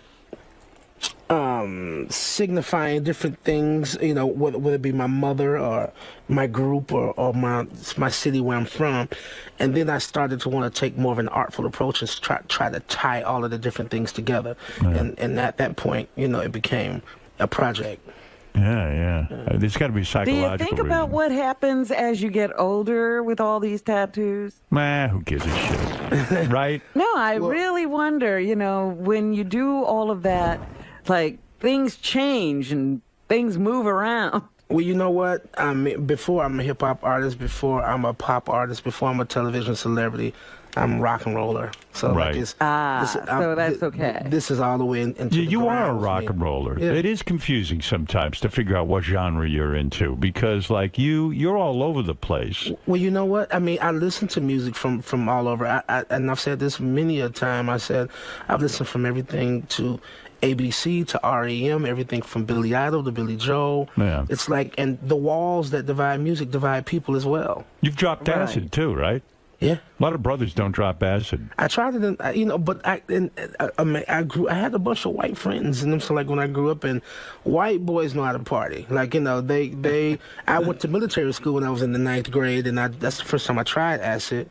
signifying different things, you know, whether it be my mother or my group or my city where I'm from. And then I started to want to take more of an artful approach and try to tie all of the different things together. Yeah. And at that point, you know, it became a project. Yeah. There's got to be psychological. Do you think about what happens as you get older with all these tattoos? Who gives a shit? Right? No, I really wonder, you know, when you do all of that, like, things change and things move around. Well, you know what? I mean, before I'm a hip-hop artist, before I'm a pop artist, before I'm a television celebrity, I'm a rock and roller. So right. Like so that's okay. This is all the way into the you are a rock and roller. Yeah. It is confusing sometimes to figure out what genre you're into because, like, you're all over the place. Well, you know what? I mean, I listen to music from all over. And I've said this many a time. I said I've listened from everything to ABC to REM, everything from Billy Idol to Billy Joel. Yeah. It's like, and the walls that divide music divide people as well. You've dropped acid too, right? Yeah. A lot of brothers don't drop acid. I tried it, you know, but I had a bunch of white friends, and so like when I grew up, and white boys know how to party. Like, you know, I went to military school when I was in the 9th grade, and that's the first time I tried acid.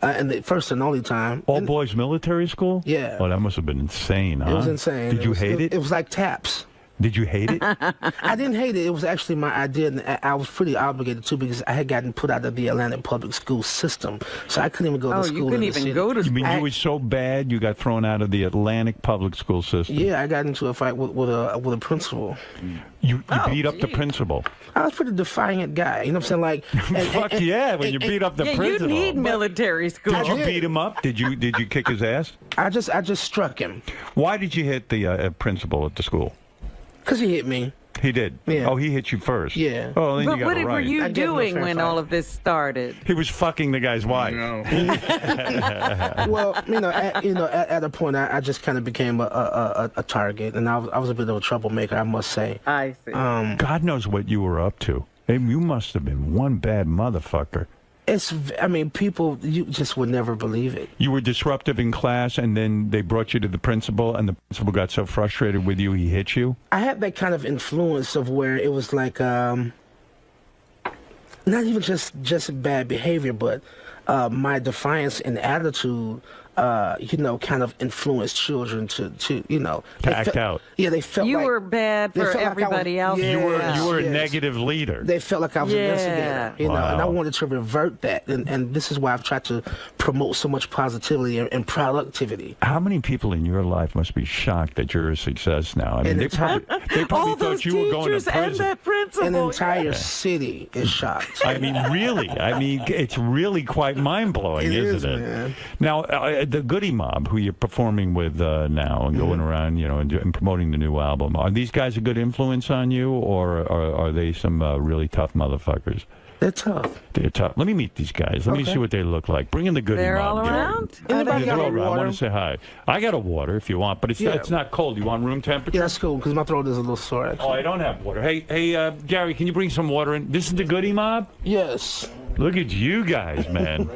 And the first and only time. All boys military school? Yeah. Oh, that must have been insane, huh? It was insane. Did you hate it? It was like taps. Did you hate it? I didn't hate it. It was actually my idea, and I was pretty obligated to because I had gotten put out of the Atlanta public school system, so I couldn't even go to school. You couldn't even go to school. You mean you were so bad you got thrown out of the Atlantic public school system? Yeah, I got into a fight with a principal. You beat up the principal? I was a pretty defiant guy. You know what I'm saying? Like, fuck yeah! When you beat up the principal, you need military school. Did you beat him up? Did you kick his ass? I just struck him. Why did you hit the principal at the school? Because he hit me. He did? Yeah. Oh, he hit you first? Yeah. Oh, then but you got what it right. were you doing when all of this started? He was fucking the guy's wife. No. Well, at a point, I just kind of became a target, and I was a bit of a troublemaker, I must say. I see. God knows what you were up to. You must have been one bad motherfucker. People, you just would never believe it. You were disruptive in class, and then they brought you to the principal, and the principal got so frustrated with you, he hit you? I had that kind of influence of where it was like, not even just bad behavior, but my defiance and attitude, kind of influenced children to act out. Yeah, they felt you like were bad for everybody else. You were a negative leader. They felt like I was an instigator, and I wanted to revert that, and this is why I've tried to promote so much positivity and productivity. How many people in your life must be shocked that you're a success now? I mean, they probably thought you were going to prison. And that principal. An entire city is shocked. I mean, really. I mean, it's really quite mind-blowing, isn't it? Man. Now, the Goody Mob, who you're performing with now and going around, and promoting the new album, are these guys a good influence on you, or are they some really tough motherfuckers? They're tough. They're tough. Let me meet these guys. Let me see what they look like. Bring in the Goody They're Mob. all around? Anybody got I water? want to say hi. I got a water if you want, but it's not cold. You want room temperature? Yeah, that's cool, because my throat is a little sore, actually. Oh, I don't have water. Hey, Gary, can you bring some water in? This is the Goody Mob? Yes. Look at you guys, man.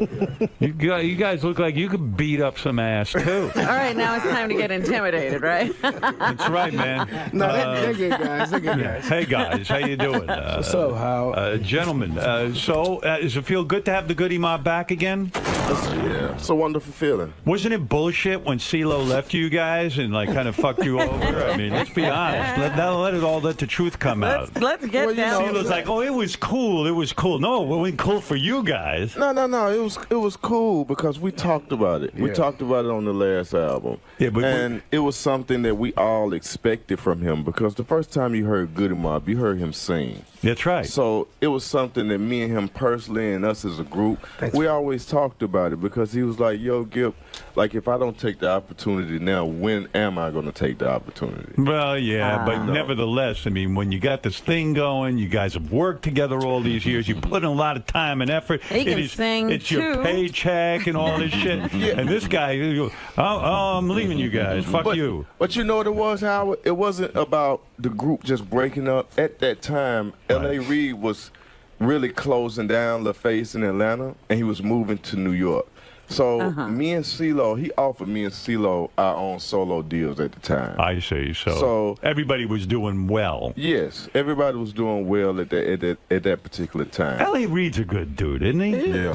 You guys look like you could beat up some ass, too. All right, now it's time to get intimidated, right? That's right, man. No, they're good guys. They're good guys. Hey, guys. How you doing? What's up, Hal? Gentlemen, does it feel good to have the Goody Mob back again? Yeah, it's a wonderful feeling. Wasn't it bullshit when CeeLo left you guys and, like, kind of fucked you over? I mean, let's be honest. Let the truth come out. Let's get down. CeeLo's like, oh, it was cool. It was cool. No, it wasn't cool for you guys. No. It was cool because we talked about it. We talked about it on the last album. Yeah, and it was something that we all expected from him because the first time you heard Goody Mob, you heard him sing. That's right. So it was something that me and him personally and us as a group, we always talked about it because he was like, yo, Gip, like if I don't take the opportunity now, when am I going to take the opportunity? Well, yeah, but nevertheless, I mean, when you got this thing going, you guys have worked together all these years, you put in a lot of time and effort. It's your paycheck and all this shit. And this guy, I'm leaving you guys. Fuck you. But you know what it was, Howard? It wasn't about the group just breaking up. At that time, L.A. Reid was really closing down LaFace in Atlanta, and he was moving to New York. So me and CeeLo, he offered me and CeeLo our own solo deals at the time. I see. So everybody was doing well. Yes, everybody was doing well at that particular time. L.A. Reid's a good dude, isn't he? Yeah.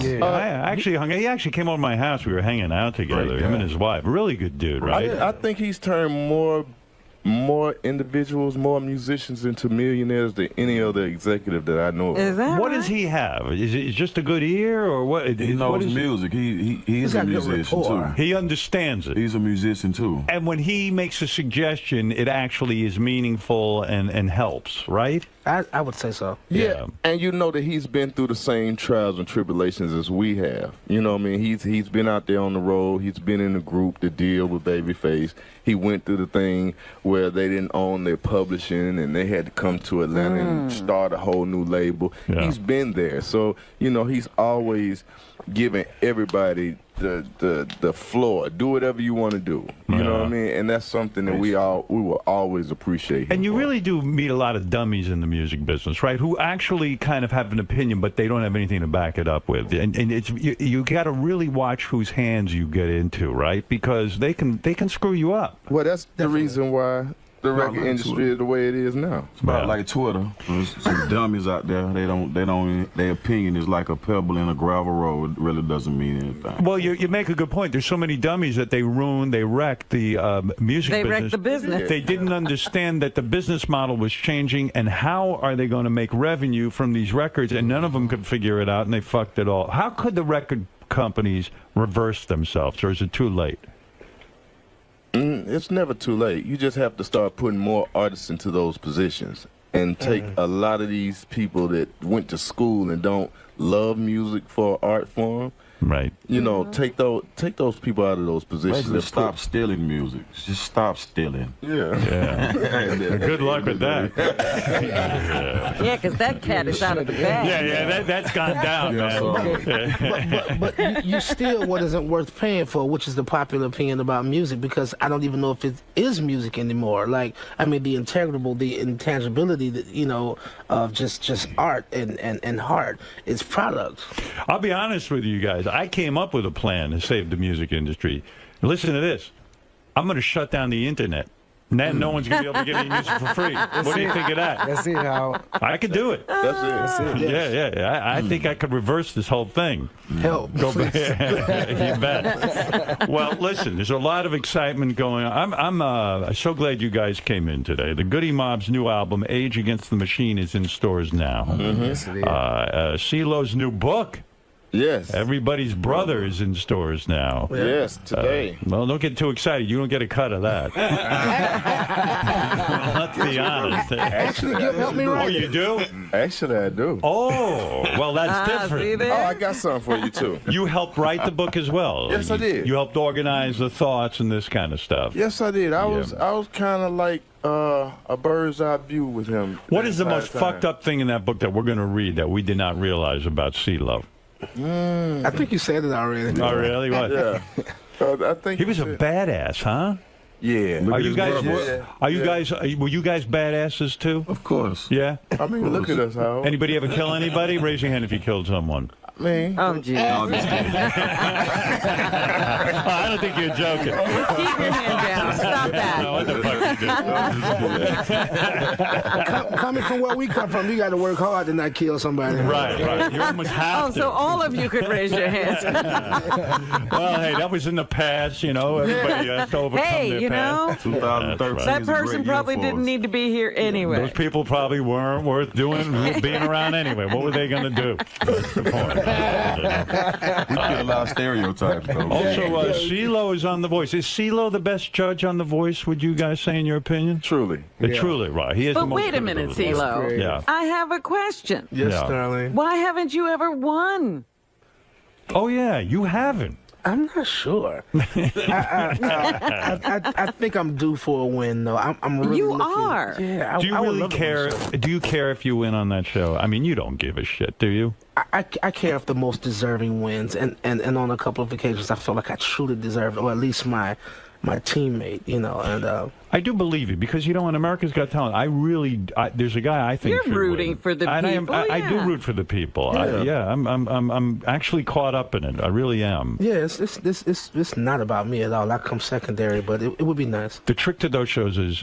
He actually came over to my house. We were hanging out together, him and his wife. Really good dude, right? I think he's turned more individuals, more musicians into millionaires than any other executive that I know of. Is that What does he have? Is it just a good ear, or what? He knows music. He's a musician, too. He understands it. He's a musician, too. And when he makes a suggestion, it actually is meaningful and helps, right? I would say so. Yeah, and you know that he's been through the same trials and tribulations as we have. You know what I mean? He's been out there on the road. He's been in the group to deal with Babyface. He went through the thing where they didn't own their publishing and they had to come to Atlanta and start a whole new label. Yeah. He's been there. So, you know, he's always giving everybody the floor. Do whatever you want to do. You know what I mean? And that's something that we will always appreciate. And you really do meet a lot of dummies in the music business, right? Who actually kind of have an opinion, but they don't have anything to back it up with. And it's you got to really watch whose hands you get into, right? Because they can screw you up. Well, that's the reason why the record industry is the way it is now. It's about like Twitter. There's some dummies out there. Their opinion is like a pebble in a gravel road. It really doesn't mean anything. Well, you make a good point. There's so many dummies that they wrecked the music business. They wrecked the business. They didn't understand that the business model was changing, and how are they going to make revenue from these records? And none of them could figure it out, and they fucked it all. How could the record companies reverse themselves, or is it too late? It's never too late. You just have to start putting more artists into those positions and take a lot of these people that went to school and don't love music for art form. Right. You know, take those people out of those positions. Basically, stop stealing music. Just stop stealing. Yeah. Good luck with that. Yeah, because that cat is out of the bag. Yeah, that's gone down, man. But you steal what isn't worth paying for, which is the popular opinion about music, because I don't even know if it is music anymore. Like, I mean, the intangibility, of just art and heart is product. I'll be honest with you guys. I came up with a plan to save the music industry. Listen to this. I'm going to shut down the internet. And then no one's going to be able to get any music for free. What do you think of that? That's it, Hal. I could do it. That's it. Yeah. I think I could reverse this whole thing. Help. Go back. You bet. Well, listen, there's a lot of excitement going on. I'm so glad you guys came in today. The Goody Mob's new album, Age Against the Machine, is in stores now. Yes, it is. CeeLo's new book, Yes. Everybody's Brother is in stores now. Yes, today. Well, don't get too excited. You don't get a cut of that. Let's be honest. Actually, help me Oh, you do? Actually, I do. Oh, well, that's different. Oh, I got something for you, too. You helped write the book as well. Yes, I did. You helped organize the thoughts and this kind of stuff. Yes, I did. I was kind of like a bird's eye view with him. What is the most fucked up thing in that book that we're going to read that we did not realize about CeeLo? I think you said it already. Oh, really? What? Yeah. I think he was a badass, huh? Yeah. Were you guys badasses too? Of course. Yeah. I mean, look at us, Howard. Anybody ever kill anybody? Raise your hand if you killed someone. Me? Oh, geez. I don't think you're joking. Keep your hand down. Stop that. No, what the fuck you do? Coming from where we come from, you got to work hard to not kill somebody. Right. You almost have to. So all of you could raise your hands. Well, hey, that was in the past, you know. Everybody has to overcome their you know, past. 2013 that person probably didn't need to be here anyway. Those people probably weren't worth being around anyway. What were they going to do? That's the point. We get a lot of stereotypes, though. Also, 𝗫𝗄 is on The Voice. Is 𝗫𝗄 the best judge on The Voice, would you guys say, in your opinion? Truly. Truly, right. He is But the most wait a minute, 𝗫𝗄. Yeah. I have a question. Yes, darling. Why haven't you ever won? Oh, yeah, you haven't. I'm not sure. I think I'm due for a win, though. I'm really You looking, are. Yeah. Do you really care? Do you care if you win on that show? I mean, you don't give a shit, do you? I care if the most deserving wins, and on a couple of occasions, I feel like I truly deserve it, or at least my teammate, you know, and I do believe you because you know when America's Got Talent, there's a guy I think You're should rooting win. for the And people. I do root for the people. I'm actually caught up in it. I really am. yeah, it's not about me at all. I come secondary, but it would be nice. The trick to those shows is